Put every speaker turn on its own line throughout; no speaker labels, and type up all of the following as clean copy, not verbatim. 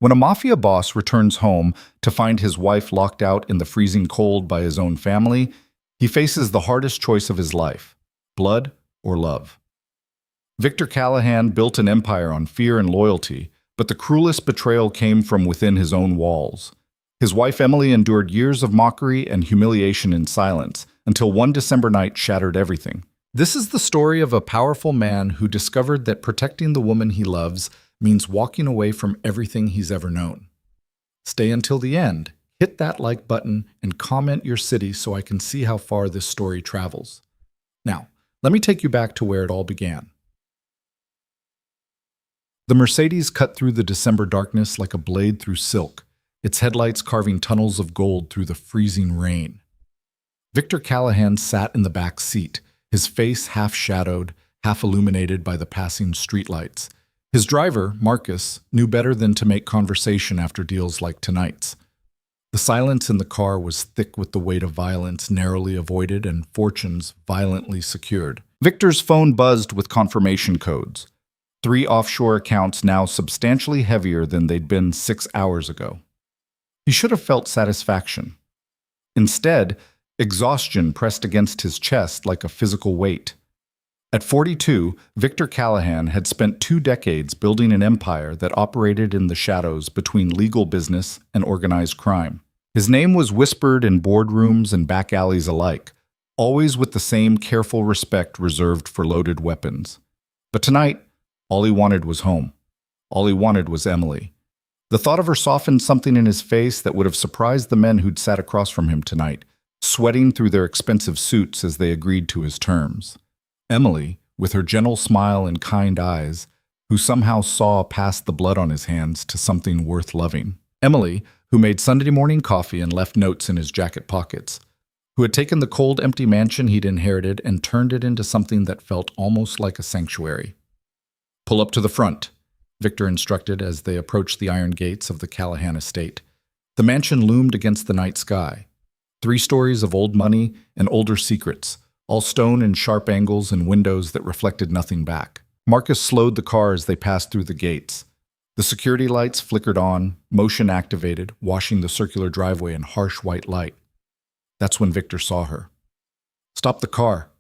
When a mafia boss returns home to find his wife locked out in the freezing cold by his own family, he faces the hardest choice of his life: blood or love. Victor Callahan built an empire on fear and loyalty, but the cruelest betrayal came from within his own walls. His wife Emily endured years of mockery and humiliation in silence, until one December night shattered everything. This is the story of a powerful man who discovered that protecting the woman he loves means walking away from everything he's ever known. Stay until the end, hit that like button, and comment your city so I can see how far this story travels. Now, let me take you back to where it all began. The Mercedes cut through the December darkness like a blade through silk, its headlights carving tunnels of gold through the freezing rain. Victor Callahan sat in the back seat, his face half-shadowed, half-illuminated by the passing streetlights. His driver, Marcus, knew better than to make conversation after deals like tonight's. The silence in the car was thick with the weight of violence narrowly avoided and fortunes violently secured. Victor's phone buzzed with confirmation codes. 3 offshore accounts now substantially heavier than they'd been 6 hours ago. He should have felt satisfaction. Instead, exhaustion pressed against his chest like a physical weight. At 42, Victor Callahan had spent 2 decades building an empire that operated in the shadows between legal business and organized crime. His name was whispered in boardrooms and back alleys alike, always with the same careful respect reserved for loaded weapons. But tonight, all he wanted was home. All he wanted was Emily. The thought of her softened something in his face that would have surprised the men who'd sat across from him tonight, sweating through their expensive suits as they agreed to his terms. Emily, with her gentle smile and kind eyes, who somehow saw past the blood on his hands to something worth loving. Emily, who made Sunday morning coffee and left notes in his jacket pockets, who had taken the cold, empty mansion he'd inherited and turned it into something that felt almost like a sanctuary. "Pull up to the front," Victor instructed as they approached the iron gates of the Callahan estate. The mansion loomed against the night sky. 3 stories of old money and older secrets, all stone in sharp angles and windows that reflected nothing back. Marcus slowed the car as they passed through the gates. The security lights flickered on, motion activated, washing the circular driveway in harsh white light. That's when Victor saw her. "Stop the car."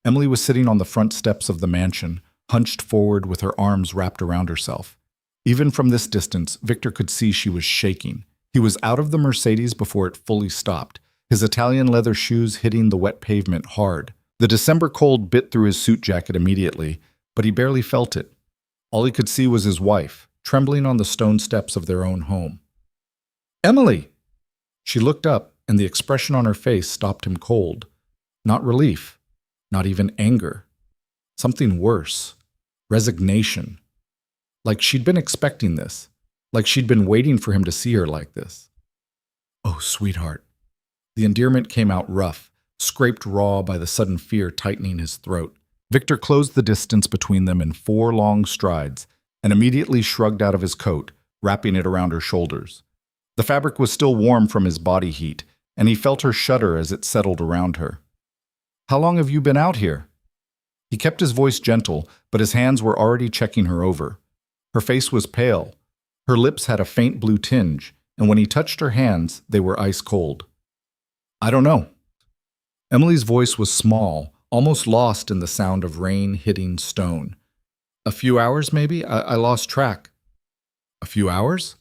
Emily was sitting on the front steps of the mansion, hunched forward with her arms wrapped around herself. Even from this distance, Victor could see she was shaking. He was out of the Mercedes before it fully stopped, his Italian leather shoes hitting the wet pavement hard. The December cold bit through his suit jacket immediately, but he barely felt it. All he could see was his wife, trembling on the stone steps of their own home. "Emily!" She looked up, and the expression on her face stopped him cold. Not relief, not even anger. Something worse. Resignation. Like she'd been expecting this. Like she'd been waiting for him to see her like this. "Oh, sweetheart." The endearment came out rough, scraped raw by the sudden fear tightening his throat. Victor closed the distance between them in 4 long strides and immediately shrugged out of his coat, wrapping it around her shoulders. The fabric was still warm from his body heat, and he felt her shudder as it settled around her. "How long have you been out here?" He kept his voice gentle, but his hands were already checking her over. Her face was pale. Her lips had a faint blue tinge, and when he touched her hands, they were ice cold. "I don't know." Emily's voice was small, almost lost in the sound of rain hitting stone. "A few hours, maybe? I lost track." "A few hours?"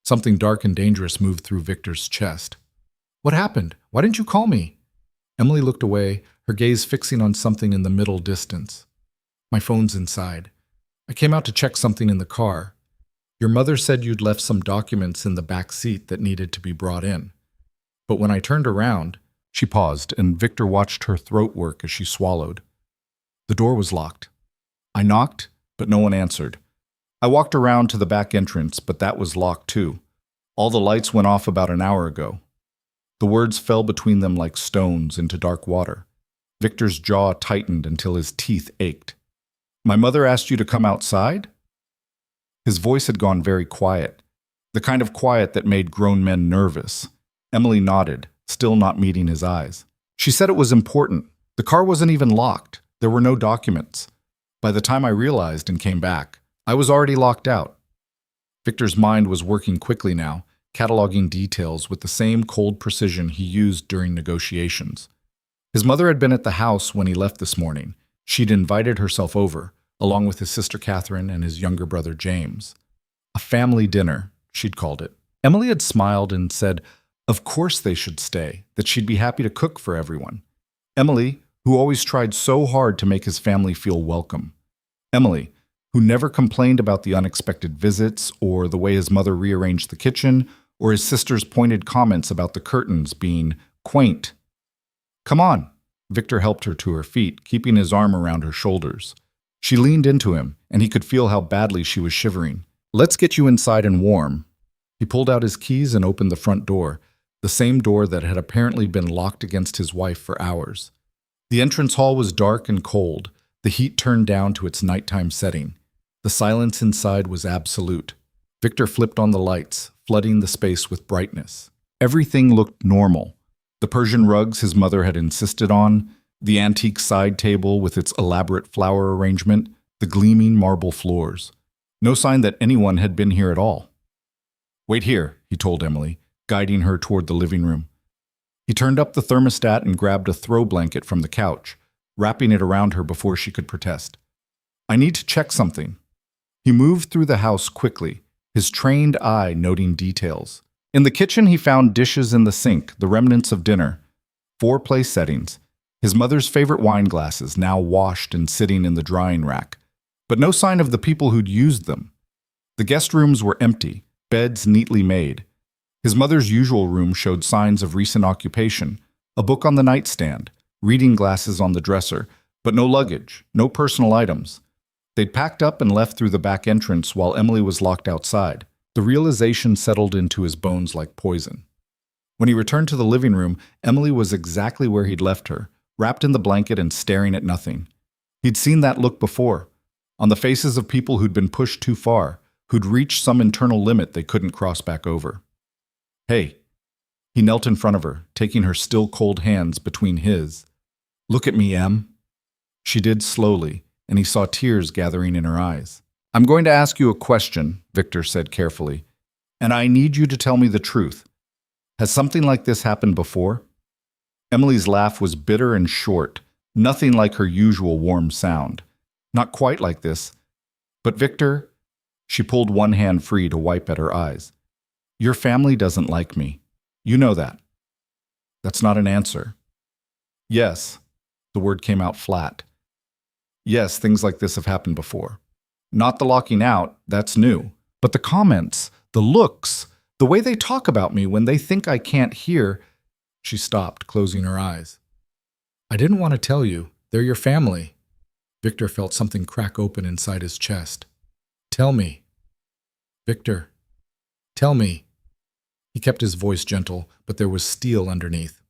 Something dark and dangerous moved through Victor's chest. "What happened? Why didn't you call me?" Emily looked away, her gaze fixing on something in the middle distance. "My phone's inside. I came out to check something in the car. Your mother said you'd left some documents in the back seat that needed to be brought in. But when I turned around..." She paused, and Victor watched her throat work as she swallowed. "The door was locked. I knocked, but no one answered. I walked around to the back entrance, but that was locked too. All the lights went off about an hour ago." The words fell between them like stones into dark water. Victor's jaw tightened until his teeth ached. "My mother asked you to come outside?" His voice had gone very quiet, the kind of quiet that made grown men nervous. Emily nodded, still not meeting his eyes. "She said it was important. The car wasn't even locked. There were no documents. By the time I realized and came back, I was already locked out." Victor's mind was working quickly now, cataloging details with the same cold precision he used during negotiations. His mother had been at the house when he left this morning. She'd invited herself over, along with his sister Catherine and his younger brother James. A family dinner, she'd called it. Emily had smiled and said, of course they should stay, that she'd be happy to cook for everyone. Emily, who always tried so hard to make his family feel welcome. Emily, who never complained about the unexpected visits or the way his mother rearranged the kitchen or his sister's pointed comments about the curtains being quaint. Come on, Victor helped her to her feet, keeping his arm around her shoulders. She leaned into him, and he could feel how badly she was shivering. Let's get you inside and warm. He pulled out his keys and opened the front door, the same door that had apparently been locked against his wife for hours. The entrance hall was dark and cold, the heat turned down to its nighttime setting. The silence inside was absolute. Victor flipped on the lights, flooding the space with brightness. Everything looked normal. The Persian rugs his mother had insisted on, the antique side table with its elaborate flower arrangement, the gleaming marble floors. No sign that anyone had been here at all. Wait here, he told Emily, guiding her toward the living room. He turned up the thermostat and grabbed a throw blanket from the couch, wrapping it around her before she could protest. I need to check something. He moved through the house quickly, his trained eye noting details. In the kitchen, he found dishes in the sink, the remnants of dinner, 4 place settings, his mother's favorite wine glasses now washed and sitting in the drying rack, but no sign of the people who'd used them. The guest rooms were empty, beds neatly made. His mother's usual room showed signs of recent occupation, a book on the nightstand, reading glasses on the dresser, but no luggage, no personal items. They'd packed up and left through the back entrance while Emily was locked outside. The realization settled into his bones like poison. When he returned to the living room, Emily was exactly where he'd left her, wrapped in the blanket and staring at nothing. He'd seen that look before, on the faces of people who'd been pushed too far, who'd reached some internal limit they couldn't cross back over. Hey. He knelt in front of her, taking her still cold hands between his. Look at me, Em. She did slowly, and he saw tears gathering in her eyes. I'm going to ask you a question, Victor said carefully, and I need you to tell me the truth. Has something like this happened before? Emily's laugh was bitter and short, nothing like her usual warm sound. Not quite like this. But Victor, she pulled one hand free to wipe at her eyes. Your family doesn't like me. You know that. That's not an answer. Yes, the word came out flat. Yes, things like this have happened before. Not the locking out, that's new. But the comments, the looks, the way they talk about me when they think I can't hear. She stopped, closing her eyes. I didn't want to tell you. They're your family. Victor felt something crack open inside his chest. Tell me. Victor, tell me. He kept his voice gentle, but there was steel underneath.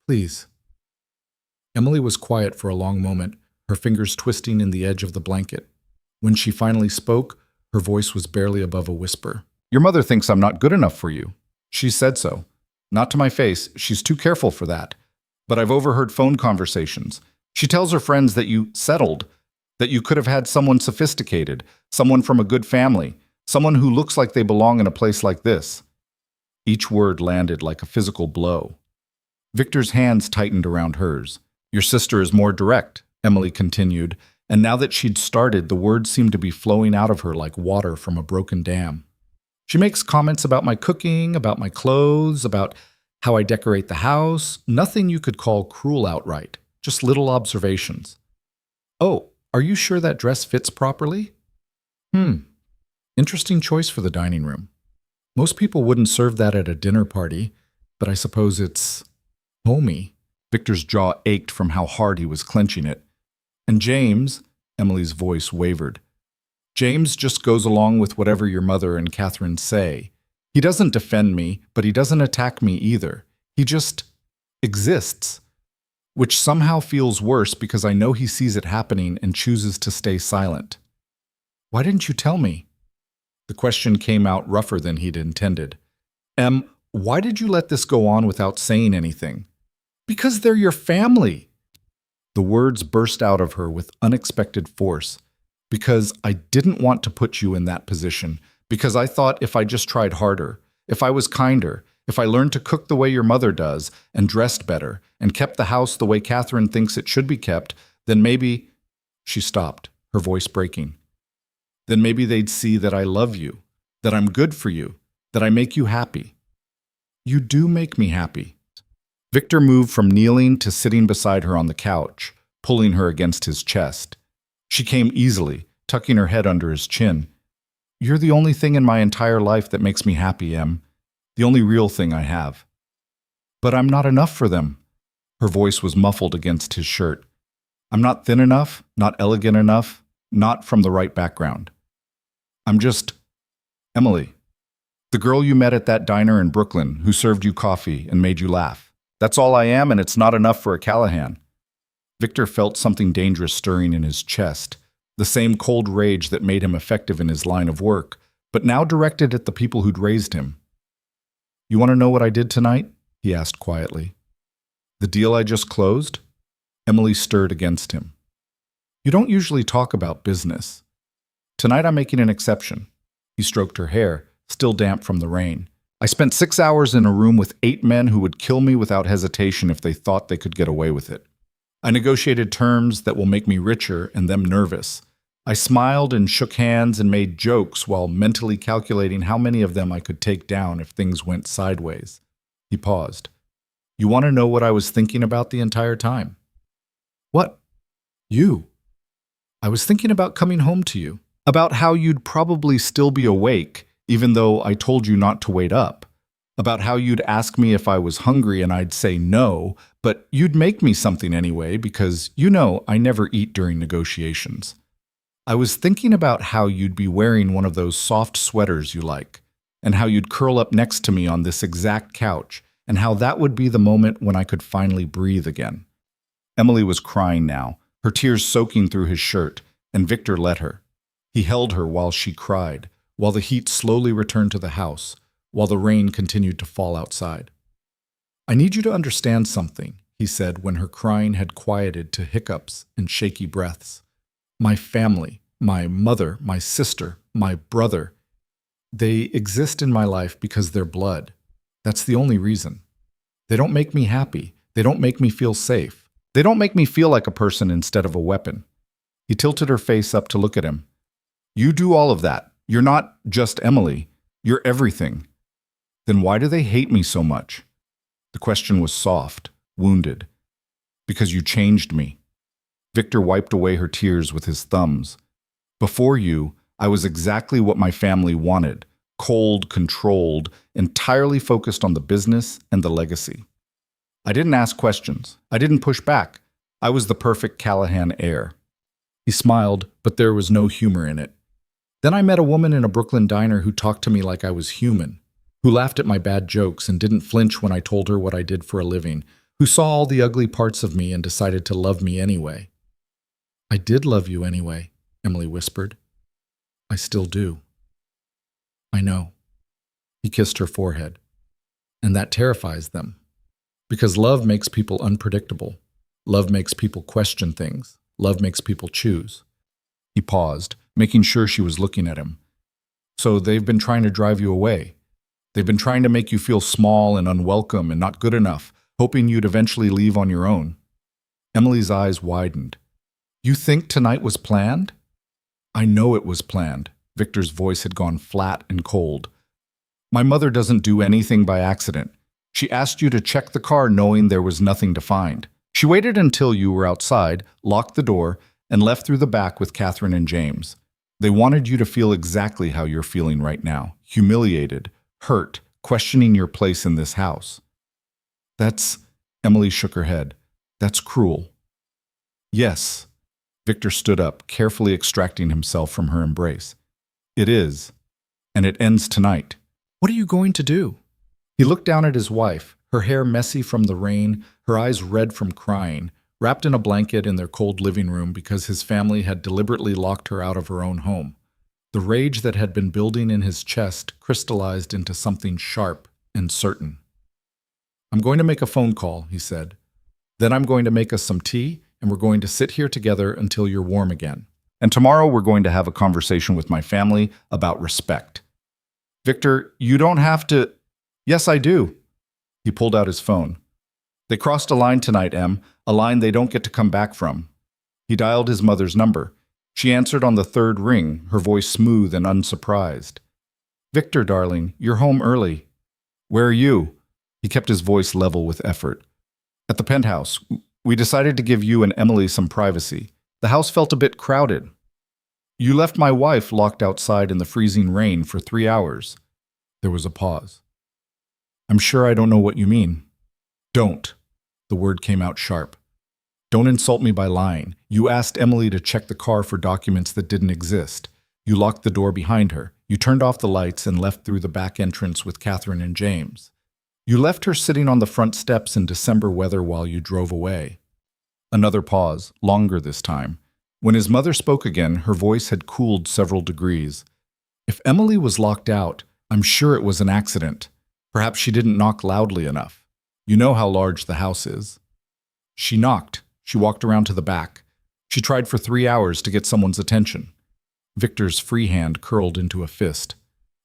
Please. Emily was quiet for a long moment, her fingers twisting in the edge of the blanket. When she finally spoke, her voice was barely above a whisper. Your mother thinks I'm not good enough for you. She said so. Not to my face, she's too careful for that. But I've overheard phone conversations. She tells her friends that you settled, that you could have had someone sophisticated, someone from a good family, someone who looks like they belong in a place like this. Each word landed like a physical blow. Victor's hands tightened around hers. Your sister is more direct, Emily continued, and now that she'd started, the words seemed to be flowing out of her like water from a broken dam. She makes comments about my cooking, about my clothes, about how I decorate the house, nothing you could call cruel outright, just little observations. Oh, are you sure that dress fits properly? Interesting choice for the dining room. Most people wouldn't serve that at a dinner party, but I suppose it's homey. Victor's jaw ached from how hard he was clenching it. And James, Emily's voice wavered. James just goes along with whatever your mother and Catherine say. He doesn't defend me, but he doesn't attack me either. He just exists, which somehow feels worse because I know he sees it happening and chooses to stay silent. Why didn't you tell me? The question came out rougher than he'd intended. Em, why did you let this go on without saying anything? Because they're your family. The words burst out of her with unexpected force. Because I didn't want to put you in that position. Because I thought if I just tried harder, if I was kinder, if I learned to cook the way your mother does, and dressed better, and kept the house the way Catherine thinks it should be kept, then maybe—" She stopped, her voice breaking. "Then maybe they'd see that I love you, that I'm good for you, that I make you happy." "You do make me happy." Victor moved from kneeling to sitting beside her on the couch, pulling her against his chest. She came easily, tucking her head under his chin. "You're the only thing in my entire life that makes me happy, Em. The only real thing I have." "But I'm not enough for them." Her voice was muffled against his shirt. "I'm not thin enough, not elegant enough, not from the right background. I'm just Emily, the girl you met at that diner in Brooklyn who served you coffee and made you laugh. That's all I am, and it's not enough for a Callahan." Victor felt something dangerous stirring in his chest, the same cold rage that made him effective in his line of work, but now directed at the people who'd raised him. "You want to know what I did tonight?" he asked quietly. "The deal I just closed?" Emily stirred against him. "You don't usually talk about business. Tonight I'm making an exception." He stroked her hair, still damp from the rain. "I spent 6 hours in a room with 8 men who would kill me without hesitation if they thought they could get away with it. I negotiated terms that will make me richer and them nervous. I smiled and shook hands and made jokes while mentally calculating how many of them I could take down if things went sideways." He paused. "You want to know what I was thinking about the entire time?" "What?" "You. I was thinking about coming home to you, about how you'd probably still be awake, even though I told you not to wait up, about how you'd ask me if I was hungry and I'd say no, but you'd make me something anyway because, you know, I never eat during negotiations. I was thinking about how you'd be wearing one of those soft sweaters you like, and how you'd curl up next to me on this exact couch, and how that would be the moment when I could finally breathe again." Emily was crying now, her tears soaking through his shirt, and Victor let her. He held her while she cried, while the heat slowly returned to the house, while the rain continued to fall outside. "I need you to understand something," he said when her crying had quieted to hiccups and shaky breaths. "My family, my mother, my sister, my brother, they exist in my life because they're blood. That's the only reason. They don't make me happy. They don't make me feel safe. They don't make me feel like a person instead of a weapon." He tilted her face up to look at him. "You do all of that. You're not just Emily. You're everything. Then why do they hate me so much?" The question was soft, wounded. "Because you changed me." Victor wiped away her tears with his thumbs. "Before you, I was exactly what my family wanted, cold, controlled, entirely focused on the business and the legacy. I didn't ask questions. I didn't push back. I was the perfect Callahan heir." He smiled, but there was no humor in it. "Then I met a woman in a Brooklyn diner who talked to me like I was human, who laughed at my bad jokes and didn't flinch when I told her what I did for a living, who saw all the ugly parts of me and decided to love me anyway." "I did love you anyway," Emily whispered. "I still do." "I know." He kissed her forehead. "And that terrifies them. Because love makes people unpredictable. Love makes people question things. Love makes people choose." He paused, making sure she was looking at him. "So they've been trying to drive you away. They've been trying to make you feel small and unwelcome and not good enough, hoping you'd eventually leave on your own." Emily's eyes widened. "You think tonight was planned?" "I know it was planned." Victor's voice had gone flat and cold. "My mother doesn't do anything by accident. She asked you to check the car knowing there was nothing to find. She waited until you were outside, locked the door, and left through the back with Catherine and James. They wanted you to feel exactly how you're feeling right now, humiliated, hurt, questioning your place in this house." "That's—" Emily shook her head. "That's cruel." "Yes." Victor stood up, carefully extracting himself from her embrace. "It is. And it ends tonight." "What are you going to do?" He looked down at his wife, her hair messy from the rain, her eyes red from crying, wrapped in a blanket in their cold living room because his family had deliberately locked her out of her own home. The rage that had been building in his chest crystallized into something sharp and certain. "I'm going to make a phone call," he said. "Then I'm going to make us some tea, and we're going to sit here together until you're warm again. And tomorrow we're going to have a conversation with my family about respect. Victor, you don't have to. Yes, I do. He pulled out his phone. They crossed a line tonight, Em, a line they don't get to come back from. He dialed his mother's number. She answered on the third ring, her voice smooth and unsurprised. Victor, darling, you're home early. Where are you? He kept his voice level with effort. At the penthouse. We decided to give you and Emily some privacy. The house felt a bit crowded. You left my wife locked outside in the freezing rain for 3 hours. There was a pause. I'm sure I don't know what you mean. Don't. The word came out sharp. Don't insult me by lying. You asked Emily to check the car for documents that didn't exist. You locked the door behind her. You turned off the lights and left through the back entrance with Catherine and James. You left her sitting on the front steps in December weather while you drove away. Another pause, longer this time. When his mother spoke again, her voice had cooled several degrees. If Emily was locked out, I'm sure it was an accident. Perhaps she didn't knock loudly enough. You know how large the house is. She knocked. She walked around to the back. She tried for 3 hours to get someone's attention. Victor's free hand curled into a fist.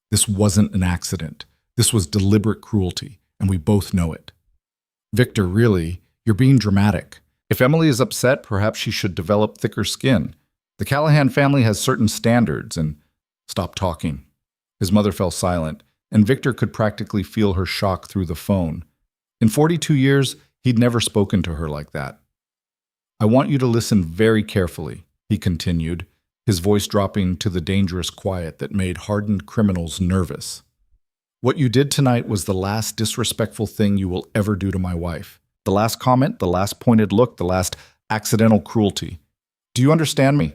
This wasn't an accident. This was deliberate cruelty, and we both know it. Victor, really, you're being dramatic. If Emily is upset, perhaps she should develop thicker skin. The Callahan family has certain standards, and stop talking. His mother fell silent, and Victor could practically feel her shock through the phone. In 42 years, he'd never spoken to her like that. I want you to listen very carefully, he continued, his voice dropping to the dangerous quiet that made hardened criminals nervous. What you did tonight was the last disrespectful thing you will ever do to my wife. The last comment, the last pointed look, the last accidental cruelty. Do you understand me?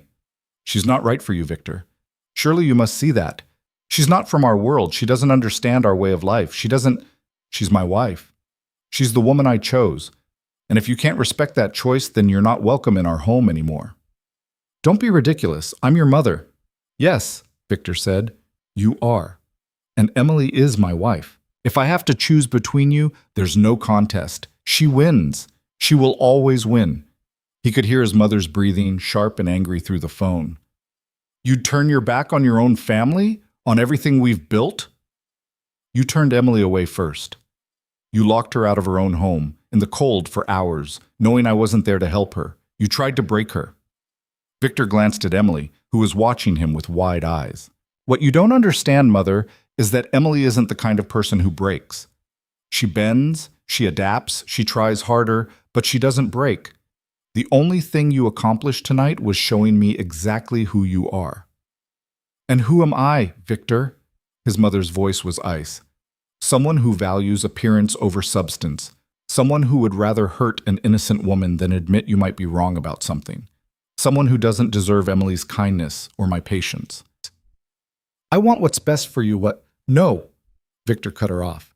She's not right for you, Victor. Surely you must see that. She's not from our world. She doesn't understand our way of life. She's my wife. She's the woman I chose. And if you can't respect that choice, then you're not welcome in our home anymore. Don't be ridiculous. I'm your mother. Yes, Victor said. You are. And Emily is my wife. If I have to choose between you, there's no contest. She wins. She will always win. He could hear his mother's breathing, sharp and angry through the phone. You'd turn your back on your own family? On everything we've built? You turned Emily away first. You locked her out of her own home, in the cold for hours, knowing I wasn't there to help her. You tried to break her. Victor glanced at Emily, who was watching him with wide eyes. What you don't understand, Mother, is that Emily isn't the kind of person who breaks. She bends, she adapts, she tries harder, but she doesn't break. The only thing you accomplished tonight was showing me exactly who you are. And who am I, Victor? His mother's voice was ice. Someone who values appearance over substance. Someone who would rather hurt an innocent woman than admit you might be wrong about something. Someone who doesn't deserve Emily's kindness or my patience. I want what's best for you, No, Victor cut her off.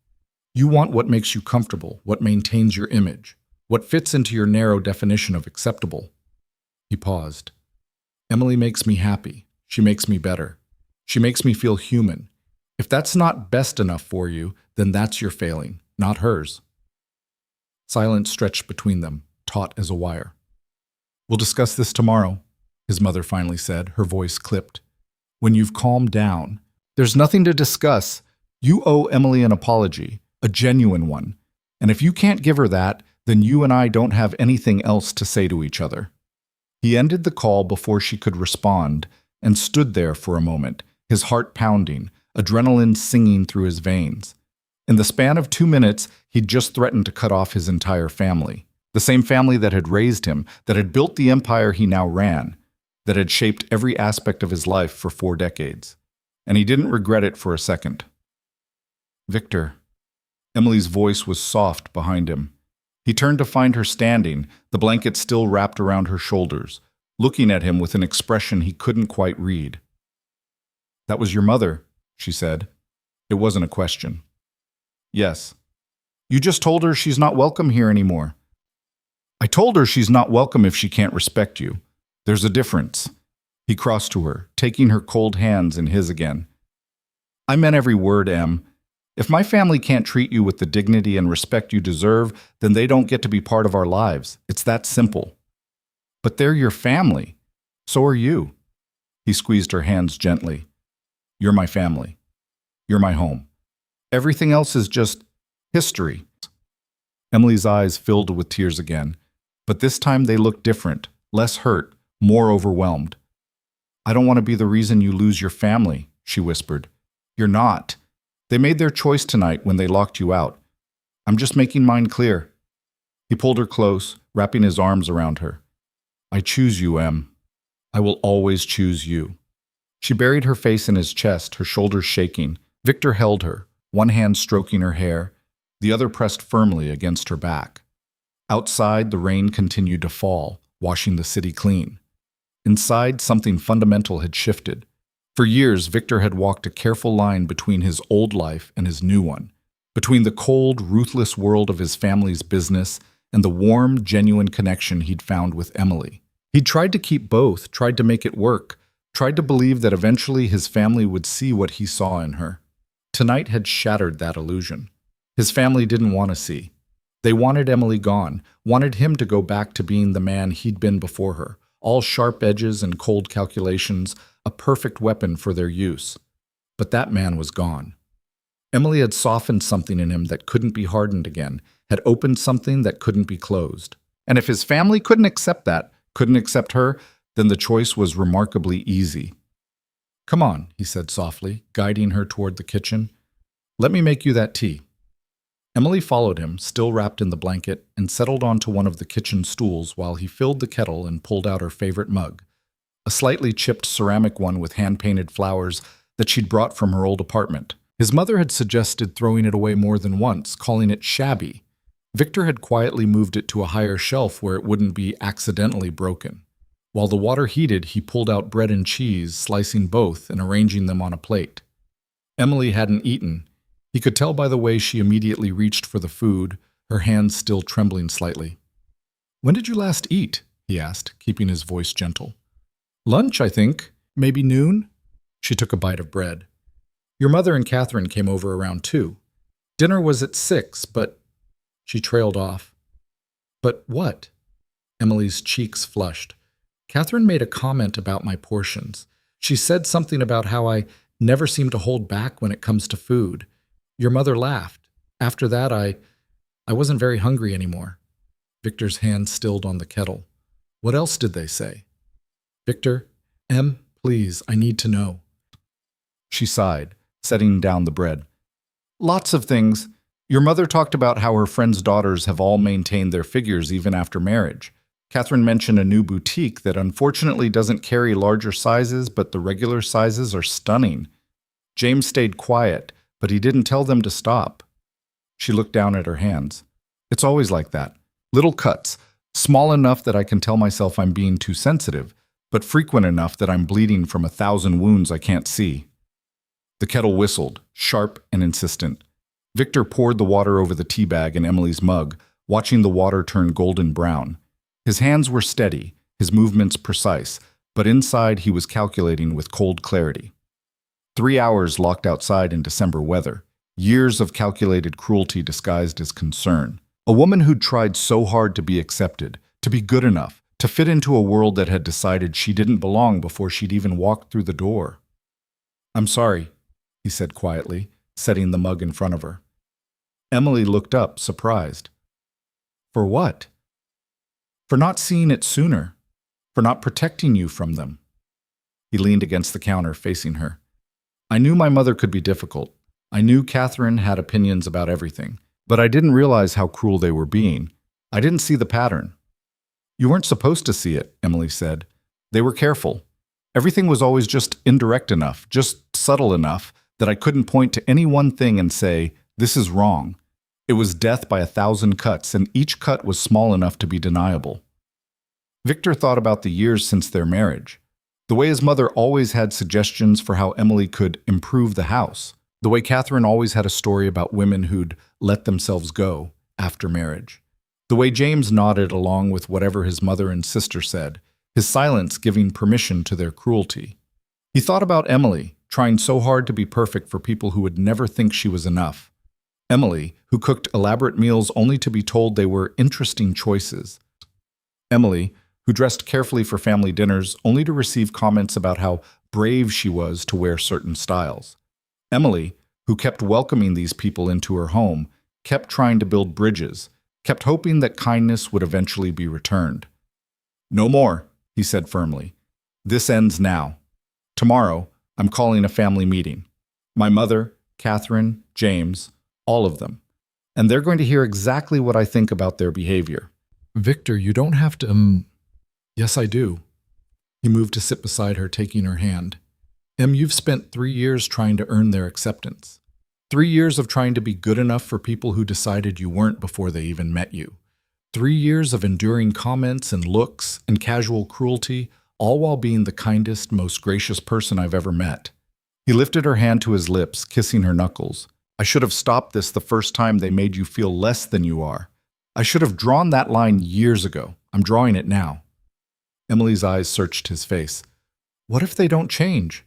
You want what makes you comfortable, what maintains your image, what fits into your narrow definition of acceptable. He paused. Emily makes me happy. She makes me better. She makes me feel human. If that's not best enough for you, then that's your failing, not hers. Silence stretched between them, taut as a wire. We'll discuss this tomorrow, his mother finally said, her voice clipped. When you've calmed down. There's nothing to discuss. You owe Emily an apology, a genuine one. And if you can't give her that, then you and I don't have anything else to say to each other. He ended the call before she could respond and stood there for a moment, his heart pounding, adrenaline singing through his veins. In the span of 2 minutes, he'd just threatened to cut off his entire family. The same family that had raised him, that had built the empire he now ran, that had shaped every aspect of his life for 4 decades. And he didn't regret it for a second. Victor. Emily's voice was soft behind him. He turned to find her standing, the blanket still wrapped around her shoulders, looking at him with an expression he couldn't quite read. That was your mother, she said. It wasn't a question. Yes. You just told her she's not welcome here anymore. I told her she's not welcome if she can't respect you. There's a difference. He crossed to her, taking her cold hands in his again. I meant every word, Em. If my family can't treat you with the dignity and respect you deserve, then they don't get to be part of our lives. It's that simple. But they're your family. So are you. He squeezed her hands gently. You're my family. You're my home. Everything else is just history." Emily's eyes filled with tears again, but this time they looked different, less hurt, more overwhelmed. "I don't want to be the reason you lose your family," she whispered. "You're not. They made their choice tonight when they locked you out. I'm just making mine clear." He pulled her close, wrapping his arms around her. "I choose you, Em. I will always choose you." She buried her face in his chest, her shoulders shaking. Victor held her, one hand stroking her hair, the other pressed firmly against her back. Outside, the rain continued to fall, washing the city clean. Inside, something fundamental had shifted. For years, Victor had walked a careful line between his old life and his new one, between the cold, ruthless world of his family's business and the warm, genuine connection he'd found with Emily. He'd tried to keep both, tried to make it work, tried to believe that eventually his family would see what he saw in her. Tonight had shattered that illusion. His family didn't want to see. They wanted Emily gone, wanted him to go back to being the man he'd been before her, all sharp edges and cold calculations, a perfect weapon for their use. But that man was gone. Emily had softened something in him that couldn't be hardened again, had opened something that couldn't be closed. And if his family couldn't accept that, couldn't accept her, then the choice was remarkably easy. "Come on," he said softly, guiding her toward the kitchen. "Let me make you that tea." Emily followed him, still wrapped in the blanket, and settled onto one of the kitchen stools while he filled the kettle and pulled out her favorite mug, a slightly chipped ceramic one with hand-painted flowers that she'd brought from her old apartment. His mother had suggested throwing it away more than once, calling it shabby. Victor had quietly moved it to a higher shelf where it wouldn't be accidentally broken. While the water heated, he pulled out bread and cheese, slicing both and arranging them on a plate. Emily hadn't eaten. He could tell by the way she immediately reached for the food, her hands still trembling slightly. "When did you last eat?" he asked, keeping his voice gentle. "Lunch, I think. Maybe noon?" She took a bite of bread. "Your mother and Catherine came over around 2. Dinner was at 6, but—" She trailed off. "But what?" Emily's cheeks flushed. "Catherine made a comment about my portions. She said something about how I never seem to hold back when it comes to food. Your mother laughed. After that, I wasn't very hungry anymore." Victor's hand stilled on the kettle. "What else did they say?" "Victor, Em, please, I need to know." She sighed, setting down the bread. "Lots of things. Your mother talked about how her friends' daughters have all maintained their figures even after marriage. Catherine mentioned a new boutique that unfortunately doesn't carry larger sizes, but the regular sizes are stunning. James stayed quiet, but he didn't tell them to stop." She looked down at her hands. "It's always like that. Little cuts, small enough that I can tell myself I'm being too sensitive, but frequent enough that I'm bleeding from 1,000 wounds I can't see." The kettle whistled, sharp and insistent. Victor poured the water over the tea bag in Emily's mug, watching the water turn golden brown. His hands were steady, his movements precise, but inside he was calculating with cold clarity. 3 hours locked outside in December weather. Years of calculated cruelty disguised as concern. A woman who'd tried so hard to be accepted, to be good enough, to fit into a world that had decided she didn't belong before she'd even walked through the door. "I'm sorry," he said quietly, setting the mug in front of her. Emily looked up, surprised. "For what?" "For not seeing it sooner. For not protecting you from them." He leaned against the counter, facing her. "I knew my mother could be difficult. I knew Catherine had opinions about everything. But I didn't realize how cruel they were being. I didn't see the pattern." "You weren't supposed to see it," Emily said. "They were careful. Everything was always just indirect enough, just subtle enough, that I couldn't point to any one thing and say, 'This is wrong.' It was death by 1,000 cuts, and each cut was small enough to be deniable." Victor thought about the years since their marriage. The way his mother always had suggestions for how Emily could improve the house. The way Catherine always had a story about women who'd let themselves go after marriage. The way James nodded along with whatever his mother and sister said, his silence giving permission to their cruelty. He thought about Emily, trying so hard to be perfect for people who would never think she was enough. Emily, who cooked elaborate meals only to be told they were interesting choices. Emily, who dressed carefully for family dinners only to receive comments about how brave she was to wear certain styles. Emily, who kept welcoming these people into her home, kept trying to build bridges, kept hoping that kindness would eventually be returned. "No more," he said firmly. "This ends now. Tomorrow, I'm calling a family meeting. My mother, Catherine, James, all of them. And they're going to hear exactly what I think about their behavior." "Victor, you don't have to, Yes, I do." He moved to sit beside her, taking her hand. You've spent 3 years trying to earn their acceptance. 3 years of trying to be good enough for people who decided you weren't before they even met you. 3 years of enduring comments and looks and casual cruelty, all while being the kindest, most gracious person I've ever met. He lifted her hand to his lips, kissing her knuckles. "I should have stopped this the first time they made you feel less than you are. I should have drawn that line years ago. I'm drawing it now." Emily's eyes searched his face. "What if they don't change?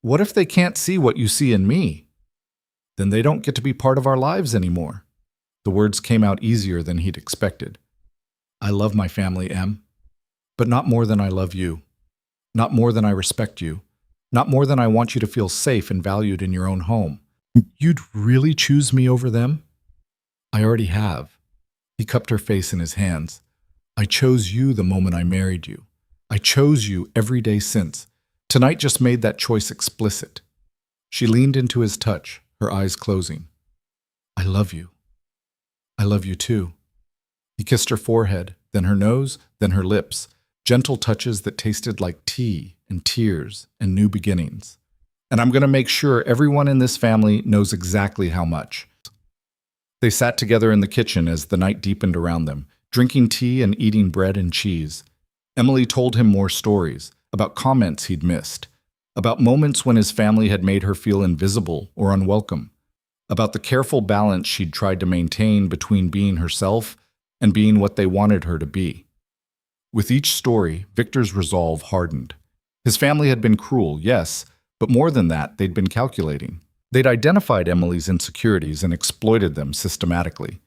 What if they can't see what you see in me? Then they don't get to be part of our lives anymore." The words came out easier than he'd expected. "I love my family, Em. But not more than I love you. Not more than I respect you. Not more than I want you to feel safe and valued in your own home. You'd really choose me over them?" "I already have." He cupped her face in his hands. "I chose you the moment I married you. I chose you every day since. Tonight just made that choice explicit." She leaned into his touch, her eyes closing. "I love you. I love you too." He kissed her forehead, then her nose, then her lips, gentle touches that tasted like tea and tears and new beginnings. "And I'm going to make sure everyone in this family knows exactly how much." They sat together in the kitchen as the night deepened around them, drinking tea and eating bread and cheese. Emily told him more stories, about comments he'd missed, about moments when his family had made her feel invisible or unwelcome, about the careful balance she'd tried to maintain between being herself and being what they wanted her to be. With each story, Victor's resolve hardened. His family had been cruel, yes, but more than that, they'd been calculating. They'd identified Emily's insecurities and exploited them systematically.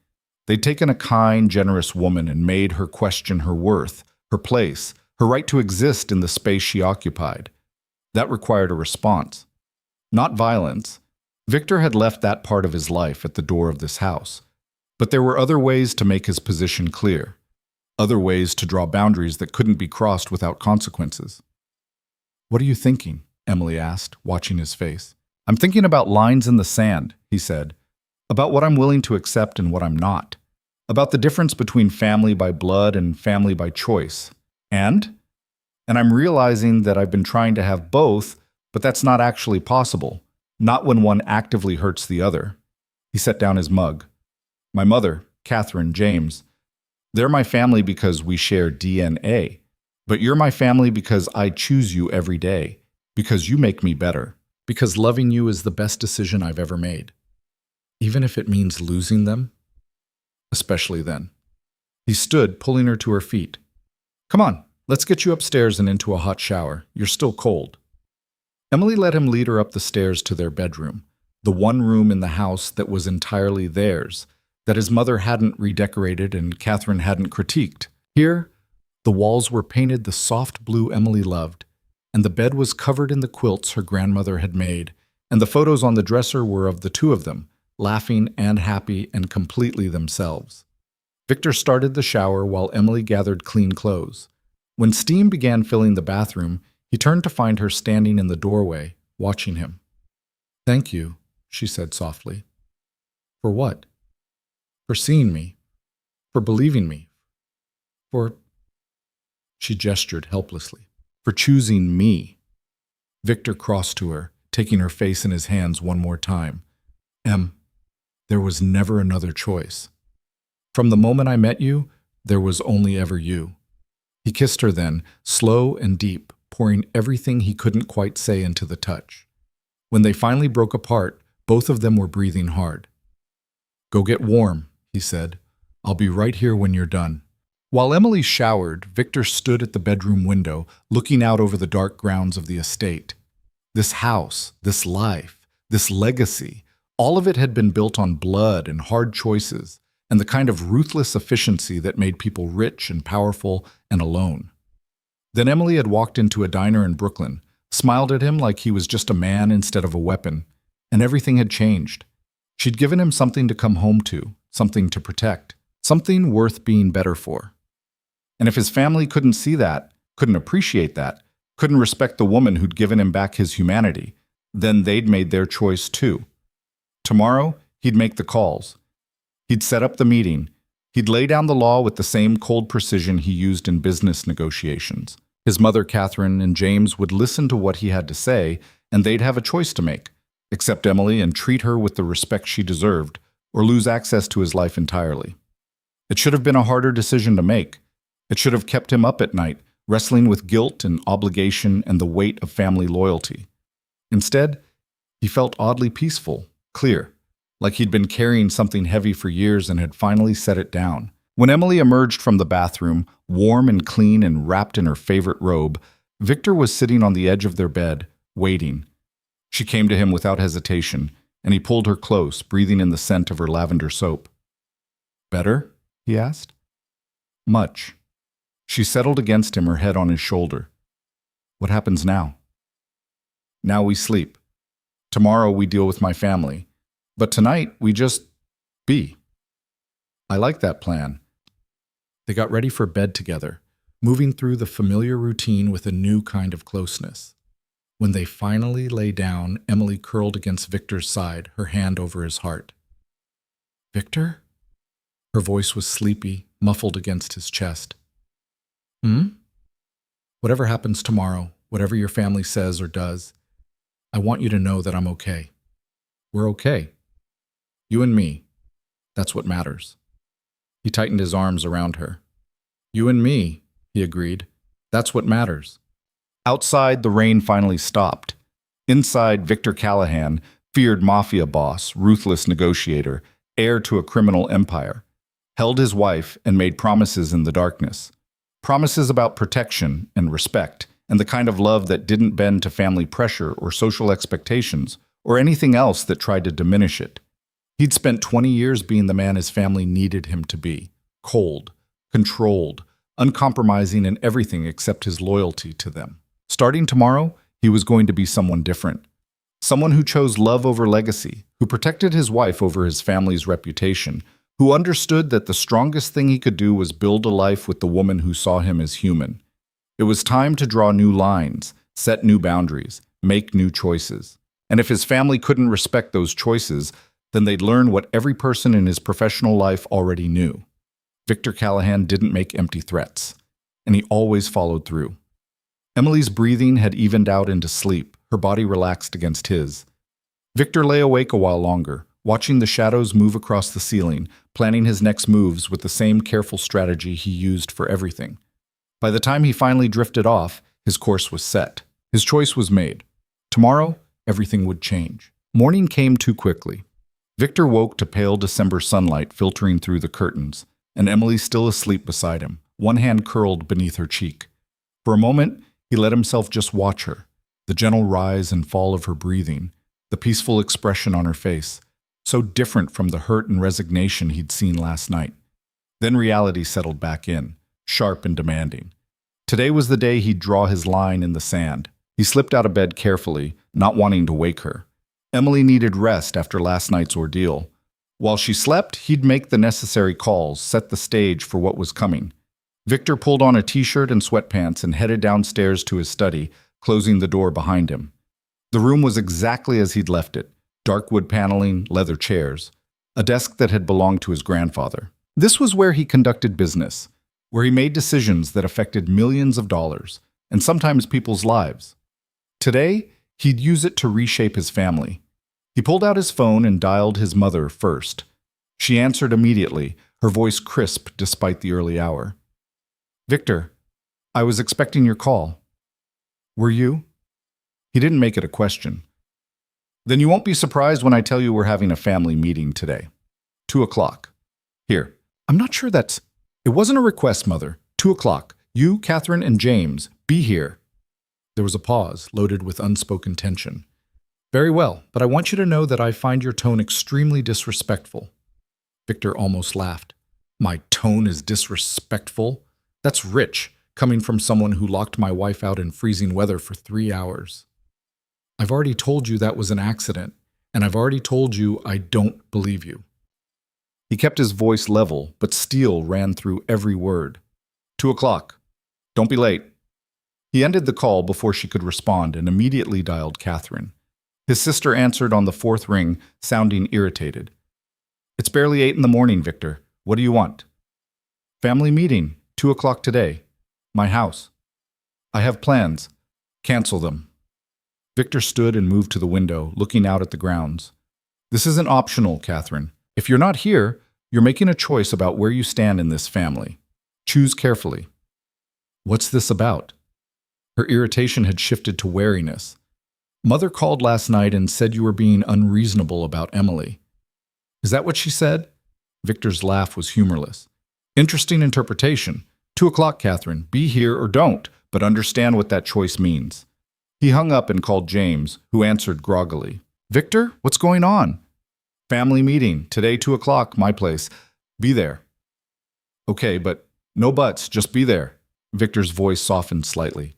They'd taken a kind, generous woman and made her question her worth, her place, her right to exist in the space she occupied. That required a response. Not violence. Victor had left that part of his life at the door of this house. But there were other ways to make his position clear. Other ways to draw boundaries that couldn't be crossed without consequences. "What are you thinking?" Emily asked, watching his face. "I'm thinking about lines in the sand," he said. "About what I'm willing to accept and what I'm not. About the difference between family by blood and family by choice. And I'm realizing that I've been trying to have both, but that's not actually possible. Not when one actively hurts the other." He set down his mug. "My mother, Catherine, James, they're my family because we share DNA. But you're my family because I choose you every day, because you make me better, because loving you is the best decision I've ever made. Even if it means losing them, especially then." He stood, pulling her to her feet. "Come on, let's get you upstairs and into a hot shower. You're still cold." Emily let him lead her up the stairs to their bedroom, the one room in the house that was entirely theirs, that his mother hadn't redecorated and Catherine hadn't critiqued. Here, the walls were painted the soft blue Emily loved, and the bed was covered in the quilts her grandmother had made, and the photos on the dresser were of the two of them, laughing and happy and completely themselves. Victor started the shower while Emily gathered clean clothes. When steam began filling the bathroom, he turned to find her standing in the doorway, watching him. "Thank you," she said softly. "For what?" "For seeing me. For believing me. For—" She gestured helplessly. "For choosing me." Victor crossed to her, taking her face in his hands one more time. "Em, there was never another choice. From the moment I met you, there was only ever you." He kissed her then, slow and deep, pouring everything he couldn't quite say into the touch. When they finally broke apart, both of them were breathing hard. "Go get warm," he said. "I'll be right here when you're done." While Emily showered, Victor stood at the bedroom window, looking out over the dark grounds of the estate. This house, this life, this legacy, all of it had been built on blood and hard choices, and the kind of ruthless efficiency that made people rich and powerful and alone. Then Emily had walked into a diner in Brooklyn, smiled at him like he was just a man instead of a weapon. and everything had changed. She'd given him something to come home to, something to protect, something worth being better for. And if his family couldn't see that, couldn't appreciate that, couldn't respect the woman who'd given him back his humanity, then they'd made their choice too. Tomorrow, he'd make the calls. He'd set up the meeting. He'd lay down the law with the same cold precision he used in business negotiations. His mother, Catherine, and James would listen to what he had to say, and they'd have a choice to make: accept Emily and treat her with the respect she deserved, or lose access to his life entirely. It should have been a harder decision to make. It should have kept him up at night, wrestling with guilt and obligation and the weight of family loyalty. Instead, he felt oddly peaceful, clear, like he'd been carrying something heavy for years and had finally set it down. When Emily emerged from the bathroom, warm and clean and wrapped in her favorite robe, Victor was sitting on the edge of their bed, waiting. She came to him without hesitation, and he pulled her close, breathing in the scent of her lavender soap. "Better?" he asked. "Much." She settled against him, her head on his shoulder. "What happens now?" "Now we sleep. Tomorrow we deal with my family. But tonight we just be." "I like that plan." They got ready for bed together, moving through the familiar routine with a new kind of closeness. When they finally lay down, Emily curled against Victor's side, her hand over his heart. "Victor?" Her voice was sleepy, muffled against his chest. "Whatever happens tomorrow, whatever your family says or does, I want you to know that I'm okay. We're okay. You and me. That's what matters." He tightened his arms around her. "You and me," he agreed. "That's what matters." Outside, the rain finally stopped. Inside, Victor Callahan, feared Mafia Boss, ruthless negotiator, heir to a criminal empire, held his wife and made promises in the darkness. Promises about protection and respect, and the kind of love that didn't bend to family pressure or social expectations, or anything else that tried to diminish it. He'd spent 20 years being the man his family needed him to be: cold, controlled, uncompromising in everything except his loyalty to them. Starting tomorrow, he was going to be someone different. Someone who chose love over legacy, who protected his wife over his family's reputation, who understood that the strongest thing he could do was build a life with the woman who saw him as human. It was time to draw new lines, set new boundaries, make new choices. And if his family couldn't respect those choices, then they'd learn what every person in his professional life already knew. Victor Callahan didn't make empty threats, and he always followed through. Emily's breathing had evened out into sleep, her body relaxed against his. Victor lay awake a while longer, watching the shadows move across the ceiling, planning his next moves with the same careful strategy he used for everything. By the time he finally drifted off, his course was set. His choice was made. Tomorrow, everything would change. Morning came too quickly. Victor woke to pale December sunlight filtering through the curtains, and Emily still asleep beside him, one hand curled beneath her cheek. For a moment, he let himself just watch her, the gentle rise and fall of her breathing, the peaceful expression on her face, so different from the hurt and resignation he'd seen last night. Then reality settled back in, sharp and demanding. Today was the day he'd draw his line in the sand. He slipped out of bed carefully, not wanting to wake her. Emily needed rest after last night's ordeal. While she slept, he'd make the necessary calls, set the stage for what was coming. Victor pulled on a t-shirt and sweatpants and headed downstairs to his study, closing the door behind him. The room was exactly as he'd left it: dark wood paneling, leather chairs, a desk that had belonged to his grandfather. This was where he conducted business, where he made decisions that affected millions of dollars, and sometimes people's lives. Today, he'd use it to reshape his family. He pulled out his phone and dialed his mother first. She answered immediately, her voice crisp despite the early hour. "Victor, I was expecting your call." "Were you?" He didn't make it a question. "Then you won't be surprised when I tell you we're having a family meeting today. 2:00. Here. I'm not sure that's... It wasn't a request, Mother. 2:00. You, Catherine, and James, be here." There was a pause, loaded with unspoken tension. "Very well, but I want you to know that I find your tone extremely disrespectful." Victor almost laughed. "My tone is disrespectful? That's rich, coming from someone who locked my wife out in freezing weather for 3 hours. I've already told you that was an accident, And I've already told you I don't believe you. He kept his voice level, but steel ran through every word. 2 o'clock. Don't be late. He ended the call before she could respond and immediately dialed Catherine. His sister answered on the fourth ring, sounding irritated. It's barely 8 in the morning, Victor. What do you want? Family meeting, 2 o'clock today. My house. I have plans. Cancel them. Victor stood and moved to the window, looking out at the grounds. This isn't optional, Catherine. If you're not here, you're making a choice about where you stand in this family. Choose carefully. What's this about? Her irritation had shifted to wariness. Mother called last night and said you were being unreasonable about Emily. Is that what she said? Victor's laugh was humorless. Interesting interpretation. 2 o'clock, Catherine. Be here or don't, but understand what that choice means. He hung up and called James, who answered groggily. Victor, what's going on? Family meeting. Today, 2 o'clock, my place. Be there. Okay, but no buts, just be there. Victor's voice softened slightly.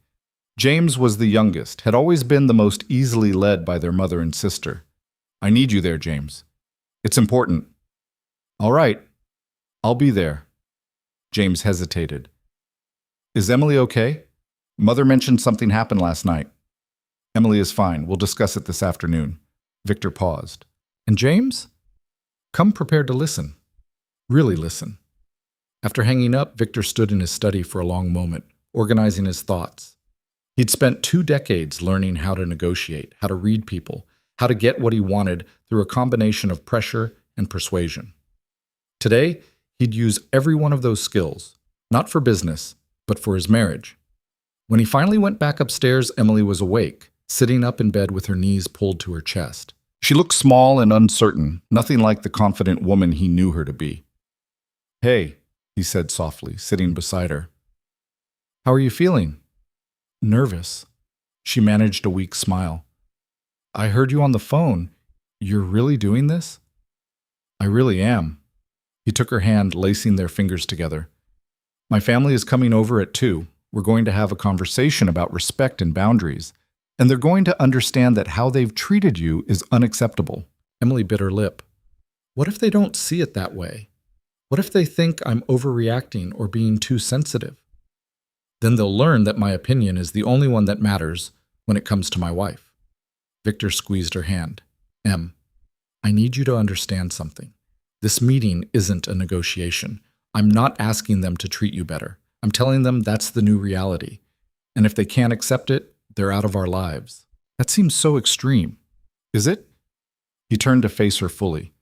James was the youngest, had always been the most easily led by their mother and sister. I need you there, James. It's important. All right, I'll be there. James hesitated. Is Emily okay? Mother mentioned something happened last night. Emily is fine. We'll discuss it this afternoon. Victor paused. And James? Come prepared to listen. Really listen. After hanging up, Victor stood in his study for a long moment, organizing his thoughts. He'd spent 2 decades learning how to negotiate, how to read people, how to get what he wanted through a combination of pressure and persuasion. Today, he'd use every one of those skills, not for business, but for his marriage. When he finally went back upstairs, Emily was awake, sitting up in bed with her knees pulled to her chest. She looked small and uncertain, nothing like the confident woman he knew her to be. Hey, he said softly, sitting beside her. How are you feeling? Nervous. She managed a weak smile. I heard you on the phone. You're really doing this? I really am. He took her hand, lacing their fingers together. My family is coming over at 2. We're going to have a conversation about respect and boundaries. And they're going to understand that how they've treated you is unacceptable. Emily bit her lip. What if they don't see it that way? What if they think I'm overreacting or being too sensitive? Then they'll learn that my opinion is the only one that matters when it comes to my wife. Victor squeezed her hand. Em, I need you to understand something. This meeting isn't a negotiation. I'm not asking them to treat you better. I'm telling them that's the new reality. And if they can't accept it, they're out of our lives. That seems so extreme. Is it? He turned to face her fully.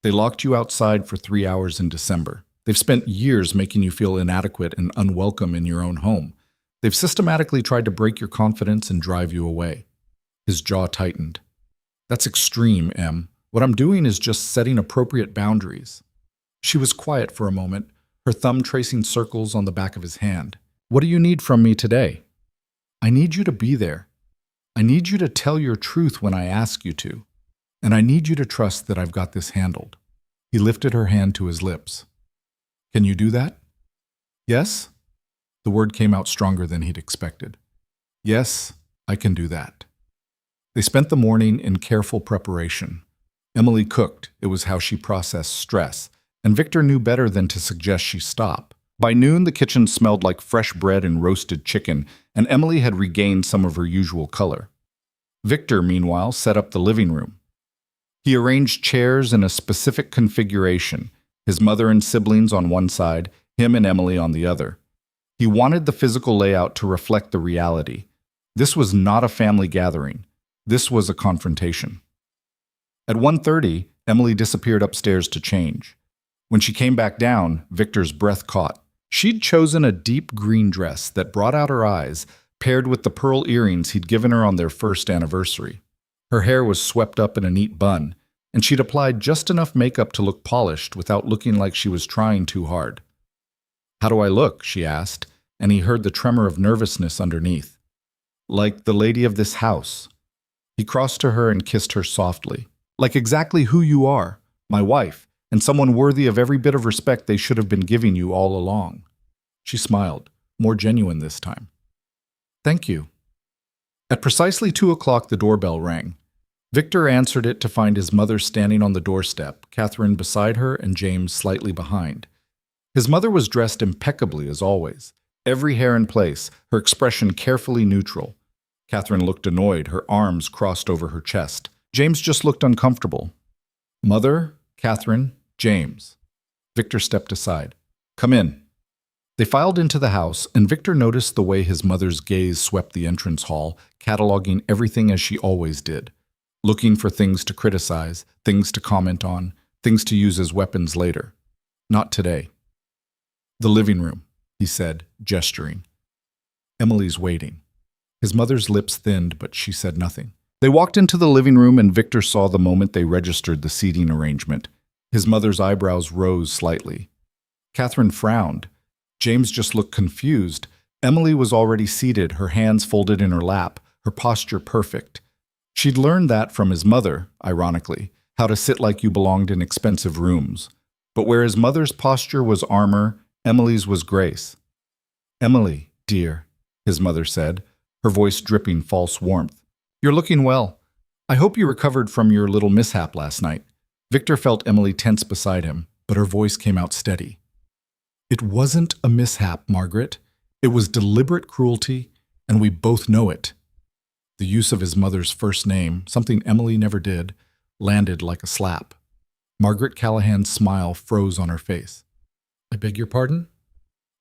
They locked you outside for 3 hours in December. They've spent years making you feel inadequate and unwelcome in your own home. They've systematically tried to break your confidence and drive you away. His jaw tightened. That's extreme, Em. What I'm doing is just setting appropriate boundaries. She was quiet for a moment, her thumb tracing circles on the back of his hand. What do you need from me today? I need you to be there. I need you to tell your truth when I ask you to. And I need you to trust that I've got this handled. He lifted her hand to his lips. Can you do that? Yes? The word came out stronger than he'd expected. Yes, I can do that. They spent the morning in careful preparation. Emily cooked. It was how she processed stress, and Victor knew better than to suggest she stop. By noon, the kitchen smelled like fresh bread and roasted chicken, and Emily had regained some of her usual color. Victor, meanwhile, set up the living room. He arranged chairs in a specific configuration, his mother and siblings on one side, him and Emily on the other. He wanted the physical layout to reflect the reality. This was not a family gathering. This was a confrontation. At 1:30, Emily disappeared upstairs to change. When she came back down, Victor's breath caught. She'd chosen a deep green dress that brought out her eyes, paired with the pearl earrings he'd given her on their first anniversary. Her hair was swept up in a neat bun, and she'd applied just enough makeup to look polished without looking like she was trying too hard. How do I look? She asked, and he heard the tremor of nervousness underneath. Like the lady of this house. He crossed to her and kissed her softly. Like exactly who you are, my wife, and someone worthy of every bit of respect they should have been giving you all along. She smiled, more genuine this time. Thank you. At precisely 2 o'clock, the doorbell rang. Victor answered it to find his mother standing on the doorstep, Catherine beside her and James slightly behind. His mother was dressed impeccably as always, every hair in place, her expression carefully neutral. Catherine looked annoyed, her arms crossed over her chest. James just looked uncomfortable. Mother, Catherine, James. Victor stepped aside. Come in. They filed into the house, and Victor noticed the way his mother's gaze swept the entrance hall, cataloging everything as she always did, looking for things to criticize, things to comment on, things to use as weapons later. Not today. The living room, he said, gesturing. Emily's waiting. His mother's lips thinned, but she said nothing. They walked into the living room, and Victor saw the moment they registered the seating arrangement. His mother's eyebrows rose slightly. Catherine frowned. James just looked confused. Emily was already seated, her hands folded in her lap, her posture perfect. She'd learned that from his mother, ironically, how to sit like you belonged in expensive rooms. But where his mother's posture was armor, Emily's was grace. Emily, dear, his mother said, her voice dripping false warmth. You're looking well. I hope you recovered from your little mishap last night. Victor felt Emily tense beside him, but her voice came out steady. It wasn't a mishap, Margaret. It was deliberate cruelty, and we both know it. The use of his mother's first name, something Emily never did, landed like a slap. Margaret Callahan's smile froze on her face. I beg your pardon?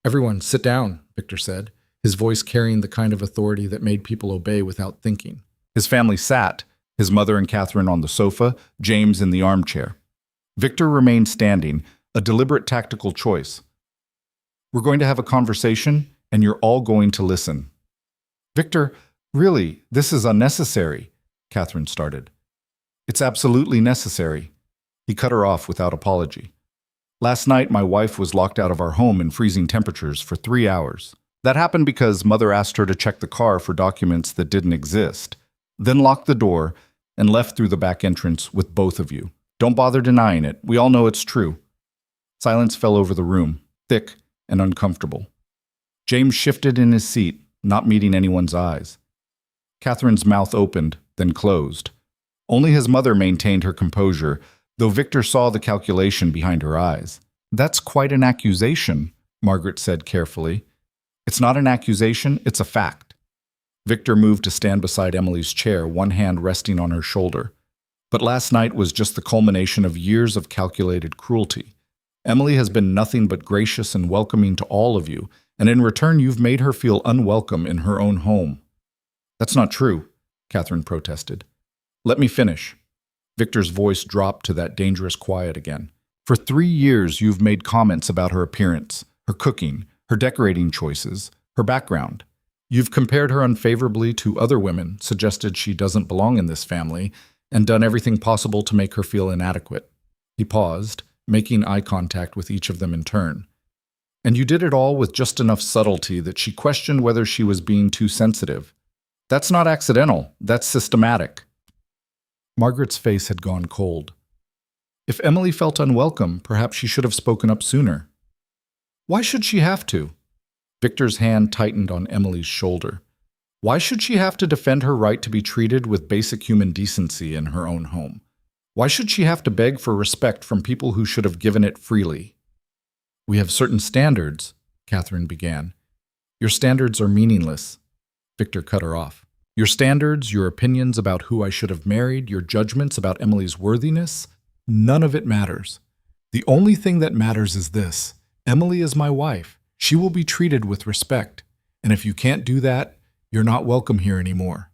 Everyone, sit down, Victor said, his voice carrying the kind of authority that made people obey without thinking. His family sat, his mother and Catherine on the sofa, James in the armchair. Victor remained standing, a deliberate tactical choice. We're going to have a conversation, and you're all going to listen. Victor, really, this is unnecessary, Catherine started. It's absolutely necessary. He cut her off without apology. Last night, my wife was locked out of our home in freezing temperatures for 3 hours. That happened because Mother asked her to check the car for documents that didn't exist, then locked the door and left through the back entrance with both of you. Don't bother denying it. We all know it's true. Silence fell over the room, thick and uncomfortable. James shifted in his seat, not meeting anyone's eyes. Catherine's mouth opened, then closed. Only his mother maintained her composure, though Victor saw the calculation behind her eyes. That's quite an accusation, Margaret said carefully. It's not an accusation, it's a fact. Victor moved to stand beside Emily's chair, one hand resting on her shoulder. But last night was just the culmination of years of calculated cruelty. Emily has been nothing but gracious and welcoming to all of you, and in return you've made her feel unwelcome in her own home. That's not true, Catherine protested. Let me finish. Victor's voice dropped to that dangerous quiet again. For 3 years you've made comments about her appearance, her cooking, her decorating choices, her background. You've compared her unfavorably to other women, suggested she doesn't belong in this family, and done everything possible to make her feel inadequate. He paused, making eye contact with each of them in turn. And you did it all with just enough subtlety that she questioned whether she was being too sensitive. That's not accidental, that's systematic. Margaret's face had gone cold. If Emily felt unwelcome, perhaps she should have spoken up sooner. Why should she have to? Victor's hand tightened on Emily's shoulder. Why should she have to defend her right to be treated with basic human decency in her own home? Why should she have to beg for respect from people who should have given it freely? We have certain standards, Catherine began. Your standards are meaningless. Victor cut her off. Your standards, your opinions about who I should have married, your judgments about Emily's worthiness, none of it matters. The only thing that matters is this. Emily is my wife. She will be treated with respect. And if you can't do that, you're not welcome here anymore.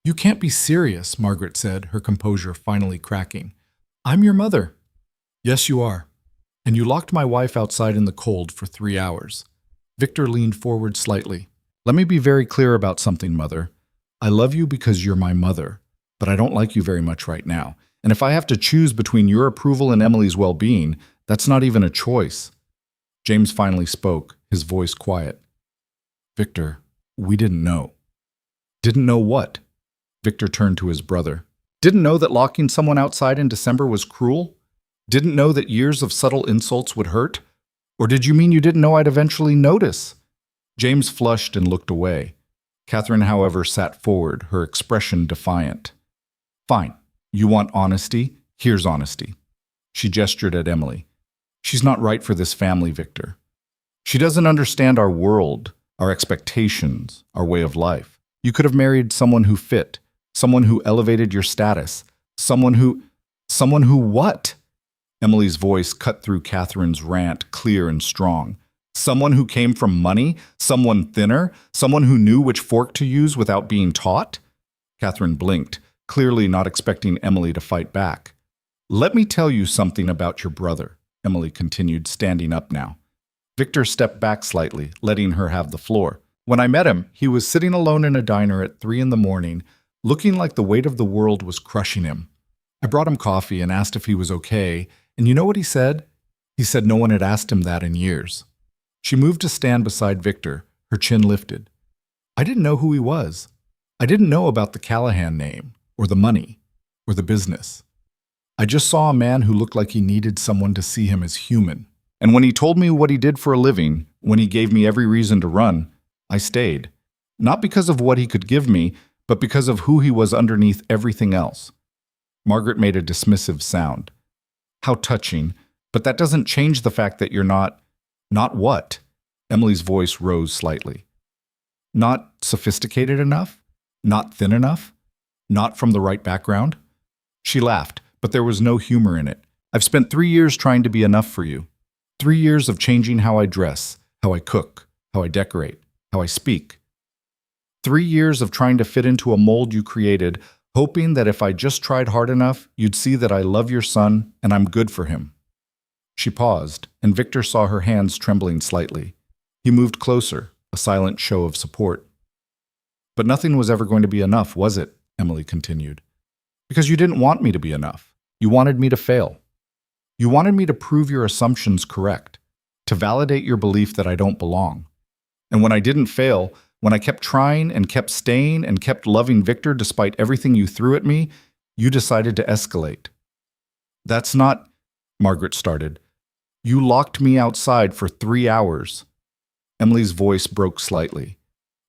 You can't be serious, Margaret said, her composure finally cracking. I'm your mother. Yes, you are. And you locked my wife outside in the cold for 3 hours. Victor leaned forward slightly. Let me be very clear about something, Mother. I love you because you're my mother, but I don't like you very much right now. And if I have to choose between your approval and Emily's well-being, that's not even a choice. James finally spoke, his voice quiet. Victor, we didn't know. Didn't know what? Victor turned to his brother. Didn't know that locking someone outside in December was cruel? Didn't know that years of subtle insults would hurt? Or did you mean you didn't know I'd eventually notice? James flushed and looked away. Catherine, however, sat forward, her expression defiant. Fine. You want honesty? Here's honesty. She gestured at Emily. She's not right for this family, Victor. She doesn't understand our world, our expectations, our way of life. You could have married someone who fit, someone who elevated your status, someone who what? Emily's voice cut through Catherine's rant, clear and strong. Someone who came from money? Someone thinner? Someone who knew which fork to use without being taught? Catherine blinked, clearly not expecting Emily to fight back. Let me tell you something about your brother, Emily continued, standing up now. Victor stepped back slightly, letting her have the floor. When I met him, he was sitting alone in a diner at 3 a.m, looking like the weight of the world was crushing him. I brought him coffee and asked if he was okay, and you know what he said? He said no one had asked him that in years. She moved to stand beside Victor, her chin lifted. I didn't know who he was. I didn't know about the Callahan name, or the money, or the business. I just saw a man who looked like he needed someone to see him as human. And when he told me what he did for a living, when he gave me every reason to run, I stayed. Not because of what he could give me, but because of who he was underneath everything else. Margaret made a dismissive sound. How touching, but that doesn't change the fact that you're not... Not what? Emily's voice rose slightly. Not sophisticated enough? Not thin enough? Not from the right background? She laughed, but there was no humor in it. I've spent 3 years trying to be enough for you. 3 years of changing how I dress, how I cook, how I decorate, how I speak. 3 years of trying to fit into a mold you created, hoping that if I just tried hard enough, you'd see that I love your son and I'm good for him. She paused, and Victor saw her hands trembling slightly. He moved closer, a silent show of support. But nothing was ever going to be enough, was it? Emily continued. Because you didn't want me to be enough. You wanted me to fail. You wanted me to prove your assumptions correct, to validate your belief that I don't belong. And when I didn't fail, when I kept trying and kept staying and kept loving Victor despite everything you threw at me, you decided to escalate. That's not... Margaret started. You locked me outside for 3 hours. Emily's voice broke slightly.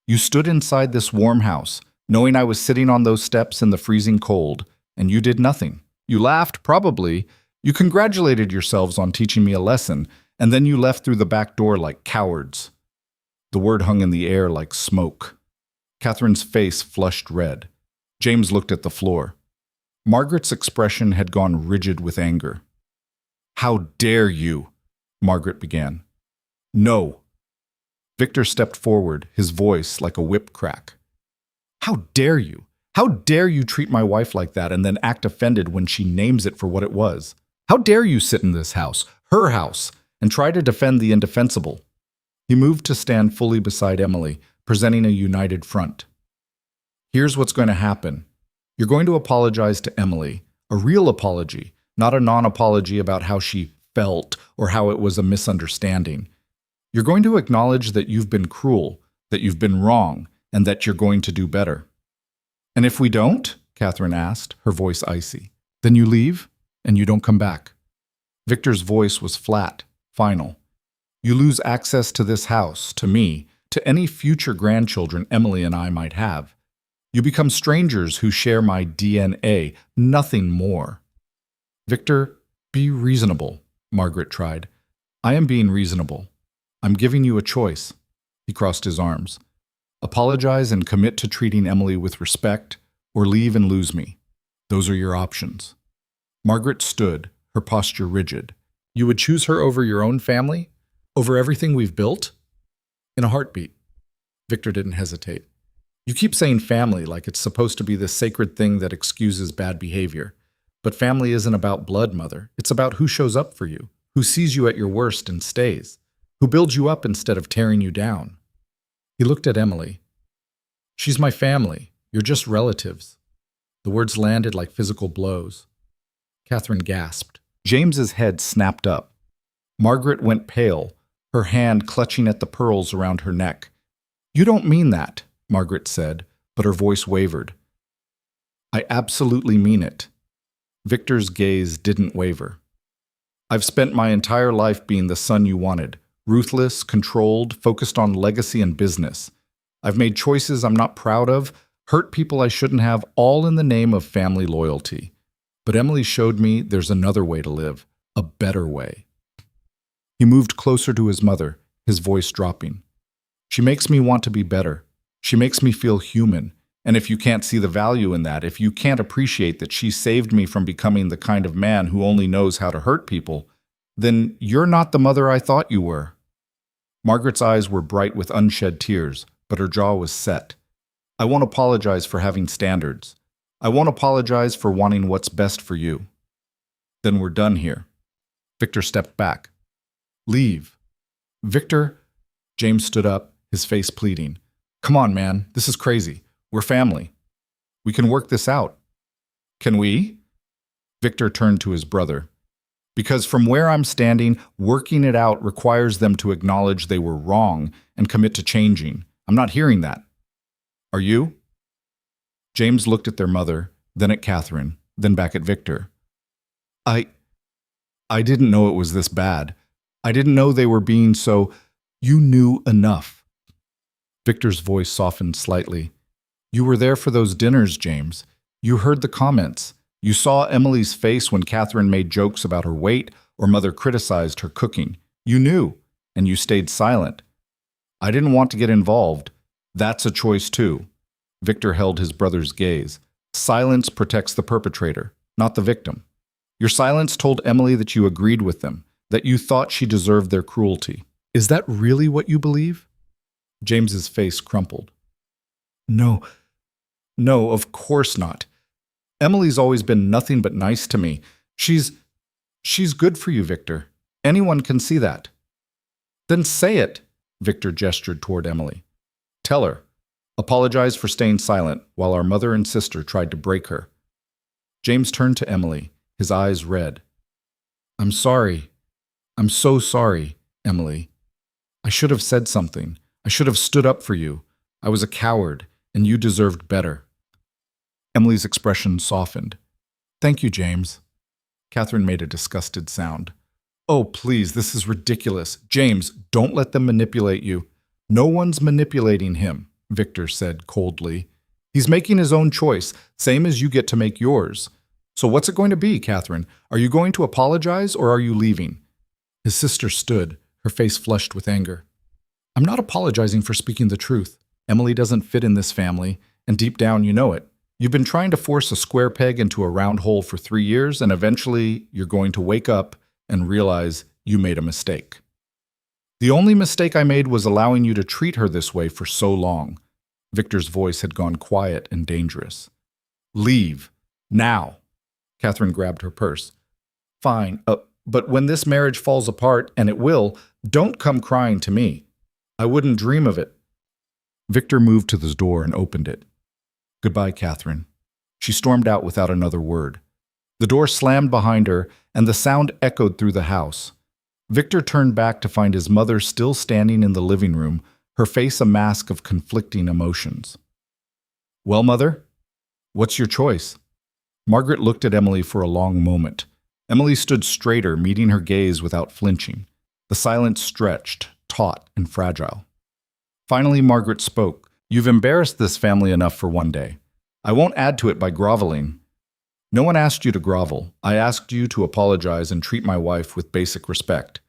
You stood inside this warm house, knowing I was sitting on those steps in the freezing cold, and you did nothing. You laughed, probably. You congratulated yourselves on teaching me a lesson, and then you left through the back door like cowards. The word hung in the air like smoke. Catherine's face flushed red. James looked at the floor. Margaret's expression had gone rigid with anger. How dare you? Margaret began. No. Victor stepped forward, his voice like a whip crack. How dare you? How dare you treat my wife like that and then act offended when she names it for what it was? How dare you sit in this house, her house, and try to defend the indefensible? He moved to stand fully beside Emily, presenting a united front. Here's what's going to happen. You're going to apologize to Emily, a real apology, not a non-apology about how she felt or how it was a misunderstanding. You're going to acknowledge that you've been cruel, that you've been wrong, and that you're going to do better. And if we don't, Catherine asked, her voice icy, then you leave and you don't come back. Victor's voice was flat, final. You lose access to this house, to me, to any future grandchildren Emily and I might have. You become strangers who share my DNA, nothing more. Victor, be reasonable, Margaret tried. I am being reasonable. I'm giving you a choice. He crossed his arms. Apologize and commit to treating Emily with respect, or leave and lose me. Those are your options. Margaret stood, her posture rigid. You would choose her over your own family? Over everything we've built? In a heartbeat. Victor didn't hesitate. You keep saying family like it's supposed to be this sacred thing that excuses bad behavior. But family isn't about blood, Mother. It's about who shows up for you, who sees you at your worst and stays, who builds you up instead of tearing you down. He looked at Emily. She's my family. You're just relatives. The words landed like physical blows. Catherine gasped. James's head snapped up. Margaret went pale, her hand clutching at the pearls around her neck. You don't mean that, Margaret said, but her voice wavered. I absolutely mean it. Victor's gaze didn't waver. I've spent my entire life being the son you wanted, ruthless, controlled, focused on legacy and business. I've made choices I'm not proud of, hurt people I shouldn't have, all in the name of family loyalty. But Emily showed me there's another way to live, a better way. He moved closer to his mother, his voice dropping. She makes me want to be better. She makes me feel human. And if you can't see the value in that, if you can't appreciate that she saved me from becoming the kind of man who only knows how to hurt people, then you're not the mother I thought you were. Margaret's eyes were bright with unshed tears, but her jaw was set. I won't apologize for having standards. I won't apologize for wanting what's best for you. Then we're done here. Victor stepped back. Leave. Victor. James stood up, his face pleading. Come on, man. This is crazy. We're family. We can work this out. Can we? Victor turned to his brother. Because from where I'm standing, working it out requires them to acknowledge they were wrong and commit to changing. I'm not hearing that. Are you? James looked at their mother, then at Catherine, then back at Victor. I didn't know it was this bad. I didn't know they were being so... You knew enough. Victor's voice softened slightly. You were there for those dinners, James. You heard the comments. You saw Emily's face when Catherine made jokes about her weight or Mother criticized her cooking. You knew, and you stayed silent. I didn't want to get involved. That's a choice too. Victor held his brother's gaze. Silence protects the perpetrator, not the victim. Your silence told Emily that you agreed with them, that you thought she deserved their cruelty. Is that really what you believe? James's face crumpled. No, of course not. Emily's always been nothing but nice to me. She's good for you, Victor. Anyone can see that. Then say it, Victor gestured toward Emily. Tell her. Apologize for staying silent while our mother and sister tried to break her. James turned to Emily, his eyes red. I'm sorry. I'm so sorry, Emily. I should have said something. I should have stood up for you. I was a coward, and you deserved better. Emily's expression softened. Thank you, James. Catherine made a disgusted sound. Oh, please, this is ridiculous. James, don't let them manipulate you. No one's manipulating him, Victor said coldly. He's making his own choice, same as you get to make yours. So what's it going to be, Catherine? Are you going to apologize or are you leaving? His sister stood, her face flushed with anger. I'm not apologizing for speaking the truth. Emily doesn't fit in this family, and deep down you know it. You've been trying to force a square peg into a round hole for 3 years, and eventually you're going to wake up and realize you made a mistake. The only mistake I made was allowing you to treat her this way for so long. Victor's voice had gone quiet and dangerous. Leave. Now. Catherine grabbed her purse. Fine, but when this marriage falls apart, and it will, don't come crying to me. I wouldn't dream of it. Victor moved to the door and opened it. Goodbye, Catherine. She stormed out without another word. The door slammed behind her, and the sound echoed through the house. Victor turned back to find his mother still standing in the living room, her face a mask of conflicting emotions. Well, Mother, what's your choice? Margaret looked at Emily for a long moment. Emily stood straighter, meeting her gaze without flinching. The silence stretched, taut and fragile. Finally, Margaret spoke. You've embarrassed this family enough for one day. I won't add to it by groveling. No one asked you to grovel. I asked you to apologize and treat my wife with basic respect.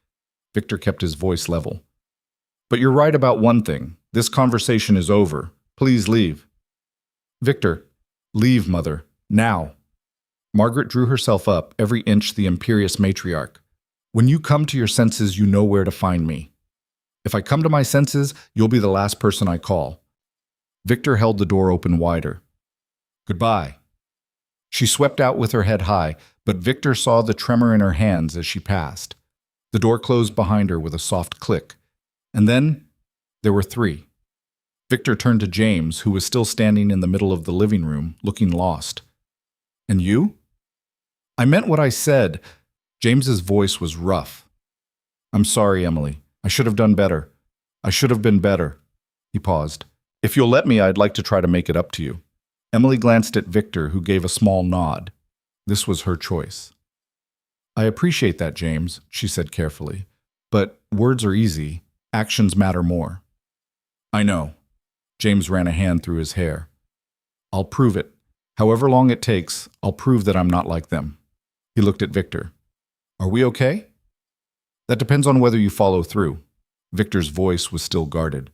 Victor kept his voice level. But you're right about one thing. This conversation is over. Please leave. Victor, leave, Mother. Now. Margaret drew herself up, every inch the imperious matriarch. When you come to your senses, you know where to find me. If I come to my senses, you'll be the last person I call. Victor held the door open wider. Goodbye. She swept out with her head high, but Victor saw the tremor in her hands as she passed. The door closed behind her with a soft click. And then there were 3. Victor turned to James, who was still standing in the middle of the living room, looking lost. And you? I meant what I said. James's voice was rough. I'm sorry, Emily. I should have done better. I should have been better. He paused. If you'll let me, I'd like to try to make it up to you. Emily glanced at Victor, who gave a small nod. This was her choice. I appreciate that, James, she said carefully. But words are easy. Actions matter more. I know. James ran a hand through his hair. I'll prove it. However long it takes, I'll prove that I'm not like them. He looked at Victor. Are we okay? That depends on whether you follow through. Victor's voice was still guarded.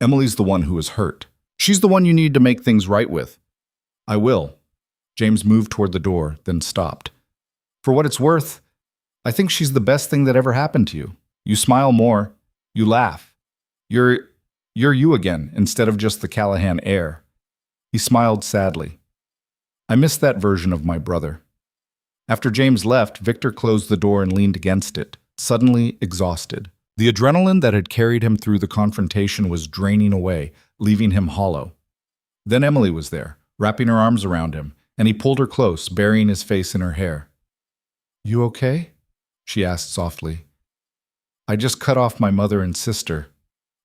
Emily's the one who is hurt. She's the one you need to make things right with. I will. James moved toward the door, then stopped. For what it's worth, I think she's the best thing that ever happened to you. You smile more. You laugh. You're you again, instead of just the Callahan heir. He smiled sadly. I miss that version of my brother. After James left, Victor closed the door and leaned against it, suddenly exhausted. The adrenaline that had carried him through the confrontation was draining away, leaving him hollow. Then Emily was there, wrapping her arms around him, and he pulled her close, burying his face in her hair. You okay? She asked softly. I just cut off my mother and sister.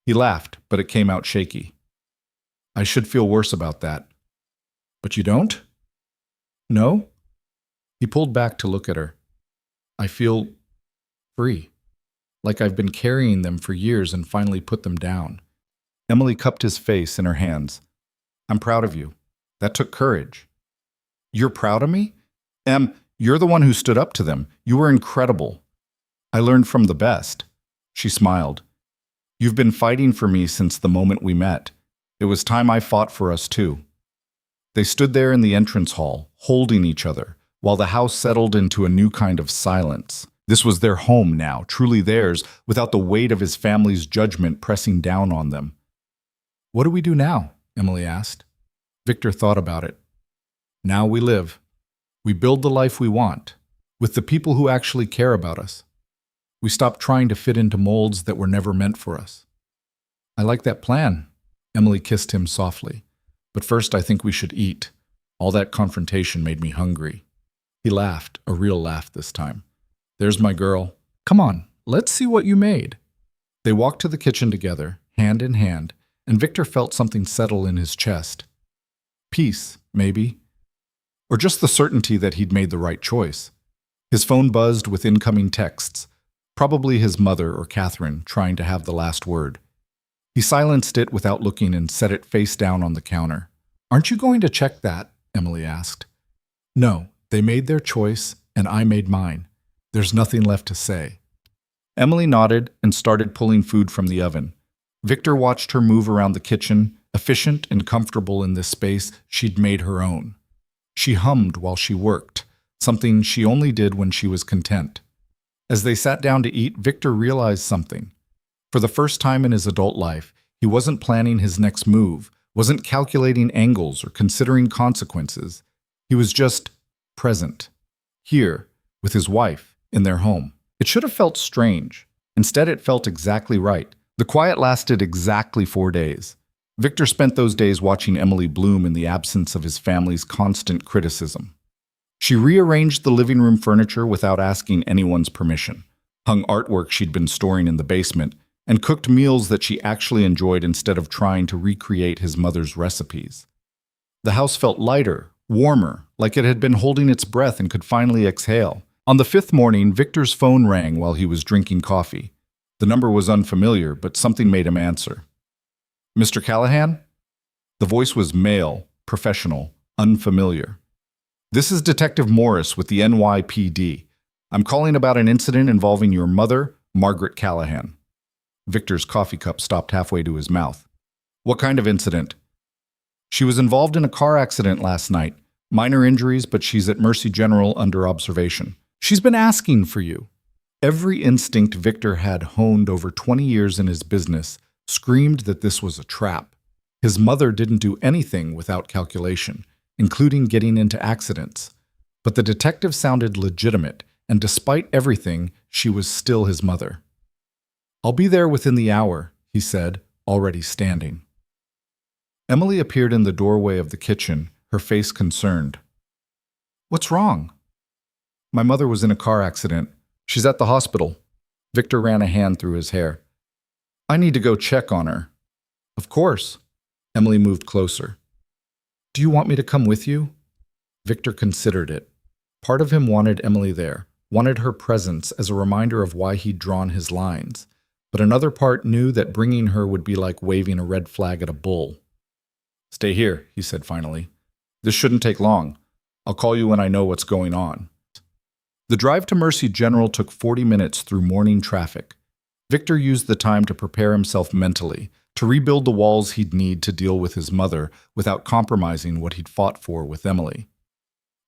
He laughed, but it came out shaky. I should feel worse about that. But you don't? No? He pulled back to look at her. I feel free, like I've been carrying them for years and finally put them down. Emily cupped his face in her hands. I'm proud of you. That took courage. You're proud of me? You're the one who stood up to them. You were incredible. I learned from the best. She smiled. You've been fighting for me since the moment we met. It was time I fought for us too. They stood there in the entrance hall, holding each other, while the house settled into a new kind of silence. This was their home now, truly theirs, without the weight of his family's judgment pressing down on them. What do we do now? Emily asked. Victor thought about it. Now we live. We build the life we want, with the people who actually care about us. We stop trying to fit into molds that were never meant for us. I like that plan. Emily kissed him softly. But first I think we should eat. All that confrontation made me hungry. He laughed, a real laugh this time. There's my girl. Come on, let's see what you made. They walked to the kitchen together, hand in hand, and Victor felt something settle in his chest. Peace, maybe. Or just the certainty that he'd made the right choice. His phone buzzed with incoming texts. Probably his mother or Catherine trying to have the last word. He silenced it without looking and set it face down on the counter. Aren't you going to check that? Emily asked. No, they made their choice and I made mine. There's nothing left to say. Emily nodded and started pulling food from the oven. Victor watched her move around the kitchen, efficient and comfortable in this space she'd made her own. She hummed while she worked, something she only did when she was content. As they sat down to eat, Victor realized something. For the first time in his adult life, he wasn't planning his next move, wasn't calculating angles or considering consequences. He was just present, here, with his wife, in their home. It should have felt strange. Instead, it felt exactly right. The quiet lasted exactly 4 days. Victor spent those days watching Emily bloom in the absence of his family's constant criticism. She rearranged the living room furniture without asking anyone's permission, hung artwork she'd been storing in the basement, and cooked meals that she actually enjoyed instead of trying to recreate his mother's recipes. The house felt lighter, warmer, like it had been holding its breath and could finally exhale. On the 5th morning, Victor's phone rang while he was drinking coffee. The number was unfamiliar, but something made him answer. Mr. Callahan? The voice was male, professional, unfamiliar. This is Detective Morris with the NYPD. I'm calling about an incident involving your mother, Margaret Callahan. Victor's coffee cup stopped halfway to his mouth. What kind of incident? She was involved in a car accident last night. Minor injuries, but she's at Mercy General under observation. She's been asking for you. Every instinct Victor had honed over 20 years in his business screamed that this was a trap. His mother didn't do anything without calculation, including getting into accidents. But the detective sounded legitimate, and despite everything, she was still his mother. I'll be there within the hour, he said, already standing. Emily appeared in the doorway of the kitchen, her face concerned. What's wrong? My mother was in a car accident. She's at the hospital. Victor ran a hand through his hair. I need to go check on her. Of course. Emily moved closer. Do you want me to come with you? Victor considered it. Part of him wanted Emily there, wanted her presence as a reminder of why he'd drawn his lines. But another part knew that bringing her would be like waving a red flag at a bull. Stay here, he said finally. This shouldn't take long. I'll call you when I know what's going on. The drive to Mercy General took 40 minutes through morning traffic. Victor used the time to prepare himself mentally, to rebuild the walls he'd need to deal with his mother without compromising what he'd fought for with Emily.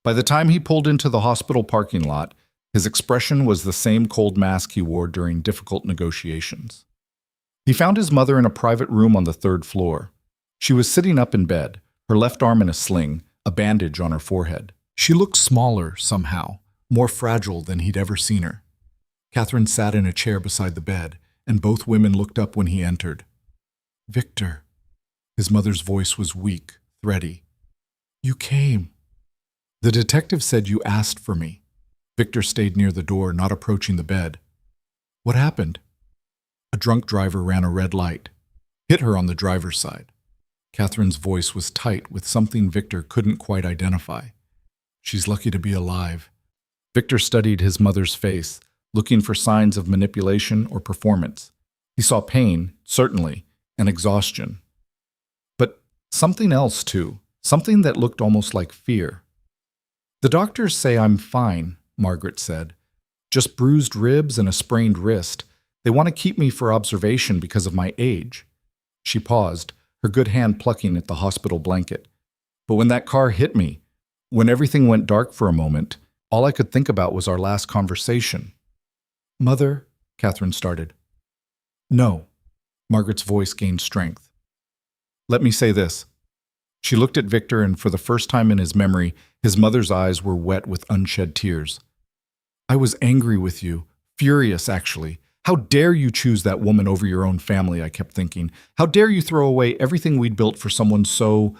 By the time he pulled into the hospital parking lot, his expression was the same cold mask he wore during difficult negotiations. He found his mother in a private room on the third floor. She was sitting up in bed, her left arm in a sling, a bandage on her forehead. She looked smaller, somehow, more fragile than he'd ever seen her. Catherine sat in a chair beside the bed, and both women looked up when he entered. "Victor." His mother's voice was weak, thready. "You came." "The detective said you asked for me." Victor stayed near the door, not approaching the bed. "What happened?" "A drunk driver ran a red light. Hit her on the driver's side." Catherine's voice was tight with something Victor couldn't quite identify. "She's lucky to be alive." Victor studied his mother's face, looking for signs of manipulation or performance. He saw pain, certainly, and exhaustion. But something else, too, something that looked almost like fear. "The doctors say I'm fine," Margaret said. "Just bruised ribs and a sprained wrist. They want to keep me for observation because of my age." She paused, her good hand plucking at the hospital blanket. "But when that car hit me, when everything went dark for a moment, all I could think about was our last conversation." "Mother," Catherine started. "No." Margaret's voice gained strength. "Let me say this." She looked at Victor, and for the first time in his memory, his mother's eyes were wet with unshed tears. "I was angry with you, furious, actually. How dare you choose that woman over your own family, I kept thinking. How dare you throw away everything we'd built for someone so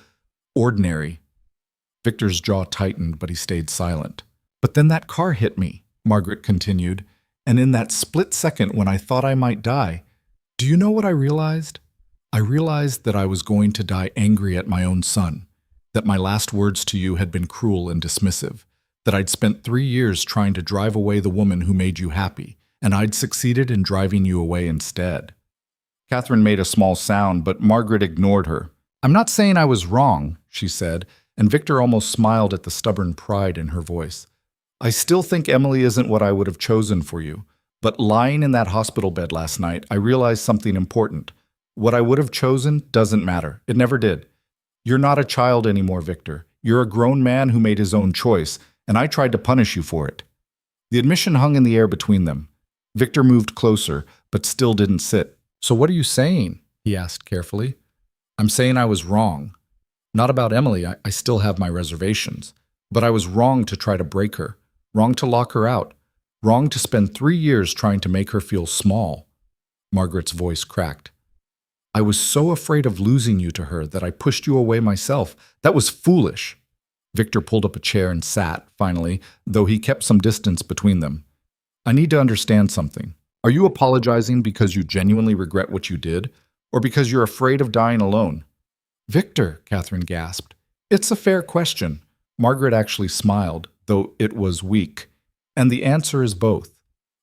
ordinary?" Victor's jaw tightened, but he stayed silent. "But then that car hit me," Margaret continued, "and in that split second when I thought I might die, do you know what I realized? I realized that I was going to die angry at my own son, that my last words to you had been cruel and dismissive, that I'd spent 3 years trying to drive away the woman who made you happy, and I'd succeeded in driving you away instead." Catherine made a small sound, but Margaret ignored her. "I'm not saying I was wrong," she said, and Victor almost smiled at the stubborn pride in her voice. "I still think Emily isn't what I would have chosen for you, but lying in that hospital bed last night, I realized something important. What I would have chosen doesn't matter. It never did. You're not a child anymore, Victor. You're a grown man who made his own choice, and I tried to punish you for it." The admission hung in the air between them. Victor moved closer, but still didn't sit. "So what are you saying?" he asked carefully. "I'm saying I was wrong. Not about Emily, I still have my reservations. But I was wrong to try to break her, wrong to lock her out, wrong to spend 3 years trying to make her feel small." Margaret's voice cracked. "I was so afraid of losing you to her that I pushed you away myself. That was foolish." Victor pulled up a chair and sat, finally, though he kept some distance between them. "I need to understand something. Are you apologizing because you genuinely regret what you did, or because you're afraid of dying alone?" "Victor," Catherine gasped. "It's a fair question." Margaret actually smiled, though it was weak. "And the answer is both.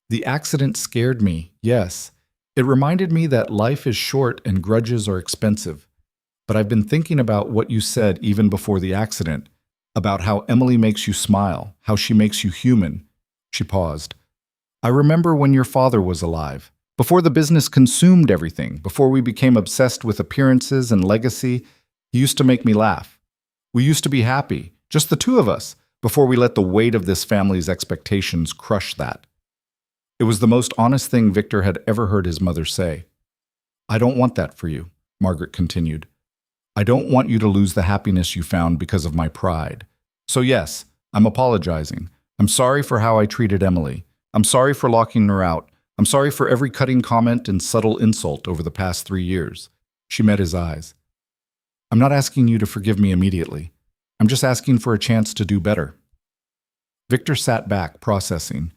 The accident scared me, yes. It reminded me that life is short and grudges are expensive. But I've been thinking about what you said even before the accident, about how Emily makes you smile, how she makes you human." She paused. "I remember when your father was alive, before the business consumed everything, before we became obsessed with appearances and legacy, he used to make me laugh. We used to be happy, just the two of us, before we let the weight of this family's expectations crush that." It was the most honest thing Victor had ever heard his mother say. "I don't want that for you," Margaret continued. "I don't want you to lose the happiness you found because of my pride. So yes, I'm apologizing. I'm sorry for how I treated Emily. I'm sorry for locking her out. I'm sorry for every cutting comment and subtle insult over the past 3 years." She met his eyes. "I'm not asking you to forgive me immediately. I'm just asking for a chance to do better." Victor sat back, processing.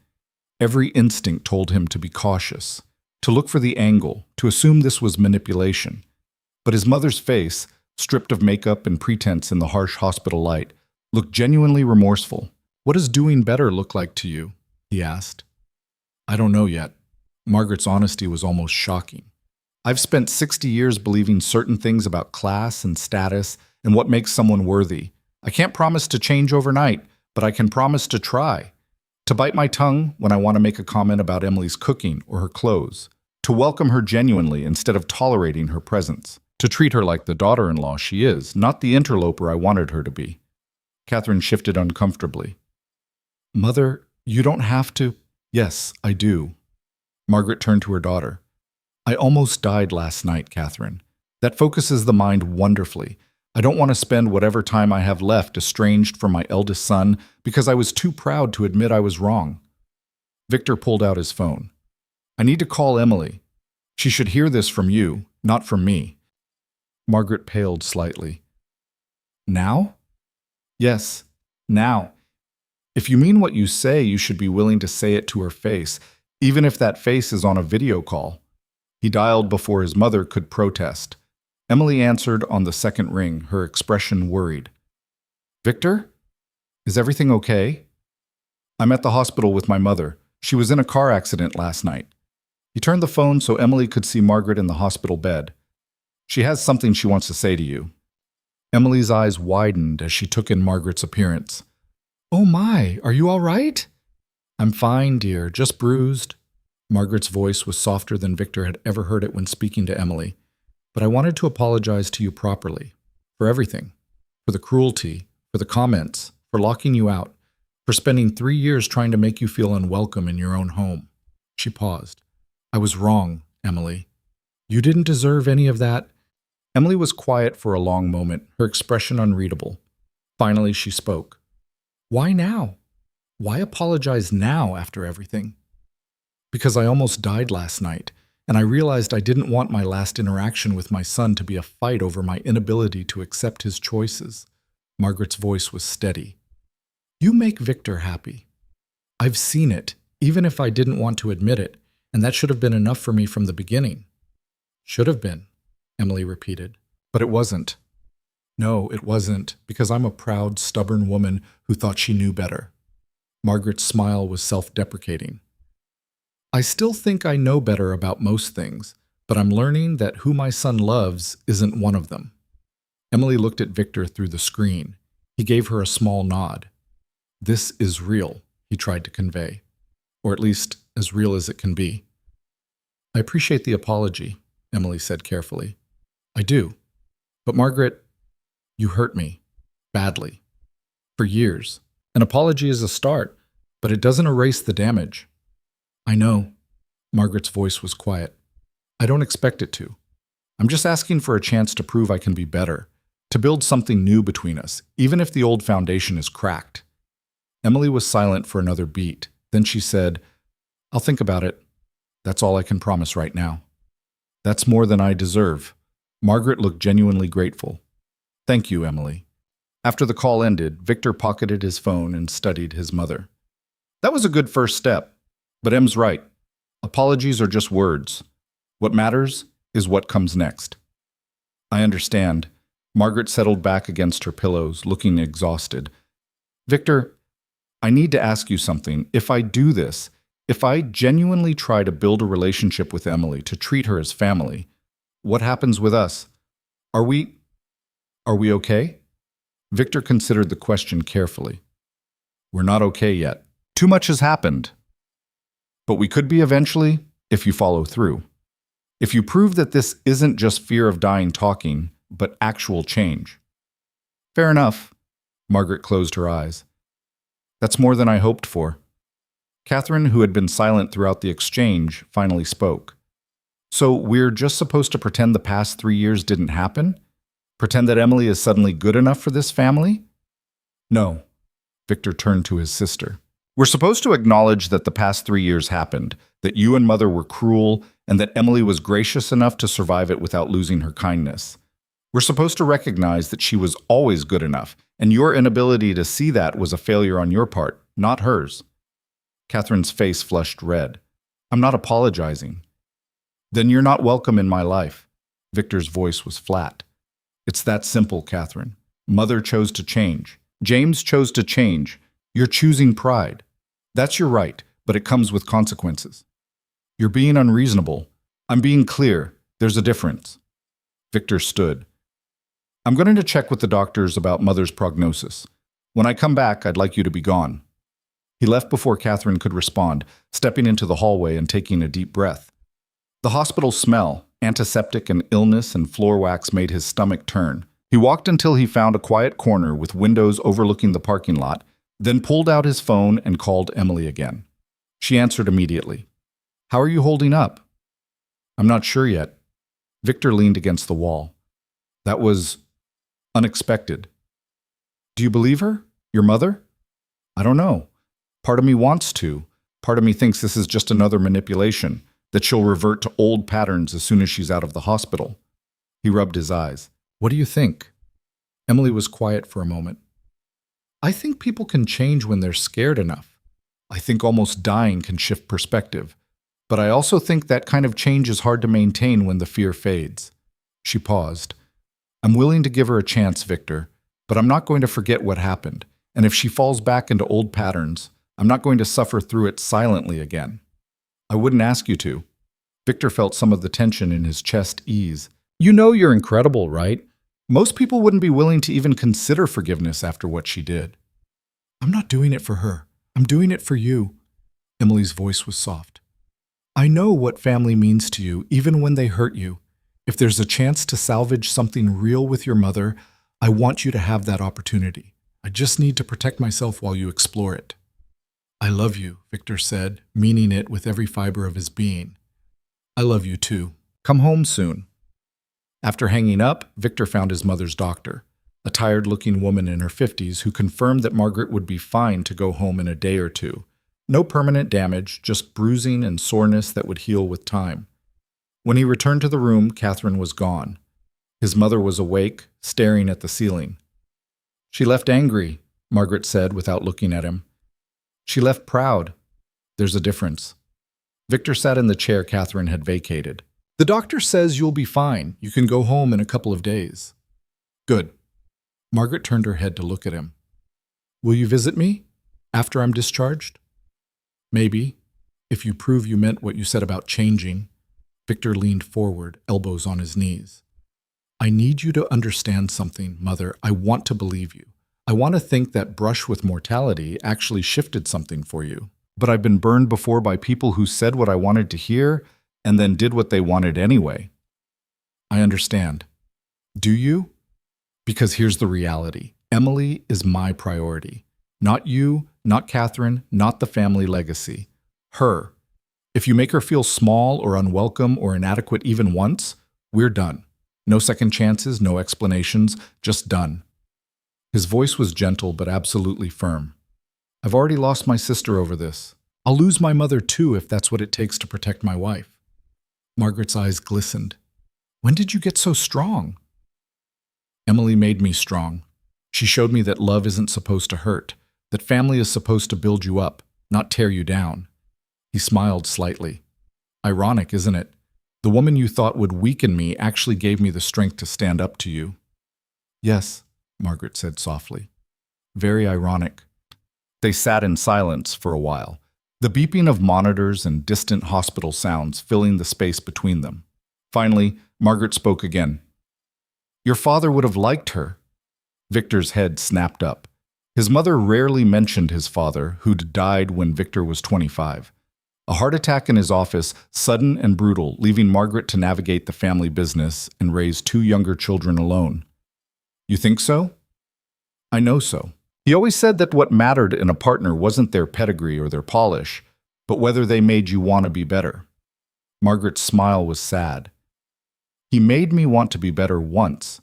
Every instinct told him to be cautious, to look for the angle, to assume this was manipulation. But his mother's face, stripped of makeup and pretense in the harsh hospital light, looked genuinely remorseful. "What does doing better look like to you?" he asked. "I don't know yet." Margaret's honesty was almost shocking. "I've spent 60 years believing certain things about class and status and what makes someone worthy. I can't promise to change overnight, but I can promise to try. To bite my tongue when I want to make a comment about Emily's cooking or her clothes. To welcome her genuinely instead of tolerating her presence. To treat her like the daughter-in-law she is, not the interloper I wanted her to be. Catherine shifted uncomfortably. Mother, you don't have to. Yes, I do. Margaret turned to her daughter. I almost died last night, Catherine. That focuses the mind wonderfully. I don't want to spend whatever time I have left estranged from my eldest son because I was too proud to admit I was wrong. Victor pulled out his phone. I need to call Emily. She should hear this from you, not from me. Margaret paled slightly. Now? Yes, now. If you mean what you say, you should be willing to say it to her face, even if that face is on a video call. He dialed before his mother could protest. Emily answered on the second ring, her expression worried. Victor? Is everything okay? I'm at the hospital with my mother. She was in a car accident last night. He turned the phone so Emily could see Margaret in the hospital bed. She has something she wants to say to you. Emily's eyes widened as she took in Margaret's appearance. Oh my, are you all right? I'm fine, dear, just bruised. Margaret's voice was softer than Victor had ever heard it when speaking to Emily. But I wanted to apologize to you properly. For everything. For the cruelty, for the comments, for locking you out, for spending 3 years trying to make you feel unwelcome in your own home. She paused. I was wrong, Emily. You didn't deserve any of that. Emily was quiet for a long moment, her expression unreadable. Finally, she spoke. Why now? Why apologize now after everything? Because I almost died last night, and I realized I didn't want my last interaction with my son to be a fight over my inability to accept his choices. Margaret's voice was steady. You make Victor happy. I've seen it, even if I didn't want to admit it, and that should have been enough for me from the beginning. Should have been, Emily repeated. But it wasn't. No, it wasn't, because I'm a proud, stubborn woman who thought she knew better. Margaret's smile was self-deprecating. I still think I know better about most things, but I'm learning that who my son loves isn't one of them. Emily looked at Victor through the screen. He gave her a small nod. This is real, he tried to convey, or at least as real as it can be. I appreciate the apology, Emily said carefully. I do. But Margaret, you hurt me. Badly. For years. An apology is a start, but it doesn't erase the damage. I know. Margaret's voice was quiet. I don't expect it to. I'm just asking for a chance to prove I can be better, to build something new between us, even if the old foundation is cracked. Emily was silent for another beat. Then she said, I'll think about it. That's all I can promise right now. That's more than I deserve. Margaret looked genuinely grateful. Thank you, Emily. After the call ended, Victor pocketed his phone and studied his mother. That was a good first step. But Em's right. Apologies are just words. What matters is what comes next. I understand. Margaret settled back against her pillows, looking exhausted. Victor, I need to ask you something. If I do this, if I genuinely try to build a relationship with Emily, to treat her as family, what happens with us? Are we okay? Victor considered the question carefully. We're not okay yet. Too much has happened. But we could be eventually, if you follow through. If you prove that this isn't just fear of dying talking, but actual change. Fair enough. Margaret closed her eyes. That's more than I hoped for. Catherine, who had been silent throughout the exchange, finally spoke. So we're just supposed to pretend the past 3 years didn't happen? Pretend that Emily is suddenly good enough for this family? No. Victor turned to his sister. We're supposed to acknowledge that the past 3 years happened, that you and Mother were cruel, and that Emily was gracious enough to survive it without losing her kindness. We're supposed to recognize that she was always good enough, and your inability to see that was a failure on your part, not hers. Catherine's face flushed red. I'm not apologizing. Then you're not welcome in my life. Victor's voice was flat. It's that simple, Catherine. Mother chose to change. James chose to change. You're choosing pride. That's your right, but it comes with consequences. You're being unreasonable. I'm being clear. There's a difference. Victor stood. I'm going to check with the doctors about Mother's prognosis. When I come back, I'd like you to be gone." He left before Catherine could respond, stepping into the hallway and taking a deep breath. The hospital smell, antiseptic and illness and floor wax made his stomach turn. He walked until he found a quiet corner with windows overlooking the parking lot, then pulled out his phone and called Emily again. She answered immediately. "How are you holding up?" "I'm not sure yet." Victor leaned against the wall. "That was unexpected." "Do you believe her? Your mother?" "I don't know. Part of me wants to. Part of me thinks this is just another manipulation, that she'll revert to old patterns as soon as she's out of the hospital." He rubbed his eyes. "What do you think?" Emily was quiet for a moment. "I think people can change when they're scared enough. I think almost dying can shift perspective. But I also think that kind of change is hard to maintain when the fear fades." She paused. "I'm willing to give her a chance, Victor, but I'm not going to forget what happened. And if she falls back into old patterns, I'm not going to suffer through it silently again." "I wouldn't ask you to." Victor felt some of the tension in his chest ease. "You know you're incredible, right? Most people wouldn't be willing to even consider forgiveness after what she did." "I'm not doing it for her. I'm doing it for you." Emily's voice was soft. "I know what family means to you, even when they hurt you. If there's a chance to salvage something real with your mother, I want you to have that opportunity. I just need to protect myself while you explore it." "I love you," Victor said, meaning it with every fiber of his being. "I love you too. Come home soon." After hanging up, Victor found his mother's doctor, a tired-looking woman in her 50s who confirmed that Margaret would be fine to go home in a day or two. No permanent damage, just bruising and soreness that would heal with time. When he returned to the room, Catherine was gone. His mother was awake, staring at the ceiling. "She left angry," Margaret said without looking at him. "She left proud. There's a difference." Victor sat in the chair Catherine had vacated. "The doctor says you'll be fine. You can go home in a couple of days." "Good." Margaret turned her head to look at him. "Will you visit me after I'm discharged?" "Maybe, if you prove you meant what you said about changing." Victor leaned forward, elbows on his knees. "I need you to understand something, Mother. I want to believe you. I want to think that brush with mortality actually shifted something for you. But I've been burned before by people who said what I wanted to hear and then did what they wanted anyway." "I understand. Do you? Because here's the reality. Emily is my priority. Not you, not Catherine, not the family legacy. Her. If you make her feel small or unwelcome or inadequate even once, we're done. No second chances, no explanations, just done." His voice was gentle but absolutely firm. "I've already lost my sister over this. I'll lose my mother too if that's what it takes to protect my wife." Margaret's eyes glistened. "When did you get so strong?" "Emily made me strong. She showed me that love isn't supposed to hurt, that family is supposed to build you up, not tear you down." He smiled slightly. "Ironic, isn't it? The woman you thought would weaken me actually gave me the strength to stand up to you." "Yes," Margaret said softly. "Very ironic." They sat in silence for a while, the beeping of monitors and distant hospital sounds filling the space between them. Finally, Margaret spoke again. "Your father would have liked her." Victor's head snapped up. His mother rarely mentioned his father, who'd died when Victor was 25. A heart attack in his office, sudden and brutal, leaving Margaret to navigate the family business and raise 2 younger children alone. "You think so?" "I know so. He always said that what mattered in a partner wasn't their pedigree or their polish, but whether they made you want to be better." Margaret's smile was sad. "He made me want to be better once,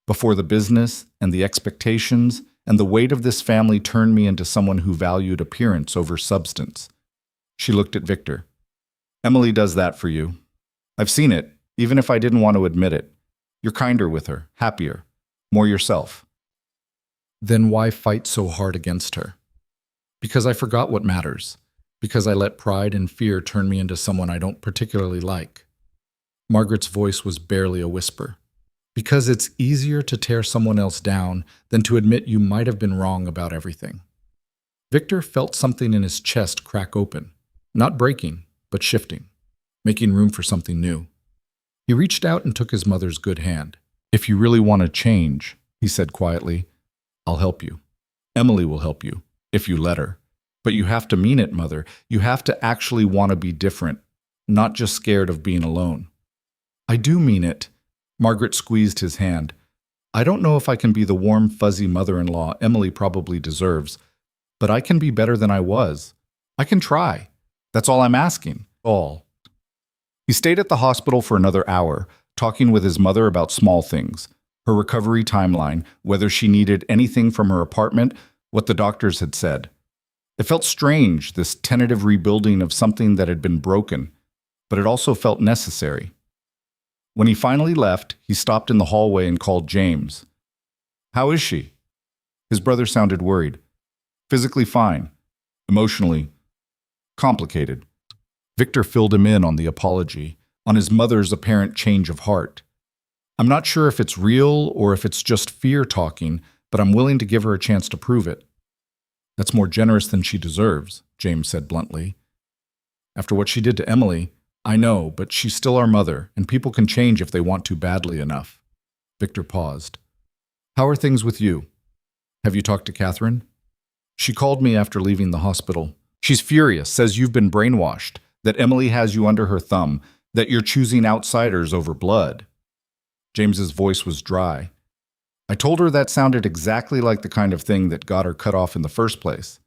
before the business and the expectations and the weight of this family turned me into someone who valued appearance over substance." She looked at Victor. "Emily does that for you. I've seen it, even if I didn't want to admit it. You're kinder with her, happier, more yourself." "Then why fight so hard against her?" "Because I forgot what matters. Because I let pride and fear turn me into someone I don't particularly like." Margaret's voice was barely a whisper. "Because it's easier to tear someone else down than to admit you might have been wrong about everything." Victor felt something in his chest crack open. Not breaking, but shifting, making room for something new. He reached out and took his mother's good hand. If you really want to change, he said quietly, I'll help you. Emily will help you, if you let her. But you have to mean it, Mother. You have to actually want to be different, not just scared of being alone. I do mean it. Margaret squeezed his hand. I don't know if I can be the warm, fuzzy mother-in-law Emily probably deserves, but I can be better than I was. I can try. That's all I'm asking. All. He stayed at the hospital for another hour, talking with his mother about small things, her recovery timeline, whether she needed anything from her apartment, what the doctors had said. It felt strange, this tentative rebuilding of something that had been broken, but it also felt necessary. When he finally left, he stopped in the hallway and called James. How is she? His brother sounded worried. Physically fine. Emotionally complicated. Victor filled him in on the apology, on his mother's apparent change of heart. I'm not sure if it's real or if it's just fear talking, but I'm willing to give her a chance to prove it. That's more generous than she deserves, James said bluntly. After what she did to Emily, I know, but she's still our mother, and people can change if they want to badly enough. Victor paused. How are things with you? Have you talked to Catherine? She called me after leaving the hospital. She's furious, says you've been brainwashed, that Emily has you under her thumb, that you're choosing outsiders over blood. James's voice was dry. I told her that sounded exactly like the kind of thing that got her cut off in the first place.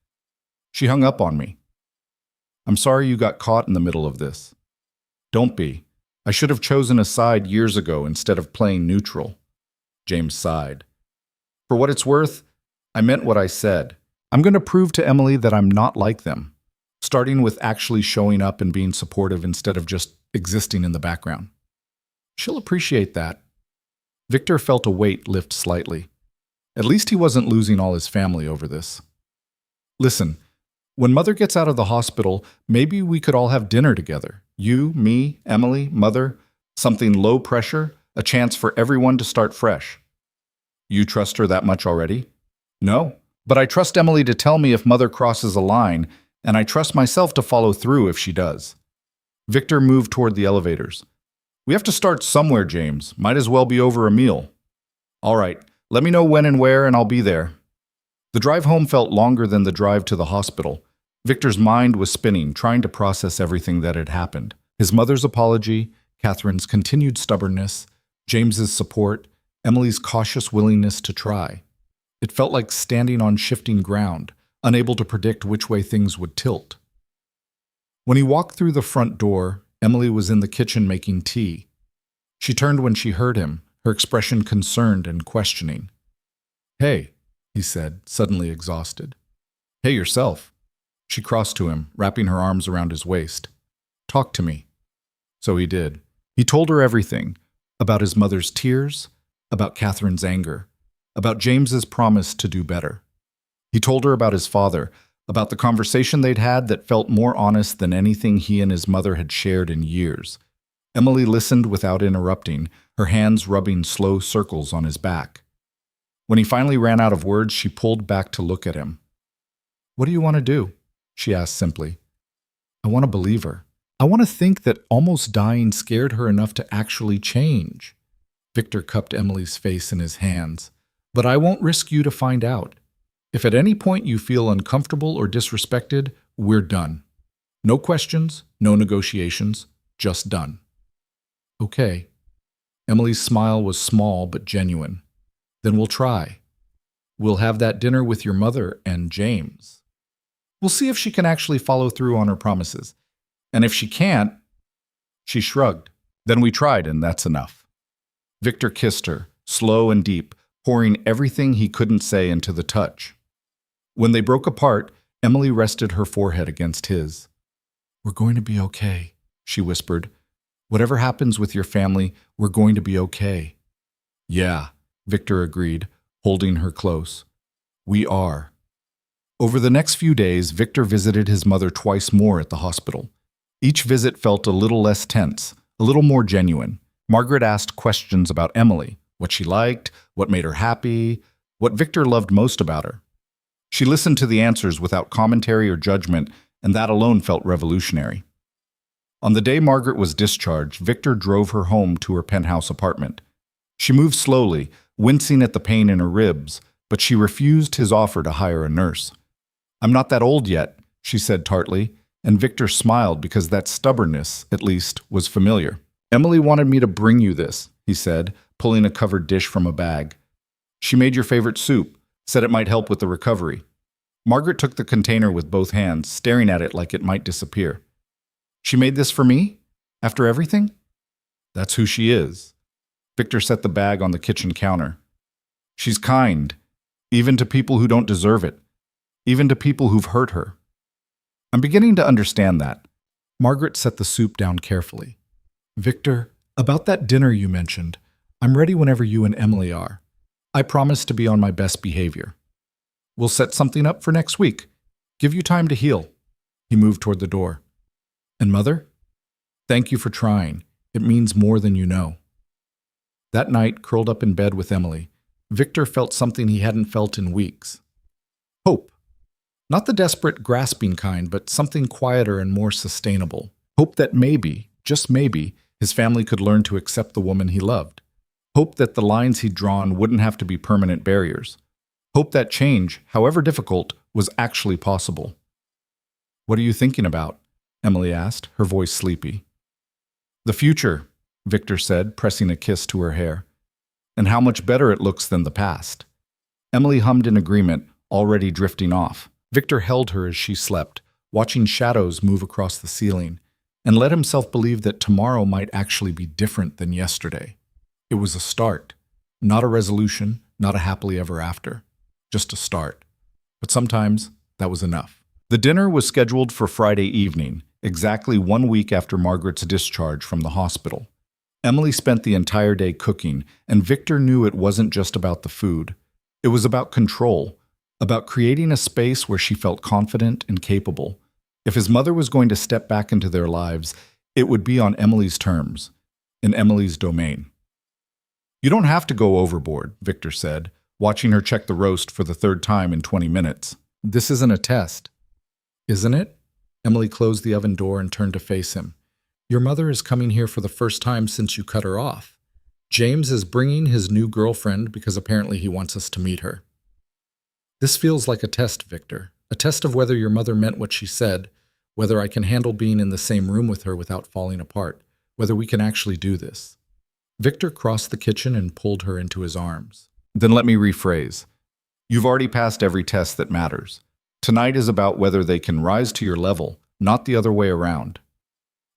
She hung up on me. I'm sorry you got caught in the middle of this. Don't be. I should have chosen a side years ago instead of playing neutral. James sighed. For what it's worth, I meant what I said. I'm going to prove to Emily that I'm not like them, starting with actually showing up and being supportive instead of just existing in the background. She'll appreciate that. Victor felt a weight lift slightly. At least he wasn't losing all his family over this. Listen, when Mother gets out of the hospital, maybe we could all have dinner together. You, me, Emily, Mother, something low pressure, a chance for everyone to start fresh. You trust her that much already? No, but I trust Emily to tell me if Mother crosses a line, and I trust myself to follow through if she does. Victor moved toward the elevators. We have to start somewhere, James. Might as well be over a meal. All right, let me know when and where, and I'll be there. The drive home felt longer than the drive to the hospital. Victor's mind was spinning, trying to process everything that had happened. His mother's apology, Catherine's continued stubbornness, James's support, Emily's cautious willingness to try. It felt like standing on shifting ground, unable to predict which way things would tilt. When he walked through the front door, Emily was in the kitchen making tea. She turned when she heard him, her expression concerned and questioning. Hey, he said, suddenly exhausted. Hey yourself. She crossed to him, wrapping her arms around his waist. Talk to me. So he did. He told her everything, about his mother's tears, about Catherine's anger, about James's promise to do better. He told her about his father, about the conversation they'd had that felt more honest than anything he and his mother had shared in years. Emily listened without interrupting, her hands rubbing slow circles on his back. When he finally ran out of words, she pulled back to look at him. What do you want to do? She asked simply. I want to believe her. I want to think that almost dying scared her enough to actually change. Victor cupped Emily's face in his hands. But I won't risk you to find out. If at any point you feel uncomfortable or disrespected, we're done. No questions, no negotiations, just done. Okay. Emily's smile was small but genuine. Then we'll try. We'll have that dinner with your mother and James. We'll see if she can actually follow through on her promises. And if she can't, she shrugged. Then we tried, and that's enough. Victor kissed her, slow and deep, pouring everything he couldn't say into the touch. When they broke apart, Emily rested her forehead against his. We're going to be okay, she whispered. Whatever happens with your family, we're going to be okay. Yeah, Victor agreed, holding her close. We are. Over the next few days, Victor visited his mother twice more at the hospital. Each visit felt a little less tense, a little more genuine. Margaret asked questions about Emily, what she liked, what made her happy, what Victor loved most about her. She listened to the answers without commentary or judgment, and that alone felt revolutionary. On the day Margaret was discharged, Victor drove her home to her penthouse apartment. She moved slowly, wincing at the pain in her ribs, but she refused his offer to hire a nurse. "I'm not that old yet," she said tartly, and Victor smiled because that stubbornness, at least, was familiar. "Emily wanted me to bring you this," he said, pulling a covered dish from a bag. "She made your favorite soup, said it might help with the recovery." Margaret took the container with both hands, staring at it like it might disappear. "She made this for me? After everything?" "That's who she is." Victor set the bag on the kitchen counter. "She's kind, even to people who don't deserve it, even to people who've hurt her." "I'm beginning to understand that." Margaret set the soup down carefully. "Victor, about that dinner you mentioned, I'm ready whenever you and Emily are. I promise to be on my best behavior. We'll set something up for next week. Give you time to heal." He moved toward the door. "And Mother? Thank you for trying. It means more than you know." That night, curled up in bed with Emily, Victor felt something he hadn't felt in weeks. Hope. Not the desperate, grasping kind, but something quieter and more sustainable. Hope that maybe, just maybe, his family could learn to accept the woman he loved. Hope that the lines he'd drawn wouldn't have to be permanent barriers. Hope that change, however difficult, was actually possible. "What are you thinking about?" Emily asked, her voice sleepy. "The future," Victor said, pressing a kiss to her hair. "And how much better it looks than the past." Emily hummed in agreement, already drifting off. Victor held her as she slept, watching shadows move across the ceiling, and let himself believe that tomorrow might actually be different than yesterday. It was a start, not a resolution, not a happily ever after. Just a start. But sometimes that was enough. The dinner was scheduled for Friday evening, exactly 1 week after Margaret's discharge from the hospital. Emily spent the entire day cooking, and Victor knew it wasn't just about the food. It was about control, about creating a space where she felt confident and capable. If his mother was going to step back into their lives, it would be on Emily's terms, in Emily's domain. "You don't have to go overboard," Victor said, watching her check the roast for the third time in 20 minutes. "This isn't a test." "Isn't it?" Emily closed the oven door and turned to face him. "Your mother is coming here for the first time since you cut her off. James is bringing his new girlfriend because apparently he wants us to meet her." "This feels like a test, Victor. A test of whether your mother meant what she said, whether I can handle being in the same room with her without falling apart, whether we can actually do this." Victor crossed the kitchen and pulled her into his arms. "Then let me rephrase. You've already passed every test that matters. Tonight is about whether they can rise to your level, not the other way around."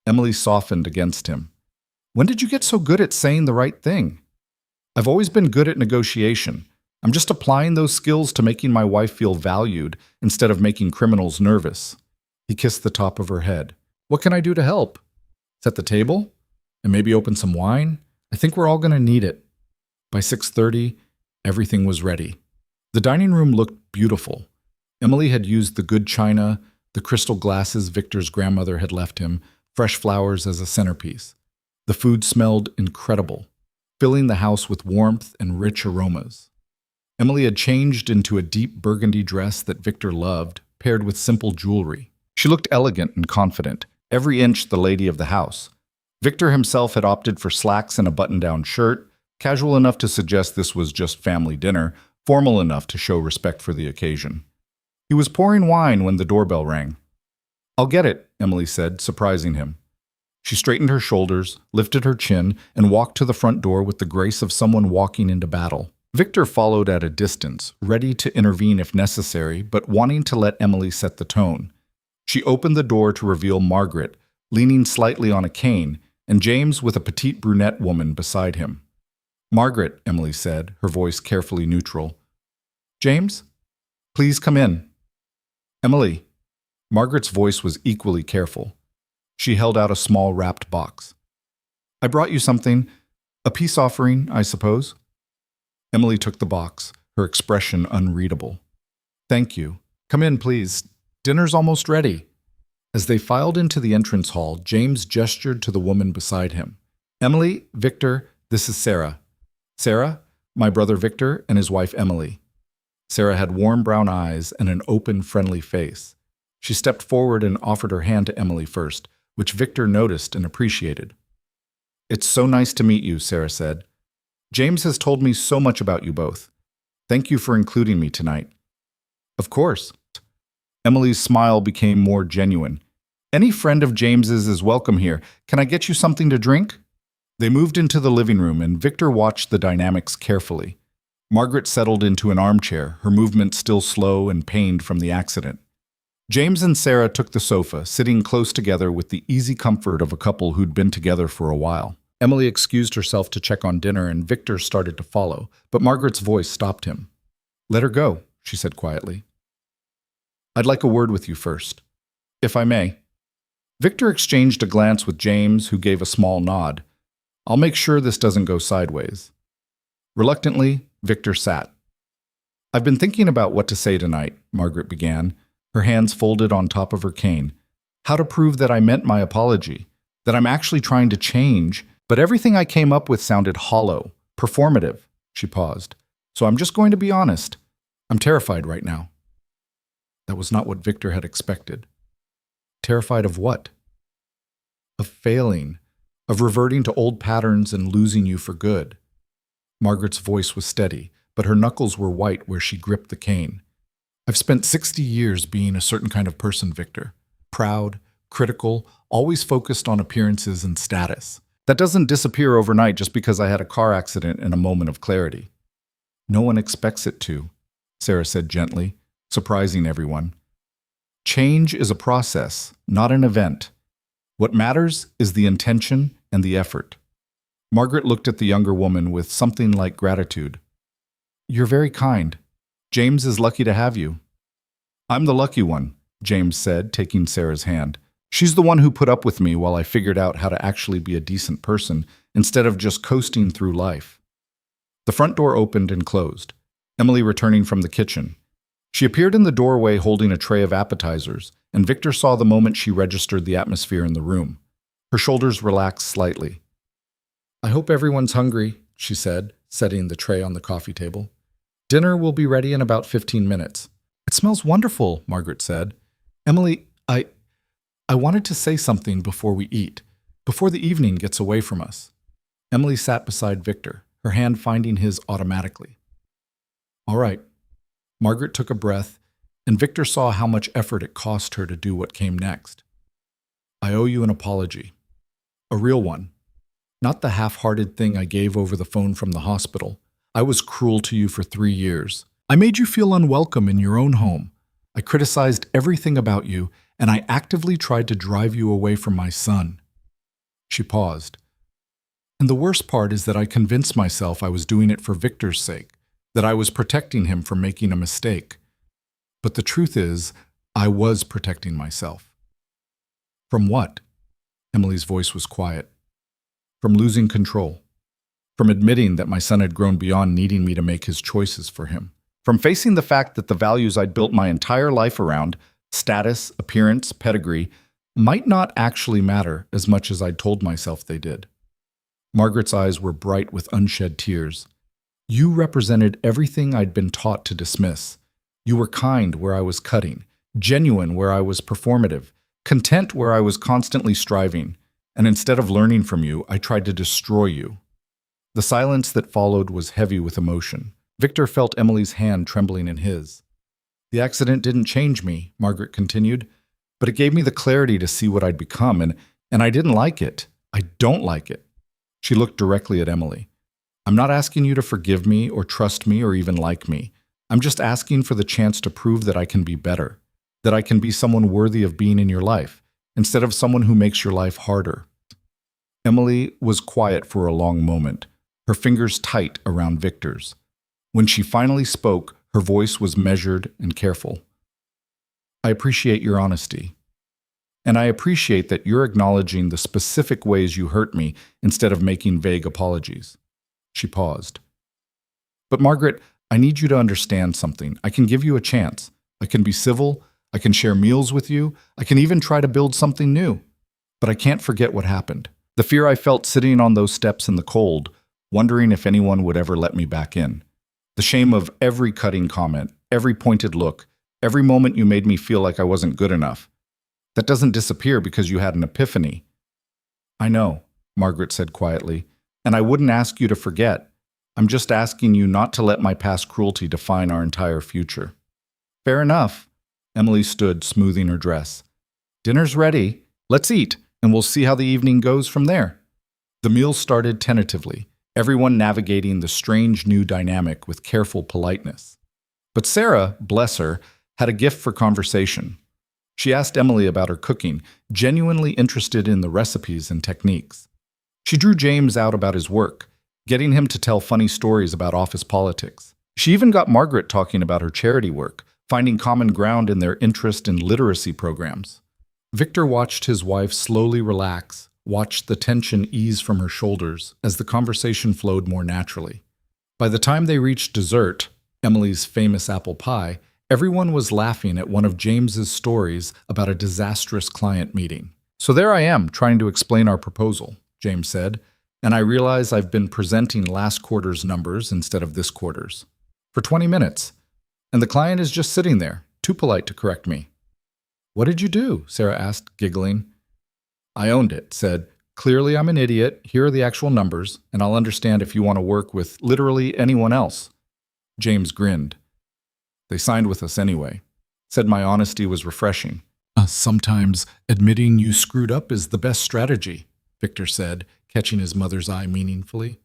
Emily softened against him. "When did you get so good at saying the right thing?" "I've always been good at negotiation. I'm just applying those skills to making my wife feel valued instead of making criminals nervous." He kissed the top of her head. "What can I do to help? Set the table? And maybe open some wine? I think we're all going to need it." By 6:30, everything was ready. The dining room looked beautiful. Emily had used the good china, the crystal glasses Victor's grandmother had left him, fresh flowers as a centerpiece. The food smelled incredible, filling the house with warmth and rich aromas. Emily had changed into a deep burgundy dress that Victor loved, paired with simple jewelry. She looked elegant and confident, every inch the lady of the house. Victor himself had opted for slacks and a button-down shirt, casual enough to suggest this was just family dinner, formal enough to show respect for the occasion. He was pouring wine when the doorbell rang. "I'll get it," Emily said, surprising him. She straightened her shoulders, lifted her chin, and walked to the front door with the grace of someone walking into battle. Victor followed at a distance, ready to intervene if necessary, but wanting to let Emily set the tone. She opened the door to reveal Margaret, leaning slightly on a cane, and James with a petite brunette woman beside him. "Margaret," Emily said, her voice carefully neutral. "James? Please come in." "Emily." Margaret's voice was equally careful. She held out a small wrapped box. "I brought you something. A peace offering, I suppose." Emily took the box, her expression unreadable. "Thank you. Come in, please. Dinner's almost ready." As they filed into the entrance hall, James gestured to the woman beside him. "Emily, Victor, this is Sarah. Sarah, my brother Victor, and his wife Emily." Sarah had warm brown eyes and an open, friendly face. She stepped forward and offered her hand to Emily first, which Victor noticed and appreciated. "It's so nice to meet you," Sarah said. James has told me so much about you both. Thank you for including me tonight. Of course. Emily's smile became more genuine. Any friend of James's is welcome here. Can I get you something to drink? They moved into the living room, and Victor watched the dynamics carefully. Margaret settled into an armchair, her movement still slow and pained from the accident. James and Sarah took the sofa, sitting close together with the easy comfort of a couple who'd been together for a while. Emily excused herself to check on dinner, and Victor started to follow, but Margaret's voice stopped him. "Let her go," she said quietly. "I'd like a word with you first, if I may." Victor exchanged a glance with James, who gave a small nod. "I'll make sure this doesn't go sideways." Reluctantly, Victor sat. "I've been thinking about what to say tonight," Margaret began, her hands folded on top of her cane. "How to prove that I meant my apology, that I'm actually trying to change, but everything I came up with sounded hollow, performative." She paused. "So I'm just going to be honest. I'm terrified right now." That was not what Victor had expected. Terrified of what? Of failing, of reverting to old patterns and losing you for good. Margaret's voice was steady, but her knuckles were white where she gripped the cane. "I've spent 60 years being a certain kind of person, Victor. Proud, critical, always focused on appearances and status. That doesn't disappear overnight just because I had a car accident in a moment of clarity." "No one expects it to," Sarah said gently, surprising everyone. "Change is a process, not an event. What matters is the intention and the effort." Margaret looked at the younger woman with something like gratitude. "You're very kind. James is lucky to have you." "I'm the lucky one," James said, taking Sarah's hand. "She's the one who put up with me while I figured out how to actually be a decent person instead of just coasting through life." The front door opened and closed, Emily returning from the kitchen. She appeared in the doorway holding a tray of appetizers, and Victor saw the moment she registered the atmosphere in the room. Her shoulders relaxed slightly. "I hope everyone's hungry," she said, setting the tray on the coffee table. "Dinner will be ready in about 15 minutes. "It smells wonderful," Margaret said. "Emily, I wanted to say something before we eat, before the evening gets away from us." Emily sat beside Victor, her hand finding his automatically. "All right." Margaret took a breath, and Victor saw how much effort it cost her to do what came next. "I owe you an apology. A real one. Not the half-hearted thing I gave over the phone from the hospital. I was cruel to you for 3 years. I made you feel unwelcome in your own home. I criticized everything about you, and I actively tried to drive you away from my son." She paused. "And the worst part is that I convinced myself I was doing it for Victor's sake, that I was protecting him from making a mistake. But the truth is, I was protecting myself." "From what?" Emily's voice was quiet. "From losing control. From admitting that my son had grown beyond needing me to make his choices for him. From facing the fact that the values I'd built my entire life around, status, appearance, pedigree, might not actually matter as much as I'd told myself they did." Margaret's eyes were bright with unshed tears. "You represented everything I'd been taught to dismiss. You were kind where I was cutting, genuine where I was performative, content where I was constantly striving, and instead of learning from you, I tried to destroy you." The silence that followed was heavy with emotion. Victor felt Emily's hand trembling in his. "The accident didn't change me," Margaret continued, "but it gave me the clarity to see what I'd become, and I didn't like it. I don't like it." She looked directly at Emily. "I'm not asking you to forgive me or trust me or even like me. I'm just asking for the chance to prove that I can be better, that I can be someone worthy of being in your life, instead of someone who makes your life harder." Emily was quiet for a long moment, her fingers tight around Victor's. When she finally spoke, her voice was measured and careful. "I appreciate your honesty. And I appreciate that you're acknowledging the specific ways you hurt me instead of making vague apologies." She paused. "But Margaret, I need you to understand something. I can give you a chance. I can be civil. I can share meals with you. I can even try to build something new. But I can't forget what happened. The fear I felt sitting on those steps in the cold, wondering if anyone would ever let me back in. The shame of every cutting comment, every pointed look, every moment you made me feel like I wasn't good enough. That doesn't disappear because you had an epiphany." "I know," Margaret said quietly, "and I wouldn't ask you to forget. I'm just asking you not to let my past cruelty define our entire future." "Fair enough." Emily stood, smoothing her dress. "Dinner's ready. Let's eat, and we'll see how the evening goes from there." The meal started tentatively, everyone navigating the strange new dynamic with careful politeness. But Sarah, bless her, had a gift for conversation. She asked Emily about her cooking, genuinely interested in the recipes and techniques. She drew James out about his work, getting him to tell funny stories about office politics. She even got Margaret talking about her charity work, finding common ground in their interest in literacy programs. Victor watched his wife slowly relax, watched the tension ease from her shoulders as the conversation flowed more naturally. By the time they reached dessert, Emily's famous apple pie, everyone was laughing at one of James's stories about a disastrous client meeting. "So there I am, trying to explain our proposal," James said, "and I realize I've been presenting last quarter's numbers instead of this quarter's. For 20 minutes. And the client is just sitting there, too polite to correct me." "What did you do?" Sarah asked, giggling. "I owned it, said, 'Clearly I'm an idiot, here are the actual numbers, and I'll understand if you want to work with literally anyone else.'" James grinned. "They signed with us anyway. Said my honesty was refreshing." "Sometimes admitting you screwed up is the best strategy," Victor said, catching his mother's eye meaningfully.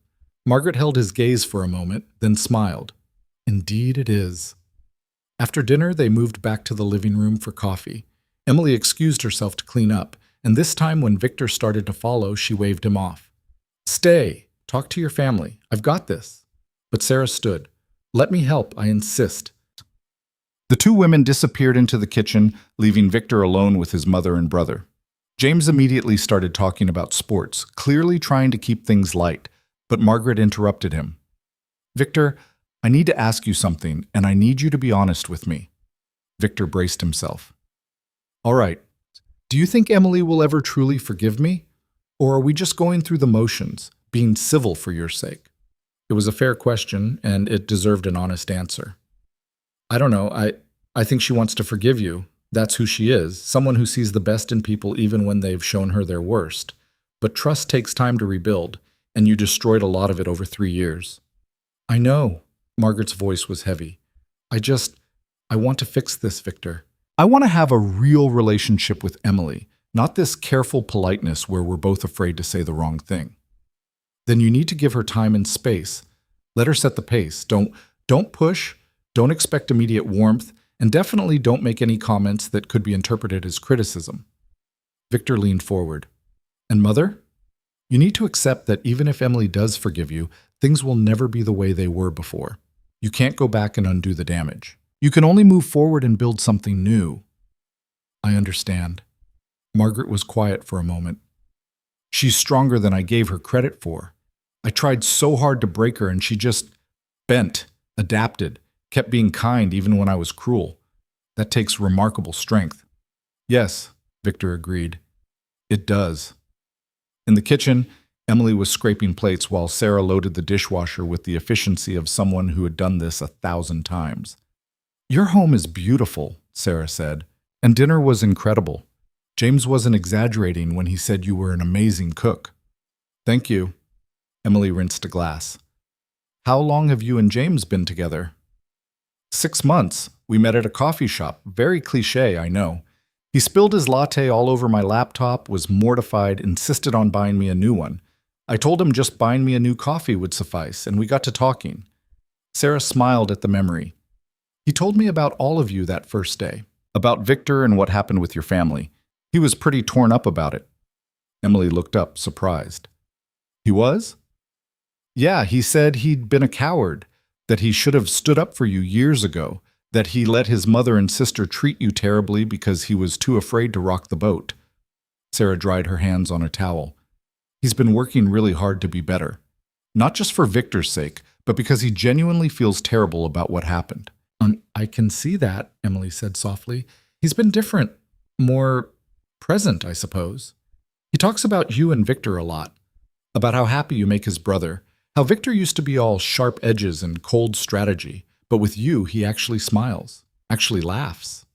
Margaret held his gaze for a moment, then smiled. "Indeed it is." After dinner, they moved back to the living room for coffee. Emily excused herself to clean up, and this time when Victor started to follow, she waved him off. "Stay. Talk to your family. I've got this." But Sarah stood. "Let me help, I insist." The two women disappeared into the kitchen, leaving Victor alone with his mother and brother. James immediately started talking about sports, clearly trying to keep things light, but Margaret interrupted him. "Victor, I need to ask you something, and I need you to be honest with me." Victor braced himself. "All right. Do you think Emily will ever truly forgive me? Or are we just going through the motions, being civil for your sake?" It was a fair question, and it deserved an honest answer. "I don't know. I think she wants to forgive you. That's who she is, someone who sees the best in people even when they've shown her their worst. But trust takes time to rebuild, and you destroyed a lot of it over 3 years." "I know." Margaret's voice was heavy. I want to fix this, Victor. I want to have a real relationship with Emily, not this careful politeness where we're both afraid to say the wrong thing." "Then you need to give her time and space. Let her set the pace. Don't push, don't expect immediate warmth, and definitely don't make any comments that could be interpreted as criticism." Victor leaned forward. "And Mother? You need to accept that even if Emily does forgive you, things will never be the way they were before. You can't go back and undo the damage. You can only move forward and build something new." "I understand." Margaret was quiet for a moment. "She's stronger than I gave her credit for. I tried so hard to break her and she just bent, adapted, kept being kind even when I was cruel. That takes remarkable strength." "Yes," Victor agreed. "It does." In the kitchen, Emily was scraping plates while Sarah loaded the dishwasher with the efficiency of someone who had done this 1,000 times. "Your home is beautiful," Sarah said, "and dinner was incredible. James wasn't exaggerating when he said you were an amazing cook." "Thank you." Emily rinsed a glass. "How long have you and James been together?" 6 months. We met at a coffee shop. Very cliché, I know. He spilled his latte all over my laptop, was mortified, insisted on buying me a new one. I told him just buying me a new coffee would suffice, and we got to talking. Sarah smiled at the memory. "He told me about all of you that first day, about Victor and what happened with your family. He was pretty torn up about it." Emily looked up, surprised. "He was?" "Yeah, he said he'd been a coward, that he should have stood up for you years ago, that he let his mother and sister treat you terribly because he was too afraid to rock the boat." Sarah dried her hands on a towel. "He's been working really hard to be better. Not just for Victor's sake, but because he genuinely feels terrible about what happened." I can see that," Emily said softly. "He's been different, more present, I suppose. He talks about you and Victor a lot, about how happy you make his brother, how Victor used to be all sharp edges and cold strategy, but with you he actually smiles, actually laughs."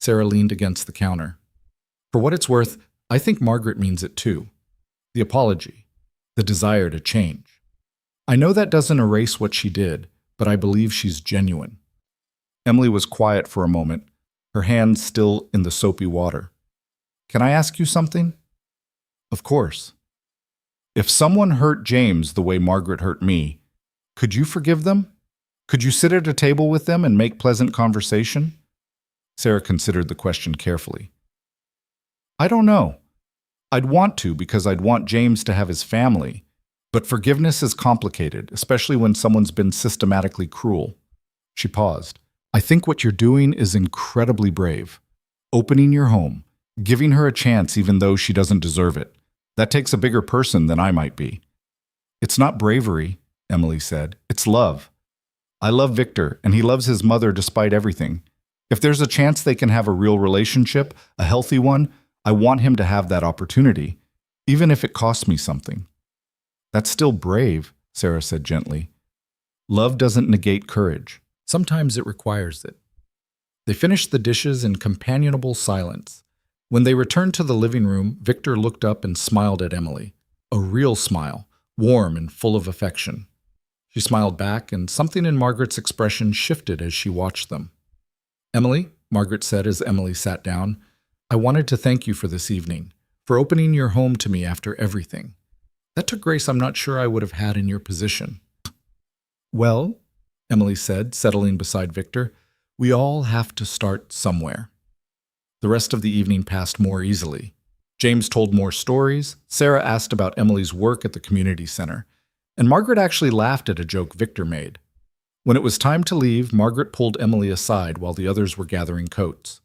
Sarah leaned against the counter. "For what it's worth, I think Margaret means it too. The apology, the desire to change." I know that doesn't erase what she did, but I believe she's genuine. Emily was quiet for a moment, her hands still in the soapy water. Can I ask you something? Of course. If someone hurt James the way Margaret hurt me, could you forgive them? Could you sit at a table with them and make pleasant conversation? Sarah considered the question carefully. I don't know. I'd want to because I'd want James to have his family, but forgiveness is complicated, especially when someone's been systematically cruel. She paused. I think what you're doing is incredibly brave. Opening your home, giving her a chance even though she doesn't deserve it. That takes a bigger person than I might be. It's not bravery, Emily said. It's love. I love Victor, and he loves his mother despite everything. If there's a chance they can have a real relationship, a healthy one, I want him to have that opportunity, even if it costs me something. That's still brave, Sarah said gently. Love doesn't negate courage. Sometimes it requires it. They finished the dishes in companionable silence. When they returned to the living room, Victor looked up and smiled at Emily. A real smile, warm and full of affection. She smiled back, and something in Margaret's expression shifted as she watched them. Emily, Margaret said as Emily sat down, I wanted to thank you for this evening, for opening your home to me after everything. That took grace I'm not sure I would have had in your position. Well, Emily said, settling beside Victor, we all have to start somewhere. The rest of the evening passed more easily. James told more stories, Sarah asked about Emily's work at the community center, and Margaret actually laughed at a joke Victor made. When it was time to leave, Margaret pulled Emily aside while the others were gathering coats.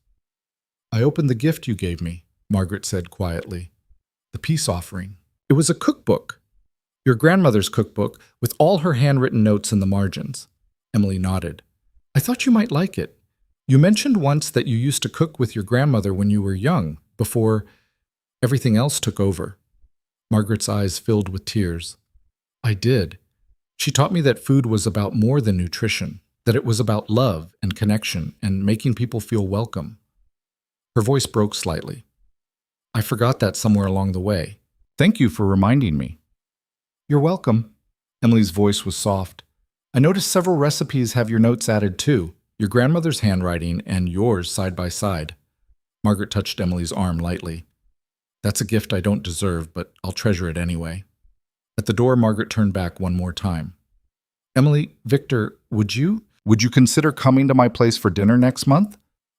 I opened the gift you gave me, Margaret said quietly. The peace offering. It was a cookbook. Your grandmother's cookbook, with all her handwritten notes in the margins. Emily nodded. I thought you might like it. You mentioned once that you used to cook with your grandmother when you were young, before everything else took over. Margaret's eyes filled with tears. I did. She taught me that food was about more than nutrition, that it was about love and connection and making people feel welcome. Her voice broke slightly. I forgot that somewhere along the way. Thank you for reminding me. You're welcome. Emily's voice was soft. I noticed several recipes have your notes added too, your grandmother's handwriting and yours side by side. Margaret touched Emily's arm lightly. That's a gift I don't deserve, but I'll treasure it anyway. At the door, Margaret turned back one more time. Emily, Victor, would you consider coming to my place for dinner next month?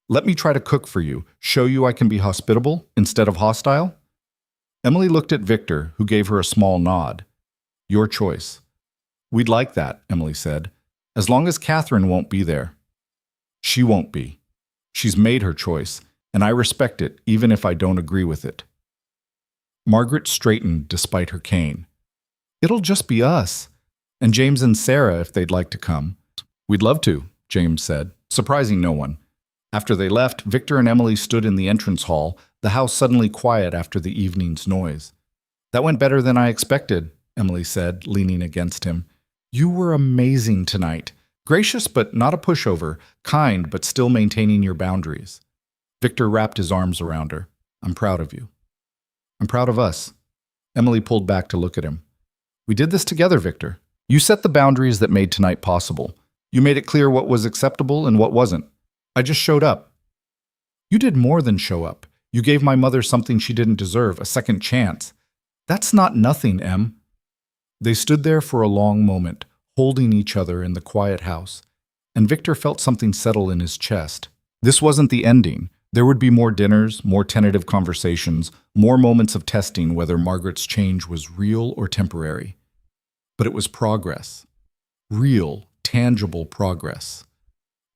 Let me try to cook for you, show you I can be hospitable instead of hostile? Emily looked at Victor, who gave her a small nod. Your choice. We'd like that, Emily said, as long as Catherine won't be there. She won't be. She's made her choice, and I respect it even if I don't agree with it. Margaret straightened despite her cane. It'll just be us, and James and Sarah if they'd like to come. We'd love to, James said, surprising no one. After they left, Victor and Emily stood in the entrance hall, the house suddenly quiet after the evening's noise. That went better than I expected, Emily said, leaning against him. You were amazing tonight. Gracious but not a pushover, kind but still maintaining your boundaries. Victor wrapped his arms around her. I'm proud of you. I'm proud of us. Emily pulled back to look at him. We did this together, Victor. You set the boundaries that made tonight possible. You made it clear what was acceptable and what wasn't. I just showed up. You did more than show up. You gave my mother something she didn't deserve, a second chance. That's not nothing, Em. They stood there for a long moment, holding each other in the quiet house, and Victor felt something settle in his chest. This wasn't the ending. There would be more dinners, more tentative conversations, more moments of testing whether Margaret's change was real or temporary. But it was progress. Real, tangible progress.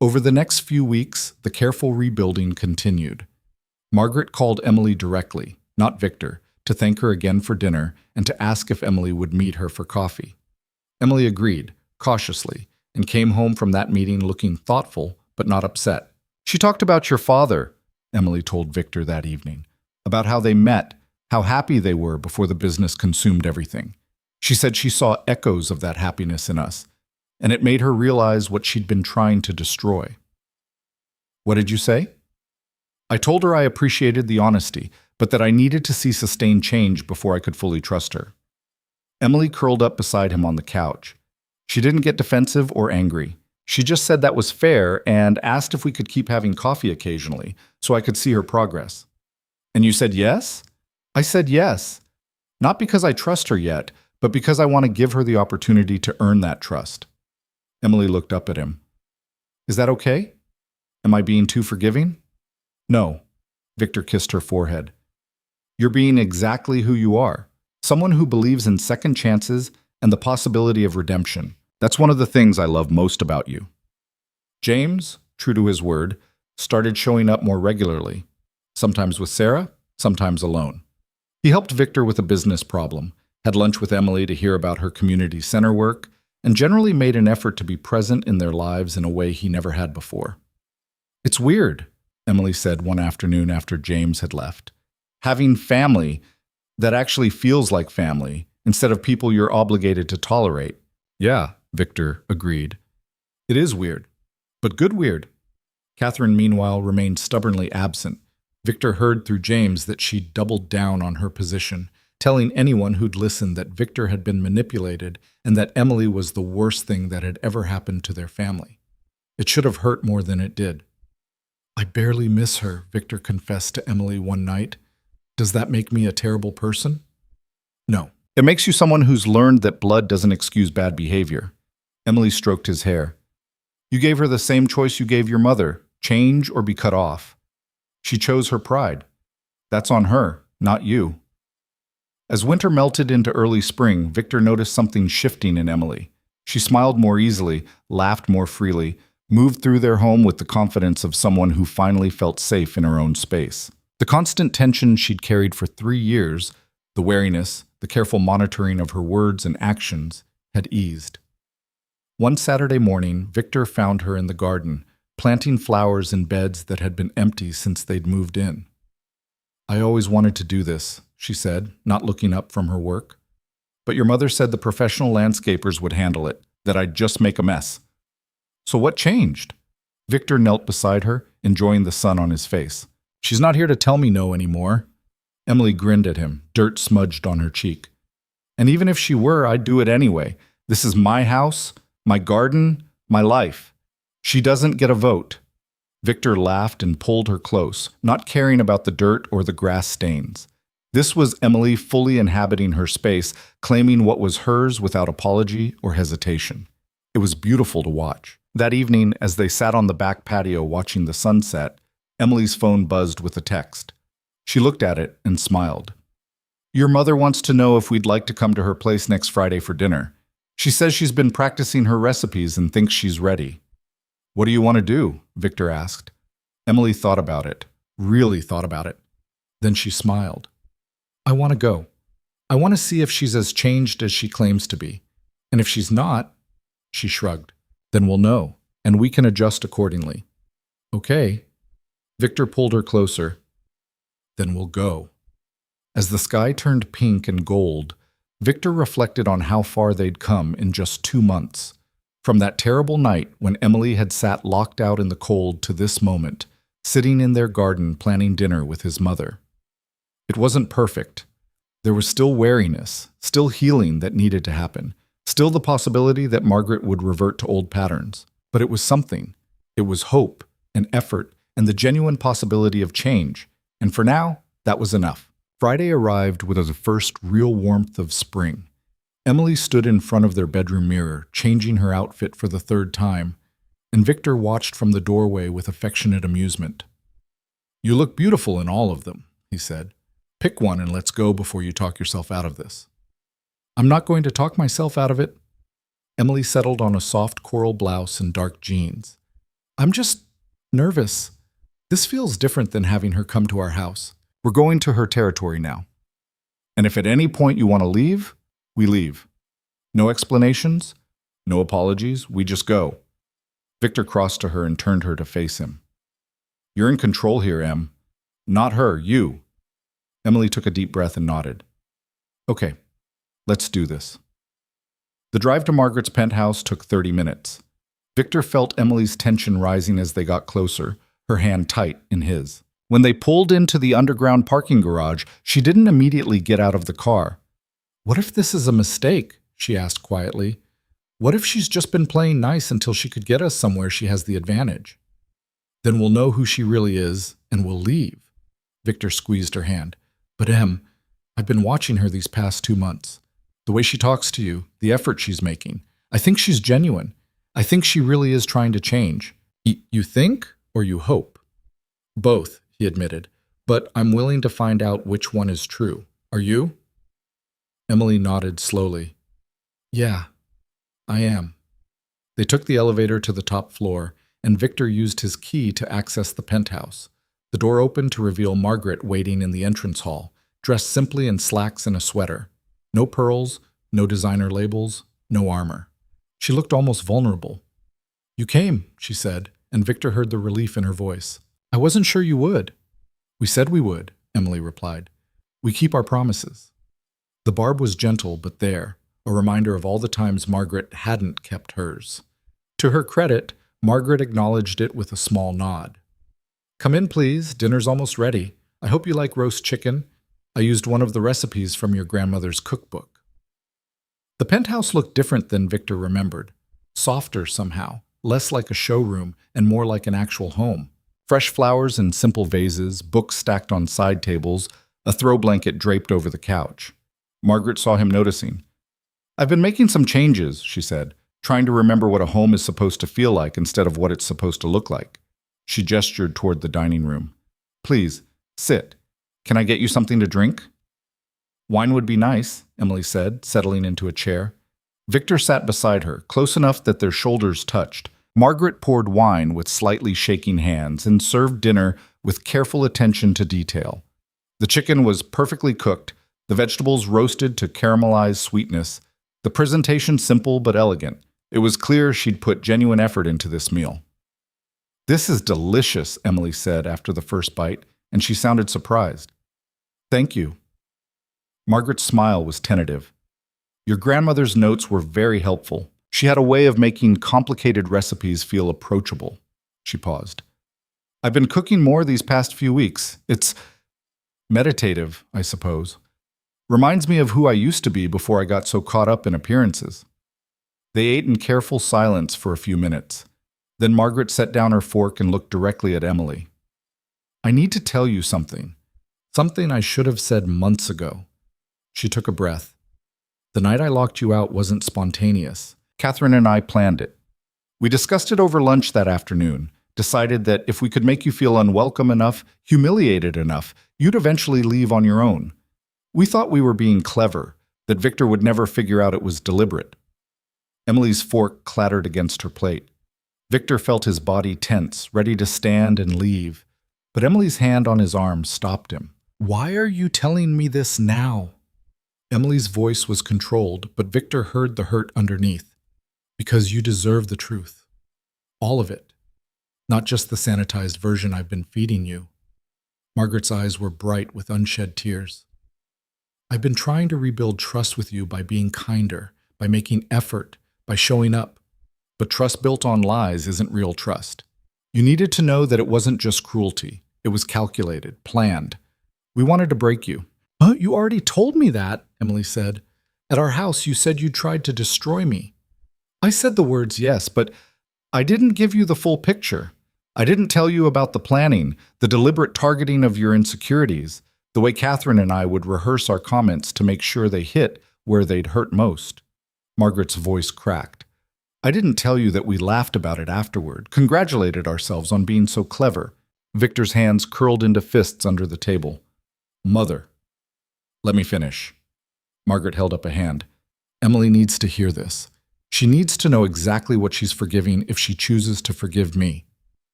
Over the next few weeks, the careful rebuilding continued. Margaret called Emily directly, not Victor, to thank her again for dinner and to ask if Emily would meet her for coffee. Emily agreed, cautiously, and came home from that meeting looking thoughtful but not upset. She talked about your father, Emily told Victor that evening, about how they met, how happy they were before the business consumed everything. She said she saw echoes of that happiness in us, and it made her realize what she'd been trying to destroy. What did you say? I told her I appreciated the honesty, but that I needed to see sustained change before I could fully trust her. Emily curled up beside him on the couch. She didn't get defensive or angry. She just said that was fair and asked if we could keep having coffee occasionally so I could see her progress. And you said yes? I said yes. Not because I trust her yet, but because I want to give her the opportunity to earn that trust. Emily looked up at him. Is that okay? Am I being too forgiving? No. Victor kissed her forehead. You're being exactly who you are. Someone who believes in second chances and the possibility of redemption. That's one of the things I love most about you. James, true to his word, started showing up more regularly, sometimes with Sarah, sometimes alone. He helped Victor with a business problem, had lunch with Emily to hear about her community center work, and generally made an effort to be present in their lives in a way he never had before. It's weird, Emily said one afternoon after James had left. Having family that actually feels like family instead of people you're obligated to tolerate. Yeah, Victor agreed. It is weird, but good weird. Catherine, meanwhile, remained stubbornly absent. Victor heard through James that she doubled down on her position, telling anyone who'd listened that Victor had been manipulated and that Emily was the worst thing that had ever happened to their family. It should have hurt more than it did. I barely miss her, Victor confessed to Emily one night. Does that make me a terrible person? No. It makes you someone who's learned that blood doesn't excuse bad behavior. Emily stroked his hair. You gave her the same choice you gave your mother, change or be cut off. She chose her pride. That's on her, not you. As winter melted into early spring, Victor noticed something shifting in Emily. She smiled more easily, laughed more freely, moved through their home with the confidence of someone who finally felt safe in her own space. The constant tension she'd carried for 3 years, the wariness, the careful monitoring of her words and actions, had eased. One Saturday morning, Victor found her in the garden, planting flowers in beds that had been empty since they'd moved in. I always wanted to do this, she said, not looking up from her work. But your mother said the professional landscapers would handle it, that I'd just make a mess. So what changed? Victor knelt beside her, enjoying the sun on his face. She's not here to tell me no anymore. Emily grinned at him, dirt smudged on her cheek. And even if she were, I'd do it anyway. This is my house, my garden, my life. She doesn't get a vote. Victor laughed and pulled her close, not caring about the dirt or the grass stains. This was Emily fully inhabiting her space, claiming what was hers without apology or hesitation. It was beautiful to watch. That evening, as they sat on the back patio watching the sunset, Emily's phone buzzed with a text. She looked at it and smiled. Your mother wants to know if we'd like to come to her place next Friday for dinner. She says she's been practicing her recipes and thinks she's ready. What do you want to do? Victor asked. Emily thought about it, really thought about it. Then she smiled. I want to go. I want to see if she's as changed as she claims to be. And if she's not, she shrugged, then we'll know, and we can adjust accordingly. Okay. Victor pulled her closer. Then we'll go. As the sky turned pink and gold, Victor reflected on how far they'd come in just 2 months. From that terrible night when Emily had sat locked out in the cold to this moment, sitting in their garden planning dinner with his mother. It wasn't perfect. There was still wariness, still healing that needed to happen, still the possibility that Margaret would revert to old patterns. But it was something. It was hope and effort and the genuine possibility of change. And for now, that was enough. Friday arrived with the first real warmth of spring. Emily stood in front of their bedroom mirror, changing her outfit for the 3rd time, and Victor watched from the doorway with affectionate amusement. You look beautiful in all of them, he said. Pick one and let's go before you talk yourself out of this. I'm not going to talk myself out of it. Emily settled on a soft coral blouse and dark jeans. I'm just nervous. This feels different than having her come to our house. We're going to her territory now. And if at any point you want to leave, we leave. No explanations, no apologies, we just go. Victor crossed to her and turned her to face him. You're in control here, Em. Not her, you. Emily took a deep breath and nodded. Okay, let's do this. The drive to Margaret's penthouse took 30 minutes. Victor felt Emily's tension rising as they got closer, her hand tight in his. When they pulled into the underground parking garage, she didn't immediately get out of the car. What if this is a mistake? She asked quietly. What if she's just been playing nice until she could get us somewhere she has the advantage? Then we'll know who she really is, and we'll leave. Victor squeezed her hand. But Em, I've been watching her these past 2 months. The way she talks to you, the effort she's making. I think she's genuine. I think she really is trying to change. You think or you hope? Both, he admitted. But I'm willing to find out which one is true. Are you? Emily nodded slowly. Yeah, I am. They took the elevator to the top floor, and Victor used his key to access the penthouse. The door opened to reveal Margaret waiting in the entrance hall, dressed simply in slacks and a sweater. No pearls, no designer labels, no armor. She looked almost vulnerable. You came, she said, and Victor heard the relief in her voice. I wasn't sure you would. We said we would, Emily replied. We keep our promises. The barb was gentle but there, a reminder of all the times Margaret hadn't kept hers. To her credit, Margaret acknowledged it with a small nod. Come in, please. Dinner's almost ready. I hope you like roast chicken. I used one of the recipes from your grandmother's cookbook. The penthouse looked different than Victor remembered. Softer somehow, less like a showroom and more like an actual home. Fresh flowers in simple vases, books stacked on side tables, a throw blanket draped over the couch. Margaret saw him noticing. I've been making some changes, she said, trying to remember what a home is supposed to feel like instead of what it's supposed to look like. She gestured toward the dining room. Please, sit. Can I get you something to drink? Wine would be nice, Emily said, settling into a chair. Victor sat beside her, close enough that their shoulders touched. Margaret poured wine with slightly shaking hands and served dinner with careful attention to detail. The chicken was perfectly cooked, the vegetables roasted to caramelized sweetness, the presentation simple but elegant. It was clear she'd put genuine effort into this meal. This is delicious, Emily said after the first bite, and she sounded surprised. Thank you. Margaret's smile was tentative. Your grandmother's notes were very helpful. She had a way of making complicated recipes feel approachable. She paused. I've been cooking more these past few weeks. It's meditative, I suppose. Reminds me of who I used to be before I got so caught up in appearances. They ate in careful silence for a few minutes. Then Margaret set down her fork and looked directly at Emily. I need to tell you something. Something I should have said months ago. She took a breath. The night I locked you out wasn't spontaneous. Catherine and I planned it. We discussed it over lunch that afternoon, decided that if we could make you feel unwelcome enough, humiliated enough, you'd eventually leave on your own. We thought we were being clever, that Victor would never figure out it was deliberate. Emily's fork clattered against her plate. Victor felt his body tense, ready to stand and leave, but Emily's hand on his arm stopped him. Why are you telling me this now? Emily's voice was controlled, but Victor heard the hurt underneath. Because you deserve the truth. All of it. Not just the sanitized version I've been feeding you. Margaret's eyes were bright with unshed tears. I've been trying to rebuild trust with you by being kinder, by making effort, by showing up. But trust built on lies isn't real trust. You needed to know that it wasn't just cruelty. It was calculated, planned. We wanted to break you. You already told me that, Emily said. At our house, you said you tried to destroy me. I said the words yes, but I didn't give you the full picture. I didn't tell you about the planning, the deliberate targeting of your insecurities, the way Catherine and I would rehearse our comments to make sure they hit where they'd hurt most. Margaret's voice cracked. I didn't tell you that we laughed about it afterward, congratulated ourselves on being so clever. Victor's hands curled into fists under the table. Mother. Let me finish. Margaret held up a hand. Emily needs to hear this. She needs to know exactly what she's forgiving if she chooses to forgive me.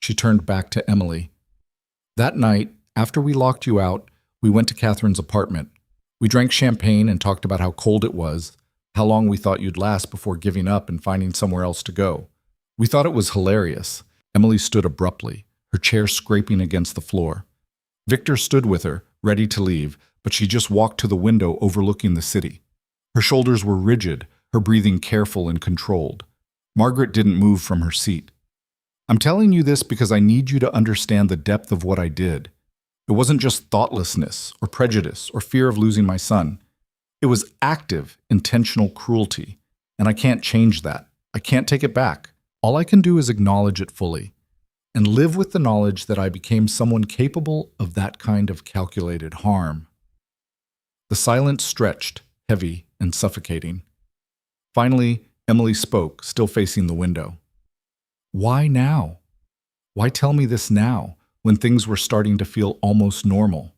She turned back to Emily. That night, after we locked you out, we went to Catherine's apartment. We drank champagne and talked about how cold it was, how long we thought you'd last before giving up and finding somewhere else to go. We thought it was hilarious. Emily stood abruptly, her chair scraping against the floor. Victor stood with her, ready to leave, but she just walked to the window overlooking the city. Her shoulders were rigid, her breathing careful and controlled. Margaret didn't move from her seat. I'm telling you this because I need you to understand the depth of what I did. It wasn't just thoughtlessness or prejudice or fear of losing my son. It It was active, intentional cruelty, and I can't change that. I can't take it back. All I can do is acknowledge it fully and live with the knowledge that I became someone capable of that kind of calculated harm. The silence stretched, heavy and suffocating. Finally, Emily spoke, still facing the window. Why now? Why tell me this now, when things were starting to feel almost normal?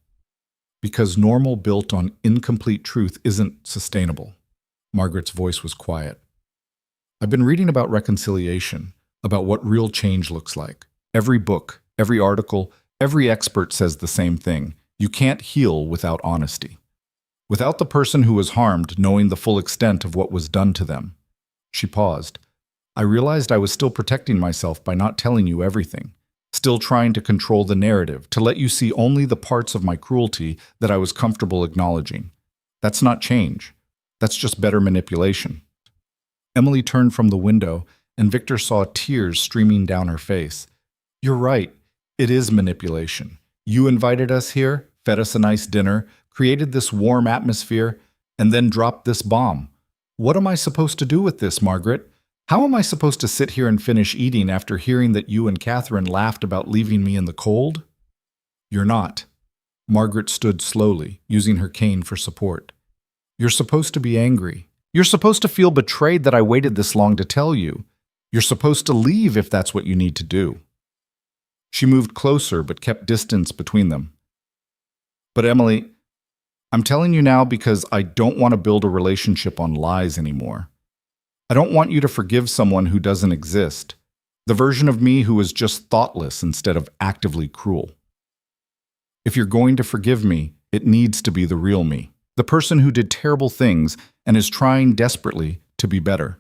Because normal built on incomplete truth isn't sustainable. Margaret's voice was quiet. I've been reading about reconciliation, about what real change looks like. Every book, every article, every expert says the same thing. You can't heal without honesty. Without the person who was harmed knowing the full extent of what was done to them. She paused. I realized I was still protecting myself by not telling you everything, still trying to control the narrative, to let you see only the parts of my cruelty that I was comfortable acknowledging. That's not change. That's just better manipulation. Emily turned from the window, and Victor saw tears streaming down her face. You're right. It is manipulation. You invited us here, fed us a nice dinner, created this warm atmosphere, and then dropped this bomb. What am I supposed to do with this, Margaret? How am I supposed to sit here and finish eating after hearing that you and Catherine laughed about leaving me in the cold? You're not. Margaret stood slowly, using her cane for support. You're supposed to be angry. You're supposed to feel betrayed that I waited this long to tell you. You're supposed to leave if that's what you need to do. She moved closer but kept distance between them. But Emily, I'm telling you now because I don't want to build a relationship on lies anymore. I don't want you to forgive someone who doesn't exist, the version of me who is just thoughtless instead of actively cruel. If you're going to forgive me, it needs to be the real me, the person who did terrible things and is trying desperately to be better.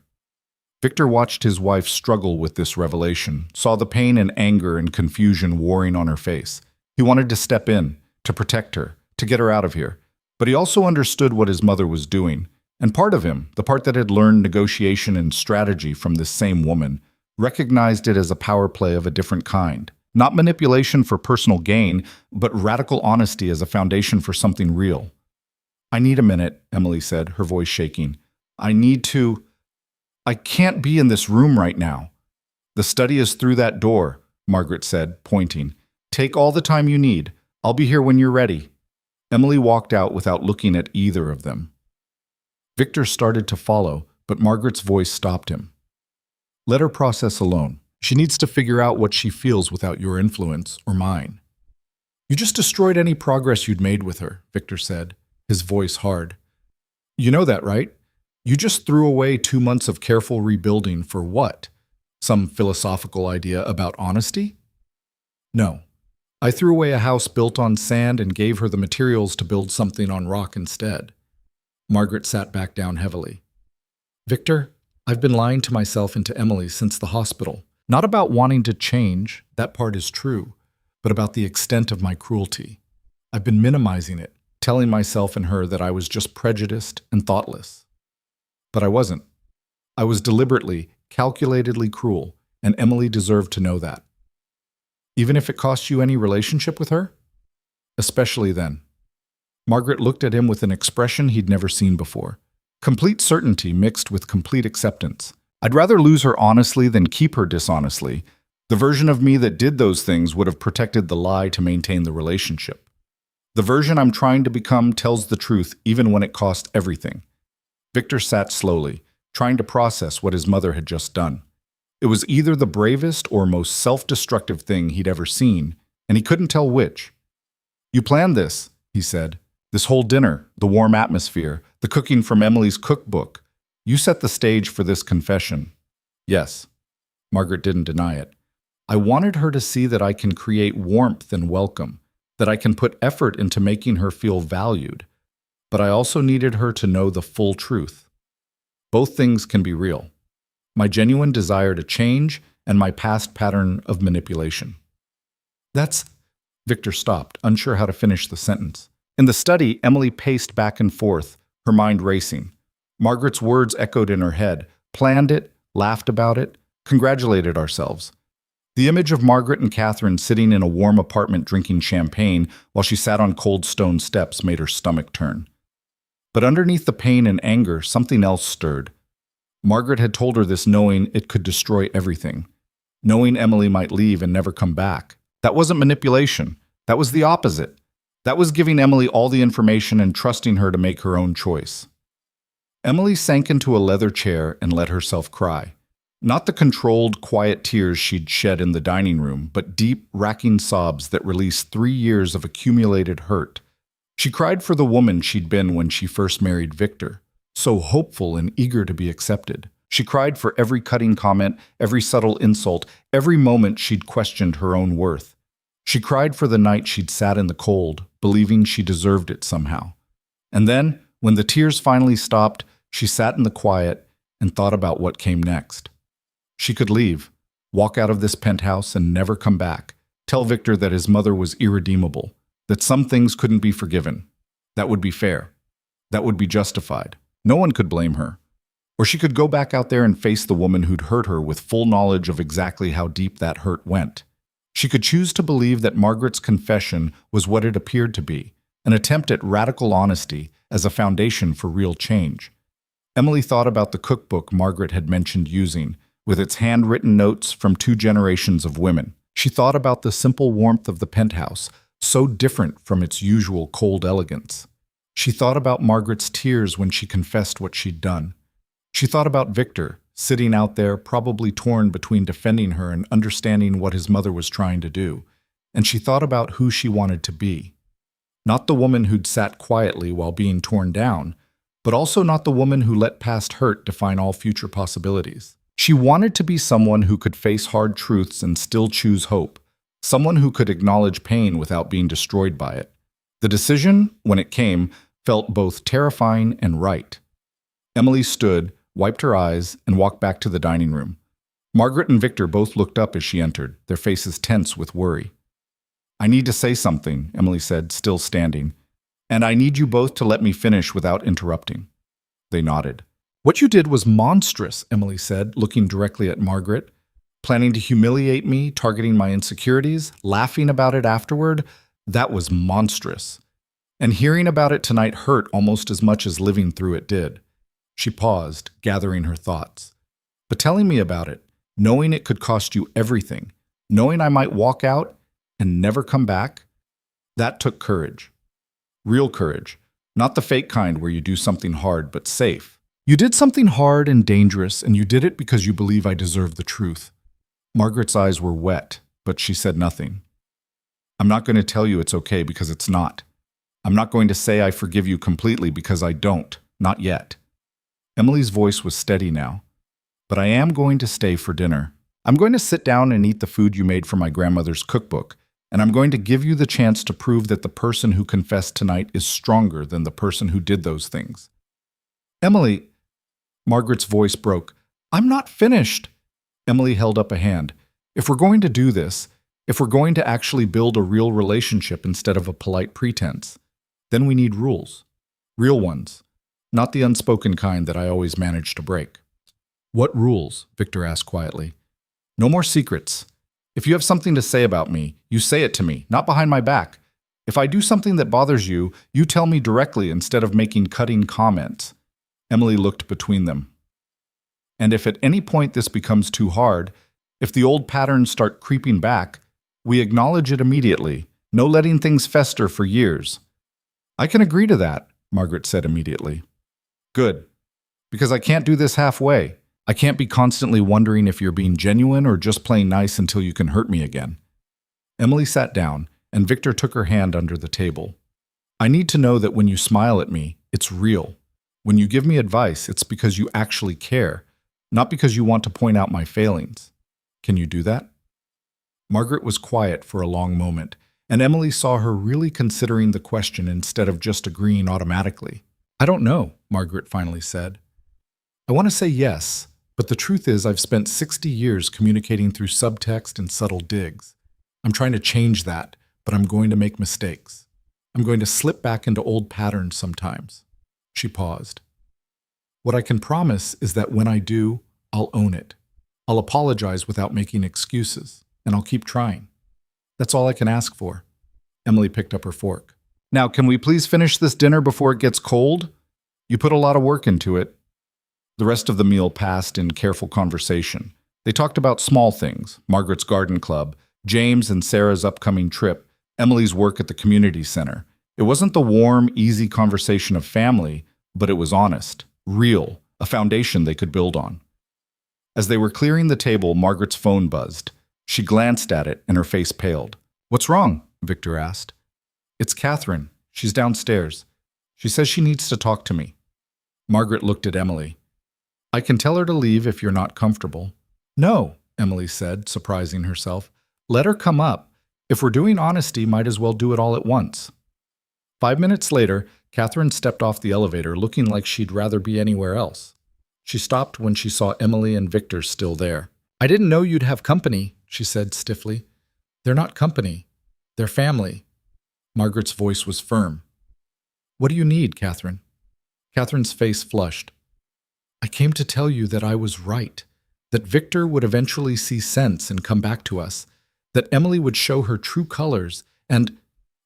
Victor watched his wife struggle with this revelation, saw the pain and anger and confusion warring on her face. He wanted to step in, to protect her, to get her out of here. But he also understood what his mother was doing. And part of him, the part that had learned negotiation and strategy from this same woman, recognized it as a power play of a different kind. Not manipulation for personal gain, but radical honesty as a foundation for something real. I need a minute, Emily said, her voice shaking. I can't be in this room right now. The study is through that door, Margaret said, pointing. Take all the time you need. I'll be here when you're ready. Emily walked out without looking at either of them. Victor started to follow, but Margaret's voice stopped him. Let her process alone. She needs to figure out what she feels without your influence or mine. You just destroyed any progress you'd made with her, Victor said, his voice hard. You know that, right? You just threw away 2 months of careful rebuilding for what? Some philosophical idea about honesty? No. I threw away a house built on sand and gave her the materials to build something on rock instead. Margaret sat back down heavily. Victor, I've been lying to myself and to Emily since the hospital. Not about wanting to change, that part is true, but about the extent of my cruelty. I've been minimizing it, telling myself and her that I was just prejudiced and thoughtless. But I wasn't. I was deliberately, calculatedly cruel, and Emily deserved to know that. Even if it cost you any relationship with her? Especially then. Margaret looked at him with an expression he'd never seen before. Complete certainty mixed with complete acceptance. I'd rather lose her honestly than keep her dishonestly. The version of me that did those things would have protected the lie to maintain the relationship. The version I'm trying to become tells the truth even when it cost everything. Victor sat slowly, trying to process what his mother had just done. It was either the bravest or most self-destructive thing he'd ever seen, and he couldn't tell which. You planned this, he said. This whole dinner, the warm atmosphere, the cooking from Emily's cookbook. You set the stage for this confession. Yes. Margaret didn't deny it. I wanted her to see that I can create warmth and welcome, that I can put effort into making her feel valued. But I also needed her to know the full truth. Both things can be real. My genuine desire to change and my past pattern of manipulation. Victor stopped, unsure how to finish the sentence. In the study, Emily paced back and forth, her mind racing. Margaret's words echoed in her head, planned it, laughed about it, congratulated ourselves. The image of Margaret and Catherine sitting in a warm apartment drinking champagne while she sat on cold stone steps made her stomach turn. But underneath the pain and anger, something else stirred. Margaret had told her this knowing it could destroy everything. Knowing Emily might leave and never come back. That wasn't manipulation. That was the opposite. That was giving Emily all the information and trusting her to make her own choice. Emily sank into a leather chair and let herself cry. Not the controlled, quiet tears she'd shed in the dining room, but deep, racking sobs that released 3 years of accumulated hurt. She cried for the woman she'd been when she first married Victor, so hopeful and eager to be accepted. She cried for every cutting comment, every subtle insult, every moment she'd questioned her own worth. She cried for the night she'd sat in the cold, believing she deserved it somehow. And then, when the tears finally stopped, she sat in the quiet and thought about what came next. She could leave, walk out of this penthouse and never come back, tell Victor that his mother was irredeemable, that some things couldn't be forgiven. That would be fair. That would be justified. No one could blame her. Or she could go back out there and face the woman who'd hurt her with full knowledge of exactly how deep that hurt went. She could choose to believe that Margaret's confession was what it appeared to be, an attempt at radical honesty as a foundation for real change. Emily thought about the cookbook Margaret had mentioned using, with its handwritten notes from 2 generations of women. She thought about the simple warmth of the penthouse, so different from its usual cold elegance. She thought about Margaret's tears when she confessed what she'd done. She thought about Victor, sitting out there, probably torn between defending her and understanding what his mother was trying to do. And she thought about who she wanted to be. Not the woman who'd sat quietly while being torn down, but also not the woman who let past hurt define all future possibilities. She wanted to be someone who could face hard truths and still choose hope, someone who could acknowledge pain without being destroyed by it. The decision, when it came, felt both terrifying and right. Emily stood, wiped her eyes, and walked back to the dining room. Margaret and Victor both looked up as she entered, their faces tense with worry. "I need to say something," Emily said, still standing, "and I need you both to let me finish without interrupting." They nodded. "What you did was monstrous," Emily said, looking directly at Margaret. "Planning to humiliate me, targeting my insecurities, laughing about it afterward, that was monstrous. And hearing about it tonight hurt almost as much as living through it did." She paused, gathering her thoughts. "But telling me about it, knowing it could cost you everything, knowing I might walk out and never come back, that took courage. Real courage, not the fake kind where you do something hard but safe. You did something hard and dangerous, and you did it because you believe I deserve the truth." Margaret's eyes were wet, but she said nothing. "I'm not going to tell you it's okay because it's not. I'm not going to say I forgive you completely because I don't, not yet." Emily's voice was steady now. "But I am going to stay for dinner. I'm going to sit down and eat the food you made from my grandmother's cookbook, and I'm going to give you the chance to prove that the person who confessed tonight is stronger than the person who did those things." "Emily," Margaret's voice broke. "I'm not finished." Emily held up a hand. "If we're going to do this, if we're going to actually build a real relationship instead of a polite pretense, then we need rules. Real ones. Not the unspoken kind that I always manage to break." "What rules?" Victor asked quietly. "No more secrets. If you have something to say about me, you say it to me, not behind my back. If I do something that bothers you, you tell me directly instead of making cutting comments." Emily looked between them. "And if at any point this becomes too hard, if the old patterns start creeping back, we acknowledge it immediately, no letting things fester for years." "I can agree to that," Margaret said immediately. "Good. Because I can't do this halfway. I can't be constantly wondering if you're being genuine or just playing nice until you can hurt me again." Emily sat down, and Victor took her hand under the table. "I need to know that when you smile at me, it's real. When you give me advice, it's because you actually care, not because you want to point out my failings. Can you do that?" Margaret was quiet for a long moment, and Emily saw her really considering the question instead of just agreeing automatically. "I don't know," Margaret finally said. "I want to say yes, but the truth is I've spent 60 years communicating through subtext and subtle digs. I'm trying to change that, but I'm going to make mistakes. I'm going to slip back into old patterns sometimes." She paused. "What I can promise is that when I do, I'll own it. I'll apologize without making excuses, and I'll keep trying. That's all I can ask for." Emily picked up her fork. "Now, can we please finish this dinner before it gets cold?" You put a lot of work into it. The rest of the meal passed in careful conversation. They talked about small things, Margaret's garden club, James and Sarah's upcoming trip, Emily's work at the community center. It wasn't the warm, easy conversation of family, but it was honest, real, a foundation they could build on. As they were clearing the table, Margaret's phone buzzed. She glanced at it and her face paled. "What's wrong?" Victor asked. "It's Catherine. She's downstairs. She says she needs to talk to me." Margaret looked at Emily. "I can tell her to leave if you're not comfortable." "No," Emily said, surprising herself. "Let her come up. If we're doing honesty, might as well do it all at once." 5 minutes later, Catherine stepped off the elevator looking like she'd rather be anywhere else. She stopped when she saw Emily and Victor still there. "I didn't know you'd have company," she said stiffly. "They're not company. They're family." Margaret's voice was firm. "What do you need, Catherine?" Catherine's face flushed. "I came to tell you that I was right, that Victor would eventually see sense and come back to us, that Emily would show her true colors, and—"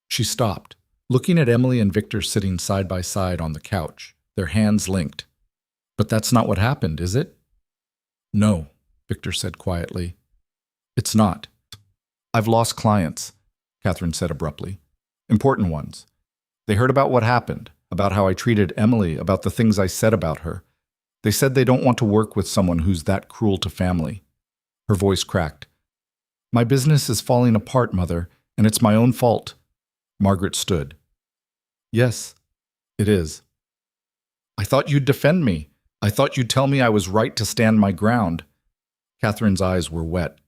She stopped, looking at Emily and Victor sitting side by side on the couch, their hands linked. "But that's not what happened, is it?" "No," Victor said quietly. "It's not. I've lost clients," Catherine said abruptly. "Important ones. They heard about what happened, about how I treated Emily, about the things I said about her. They said they don't want to work with someone who's that cruel to family." Her voice cracked. "My business is falling apart, Mother, and it's my own fault." Margaret stood. "Yes, it is. I thought you'd defend me. I thought you'd tell me I was right to stand my ground." Catherine's eyes were wet.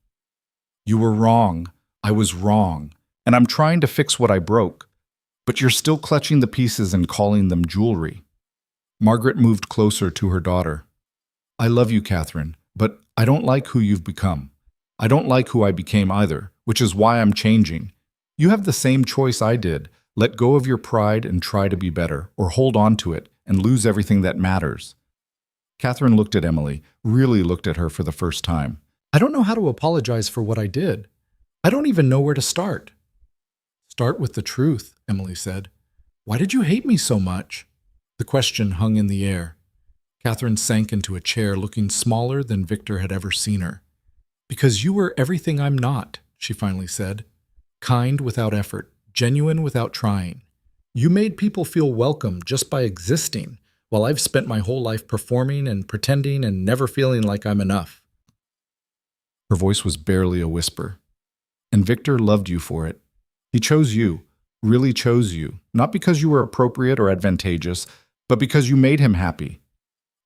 "You were wrong. I was wrong. And I'm trying to fix what I broke. But you're still clutching the pieces and calling them jewelry." Margaret moved closer to her daughter. "I love you, Catherine, but I don't like who you've become. I don't like who I became either, which is why I'm changing. You have the same choice I did. Let go of your pride and try to be better, or hold on to it and lose everything that matters." Catherine looked at Emily, really looked at her for the first time. "I don't know how to apologize for what I did. I don't even know where to start." "Start with the truth," Emily said. "Why did you hate me so much?" The question hung in the air. Catherine sank into a chair, looking smaller than Victor had ever seen her. "Because you were everything I'm not," she finally said. "Kind without effort, genuine without trying. You made people feel welcome just by existing, while I've spent my whole life performing and pretending and never feeling like I'm enough." Her voice was barely a whisper. "And Victor loved you for it. He chose you, really chose you, not because you were appropriate or advantageous, but because you made him happy.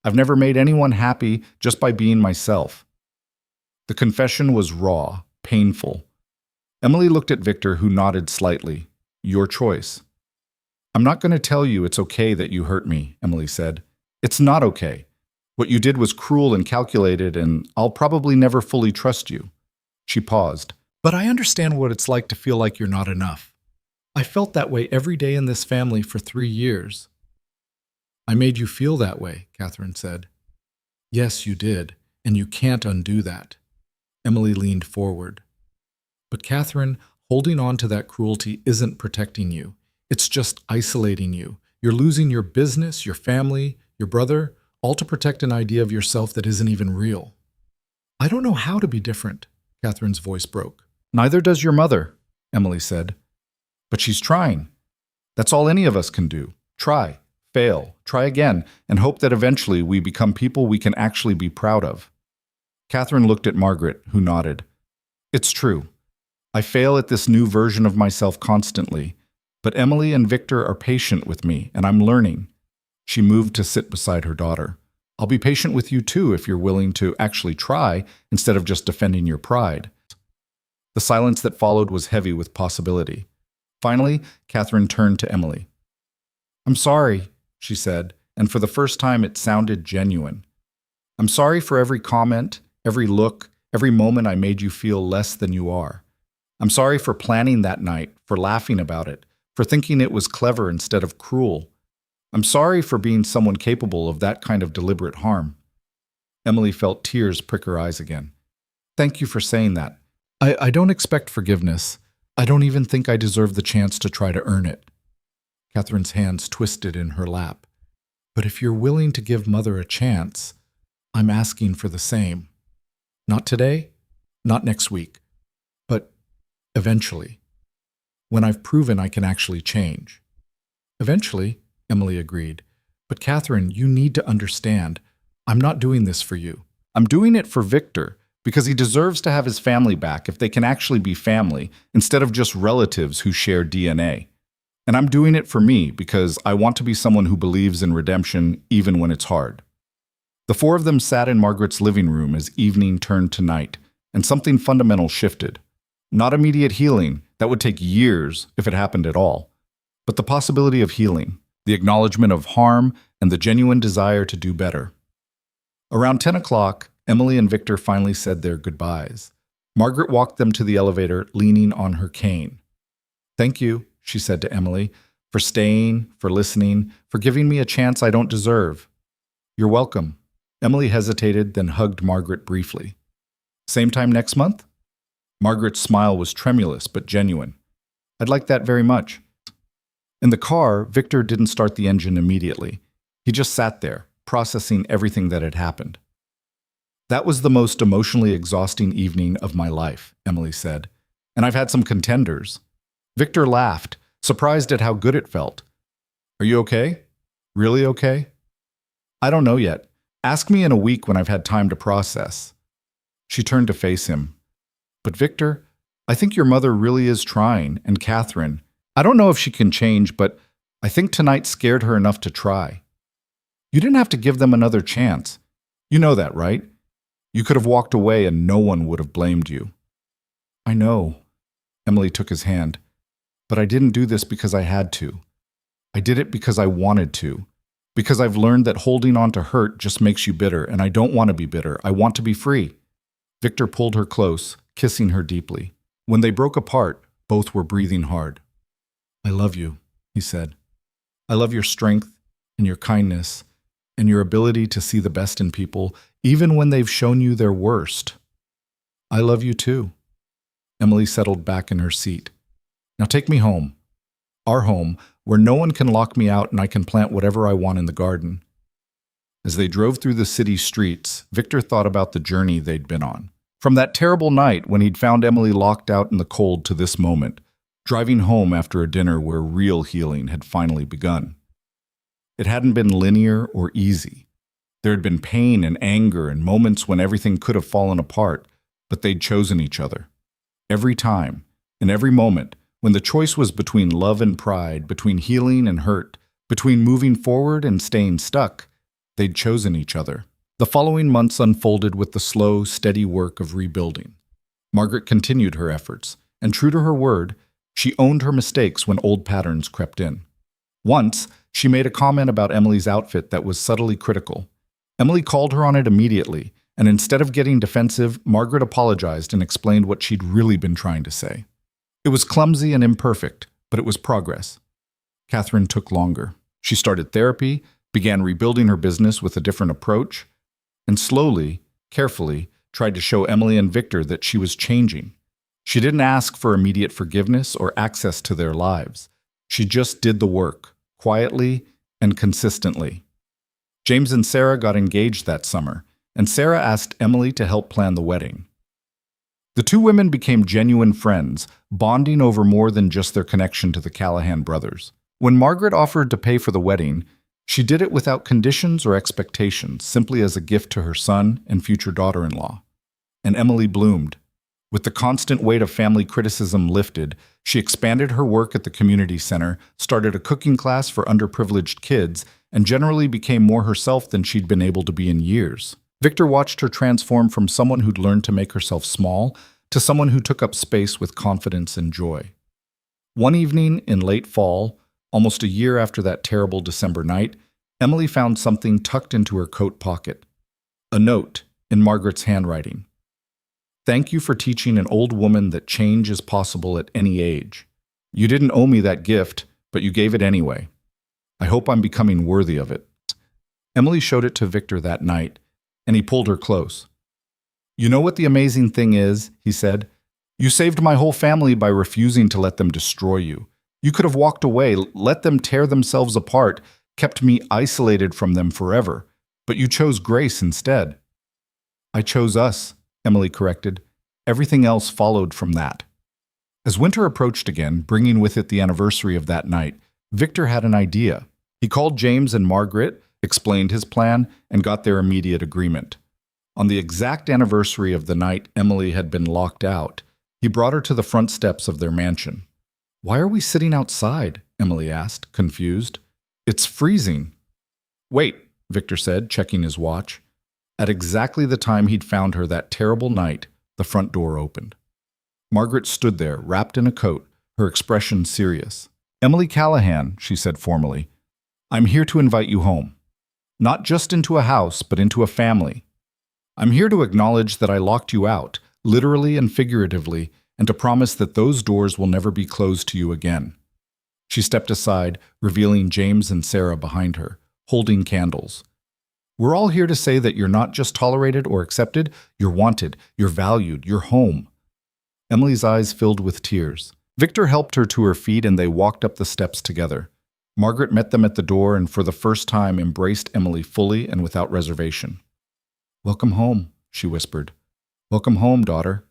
I've never made anyone happy just by being myself." The confession was raw, painful. Emily looked at Victor, who nodded slightly. "Your choice." "I'm not going to tell you it's okay that you hurt me," Emily said. "It's not okay. What you did was cruel and calculated, and I'll probably never fully trust you." She paused. "But I understand what it's like to feel like you're not enough. I felt that way every day in this family for 3 years." "I made you feel that way," Catherine said. "Yes, you did, and you can't undo that." Emily leaned forward. "But Catherine, holding on to that cruelty isn't protecting you. It's just isolating you. You're losing your business, your family, your brother, all to protect an idea of yourself that isn't even real." "I don't know how to be different," Catherine's voice broke. "Neither does your mother," Emily said. "But she's trying. That's all any of us can do. Try, fail, try again, and hope that eventually we become people we can actually be proud of." Catherine looked at Margaret, who nodded. "It's true. I fail at this new version of myself constantly, but Emily and Victor are patient with me, and I'm learning." She moved to sit beside her daughter. "I'll be patient with you too if you're willing to actually try instead of just defending your pride." The silence that followed was heavy with possibility. Finally, Catherine turned to Emily. "I'm sorry," she said, and for the first time it sounded genuine. "I'm sorry for every comment, every look, every moment I made you feel less than you are. I'm sorry for planning that night, for laughing about it, for thinking it was clever instead of cruel. I'm sorry for being someone capable of that kind of deliberate harm." Emily felt tears prick her eyes again. "Thank you for saying that. I don't expect forgiveness. I don't even think I deserve the chance to try to earn it." Catherine's hands twisted in her lap. But if you're willing to give Mother a chance, I'm asking for the same. Not today, not next week, but eventually, when I've proven I can actually change. Eventually, Emily agreed. But Catherine, you need to understand, I'm not doing this for you. I'm doing it for Victor, because he deserves to have his family back if they can actually be family, instead of just relatives who share DNA. And I'm doing it for me, because I want to be someone who believes in redemption even when it's hard. The four of them sat in Margaret's living room as evening turned to night, and something fundamental shifted. Not immediate healing, that would take years if it happened at all, but the possibility of healing, the acknowledgement of harm, and the genuine desire to do better. Around 10 o'clock, Emily and Victor finally said their goodbyes. Margaret walked them to the elevator, leaning on her cane. "Thank you," she said to Emily, "for staying, for listening, for giving me a chance I don't deserve." "You're welcome." Emily hesitated, then hugged Margaret briefly. "Same time next month?" Margaret's smile was tremulous but genuine. "I'd like that very much." In the car, Victor didn't start the engine immediately. He just sat there, processing everything that had happened. "That was the most emotionally exhausting evening of my life," Emily said, "and I've had some contenders." Victor laughed, surprised at how good it felt. "Are you okay? Really okay?" "I don't know yet. Ask me in a week when I've had time to process." She turned to face him. "But Victor, I think your mother really is trying, and Catherine, I don't know if she can change, but I think tonight scared her enough to try. You didn't have to give them another chance. You know that, right? You could have walked away and no one would have blamed you." "I know." Emily took his hand. "But I didn't do this because I had to. I did it because I wanted to. Because I've learned that holding on to hurt just makes you bitter, and I don't want to be bitter. I want to be free." Victor pulled her close, kissing her deeply. When they broke apart, both were breathing hard. "I love you," he said. "I love your strength and your kindness and your ability to see the best in people, even when they've shown you their worst." "I love you too." Emily settled back in her seat. "Now take me home. Our home, where no one can lock me out and I can plant whatever I want in the garden." As they drove through the city streets, Victor thought about the journey they'd been on. From that terrible night when he'd found Emily locked out in the cold to this moment, driving home after a dinner where real healing had finally begun. It hadn't been linear or easy. There had been pain and anger and moments when everything could have fallen apart, but they'd chosen each other. Every time, in every moment, when the choice was between love and pride, between healing and hurt, between moving forward and staying stuck, they'd chosen each other. The following months unfolded with the slow, steady work of rebuilding. Margaret continued her efforts, and true to her word, she owned her mistakes when old patterns crept in. Once, she made a comment about Emily's outfit that was subtly critical. Emily called her on it immediately, and instead of getting defensive, Margaret apologized and explained what she'd really been trying to say. It was clumsy and imperfect, but it was progress. Catherine took longer. She started therapy, began rebuilding her business with a different approach, and slowly, carefully, tried to show Emily and Victor that she was changing. She didn't ask for immediate forgiveness or access to their lives. She just did the work, quietly and consistently. James and Sarah got engaged that summer, and Sarah asked Emily to help plan the wedding. The two women became genuine friends, bonding over more than just their connection to the Callahan brothers. When Margaret offered to pay for the wedding, she did it without conditions or expectations, simply as a gift to her son and future daughter-in-law. And Emily bloomed. With the constant weight of family criticism lifted, she expanded her work at the community center, started a cooking class for underprivileged kids, and generally became more herself than she'd been able to be in years. Victor watched her transform from someone who'd learned to make herself small to someone who took up space with confidence and joy. One evening in late fall, almost a year after that terrible December night, Emily found something tucked into her coat pocket. A note in Margaret's handwriting. "Thank you for teaching an old woman that change is possible at any age. You didn't owe me that gift, but you gave it anyway. I hope I'm becoming worthy of it." Emily showed it to Victor that night, and he pulled her close. "You know what the amazing thing is," he said. "You saved my whole family by refusing to let them destroy you. You could have walked away, let them tear themselves apart, kept me isolated from them forever, but you chose grace instead." "I chose us," Emily corrected. "Everything else followed from that." As winter approached again, bringing with it the anniversary of that night, Victor had an idea. He called James and Margaret, explained his plan, and got their immediate agreement. On the exact anniversary of the night Emily had been locked out, he brought her to the front steps of their mansion. "Why are we sitting outside?" Emily asked, confused. "It's freezing." "Wait," Victor said, checking his watch. At exactly the time he'd found her that terrible night, the front door opened. Margaret stood there, wrapped in a coat, her expression serious. "Emily Callahan," she said formally, "I'm here to invite you home. Not just into a house, but into a family. I'm here to acknowledge that I locked you out, literally and figuratively, and to promise that those doors will never be closed to you again." She stepped aside, revealing James and Sarah behind her, holding candles. "We're all here to say that you're not just tolerated or accepted, you're wanted, you're valued, you're home." Emily's eyes filled with tears. Victor helped her to her feet and they walked up the steps together. Margaret met them at the door and for the first time embraced Emily fully and without reservation. "Welcome home," she whispered. "Welcome home, daughter."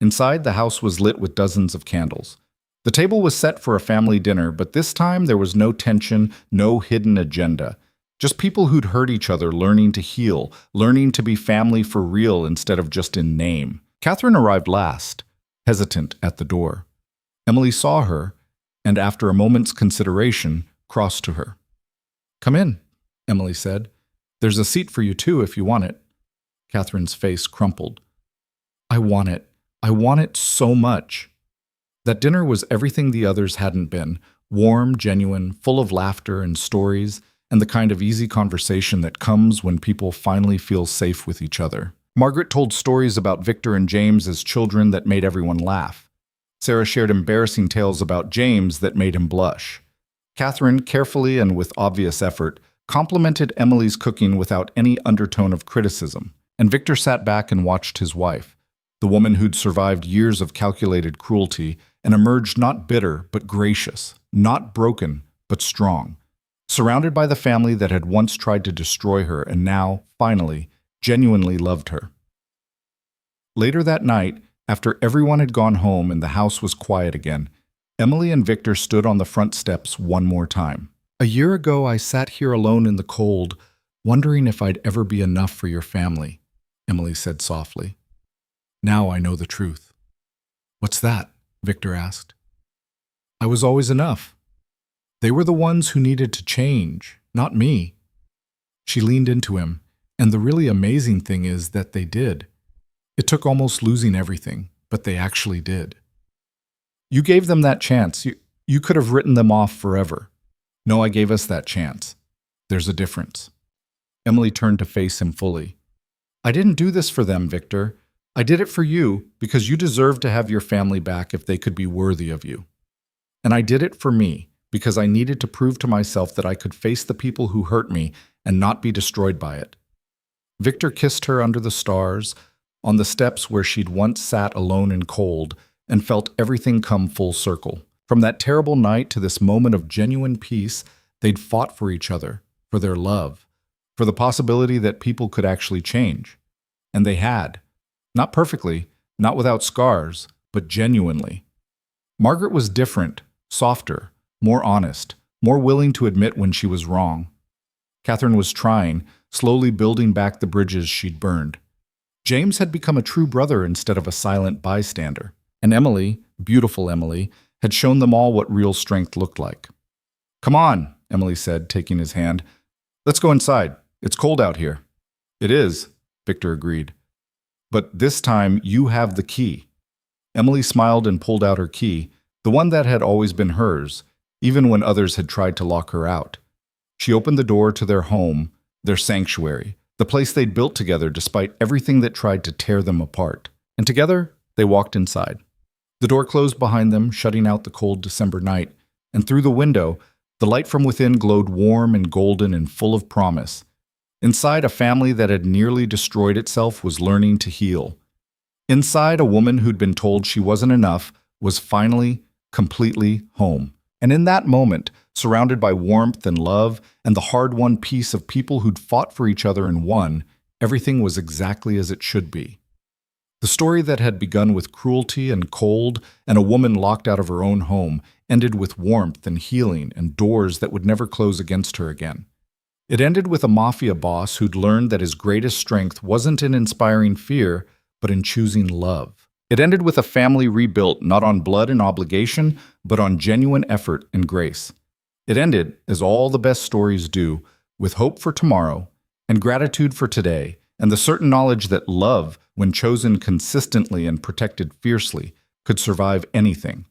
Inside, the house was lit with dozens of candles. The table was set for a family dinner, but this time there was no tension, no hidden agenda. Just people who'd hurt each other learning to heal, learning to be family for real instead of just in name. Catherine arrived last, hesitant at the door. Emily saw her, and after a moment's consideration, crossed to her. "Come in," Emily said. "There's a seat for you too if you want it." Catherine's face crumpled. "I want it. I want it so much." That dinner was everything the others hadn't been, warm, genuine, full of laughter and stories, and the kind of easy conversation that comes when people finally feel safe with each other. Margaret told stories about Victor and James as children that made everyone laugh. Sarah shared embarrassing tales about James that made him blush. Catherine, carefully and with obvious effort, complimented Emily's cooking without any undertone of criticism, and Victor sat back and watched his wife, the woman who'd survived years of calculated cruelty and emerged not bitter but gracious, not broken but strong, surrounded by the family that had once tried to destroy her and now, finally, genuinely loved her. Later that night, after everyone had gone home and the house was quiet again, Emily and Victor stood on the front steps one more time. "A year ago, I sat here alone in the cold, wondering if I'd ever be enough for your family," Emily said softly. "Now I know the truth." "What's that?" Victor asked. "I was always enough. They were the ones who needed to change, not me." She leaned into him, and the really amazing thing is that they did. It took almost losing everything, but they actually did. "You gave them that chance. You could have written them off forever." "No, I gave us that chance. There's a difference." Emily turned to face him fully. "I didn't do this for them, Victor. I did it for you because you deserve to have your family back if they could be worthy of you. And I did it for me because I needed to prove to myself that I could face the people who hurt me and not be destroyed by it." Victor kissed her under the stars, on the steps where she'd once sat alone and cold, and felt everything come full circle. From that terrible night to this moment of genuine peace, they'd fought for each other, for their love, for the possibility that people could actually change. And they had. Not perfectly, not without scars, but genuinely. Margaret was different, softer, more honest, more willing to admit when she was wrong. Catherine was trying, slowly building back the bridges she'd burned. James had become a true brother instead of a silent bystander. And Emily, beautiful Emily, had shown them all what real strength looked like. "Come on," Emily said, taking his hand. "Let's go inside. It's cold out here." "It is," Victor agreed. "But this time you have the key." Emily smiled and pulled out her key, the one that had always been hers, even when others had tried to lock her out. She opened the door to their home, their sanctuary, the place they'd built together despite everything that tried to tear them apart. And together, they walked inside. The door closed behind them, shutting out the cold December night, and through the window, the light from within glowed warm and golden and full of promise. Inside, a family that had nearly destroyed itself was learning to heal. Inside, a woman who'd been told she wasn't enough was finally, completely home. And in that moment, surrounded by warmth and love and the hard-won peace of people who'd fought for each other and won, everything was exactly as it should be. The story that had begun with cruelty and cold and a woman locked out of her own home ended with warmth and healing and doors that would never close against her again. It ended with a mafia boss who'd learned that his greatest strength wasn't in inspiring fear, but in choosing love. It ended with a family rebuilt not on blood and obligation, but on genuine effort and grace. It ended, as all the best stories do, with hope for tomorrow and gratitude for today, and the certain knowledge that love, when chosen consistently and protected fiercely, could survive anything.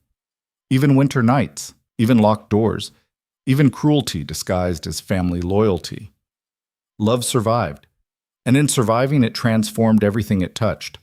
Even winter nights, even locked doors, even cruelty disguised as family loyalty. Love survived, and in surviving it transformed everything it touched.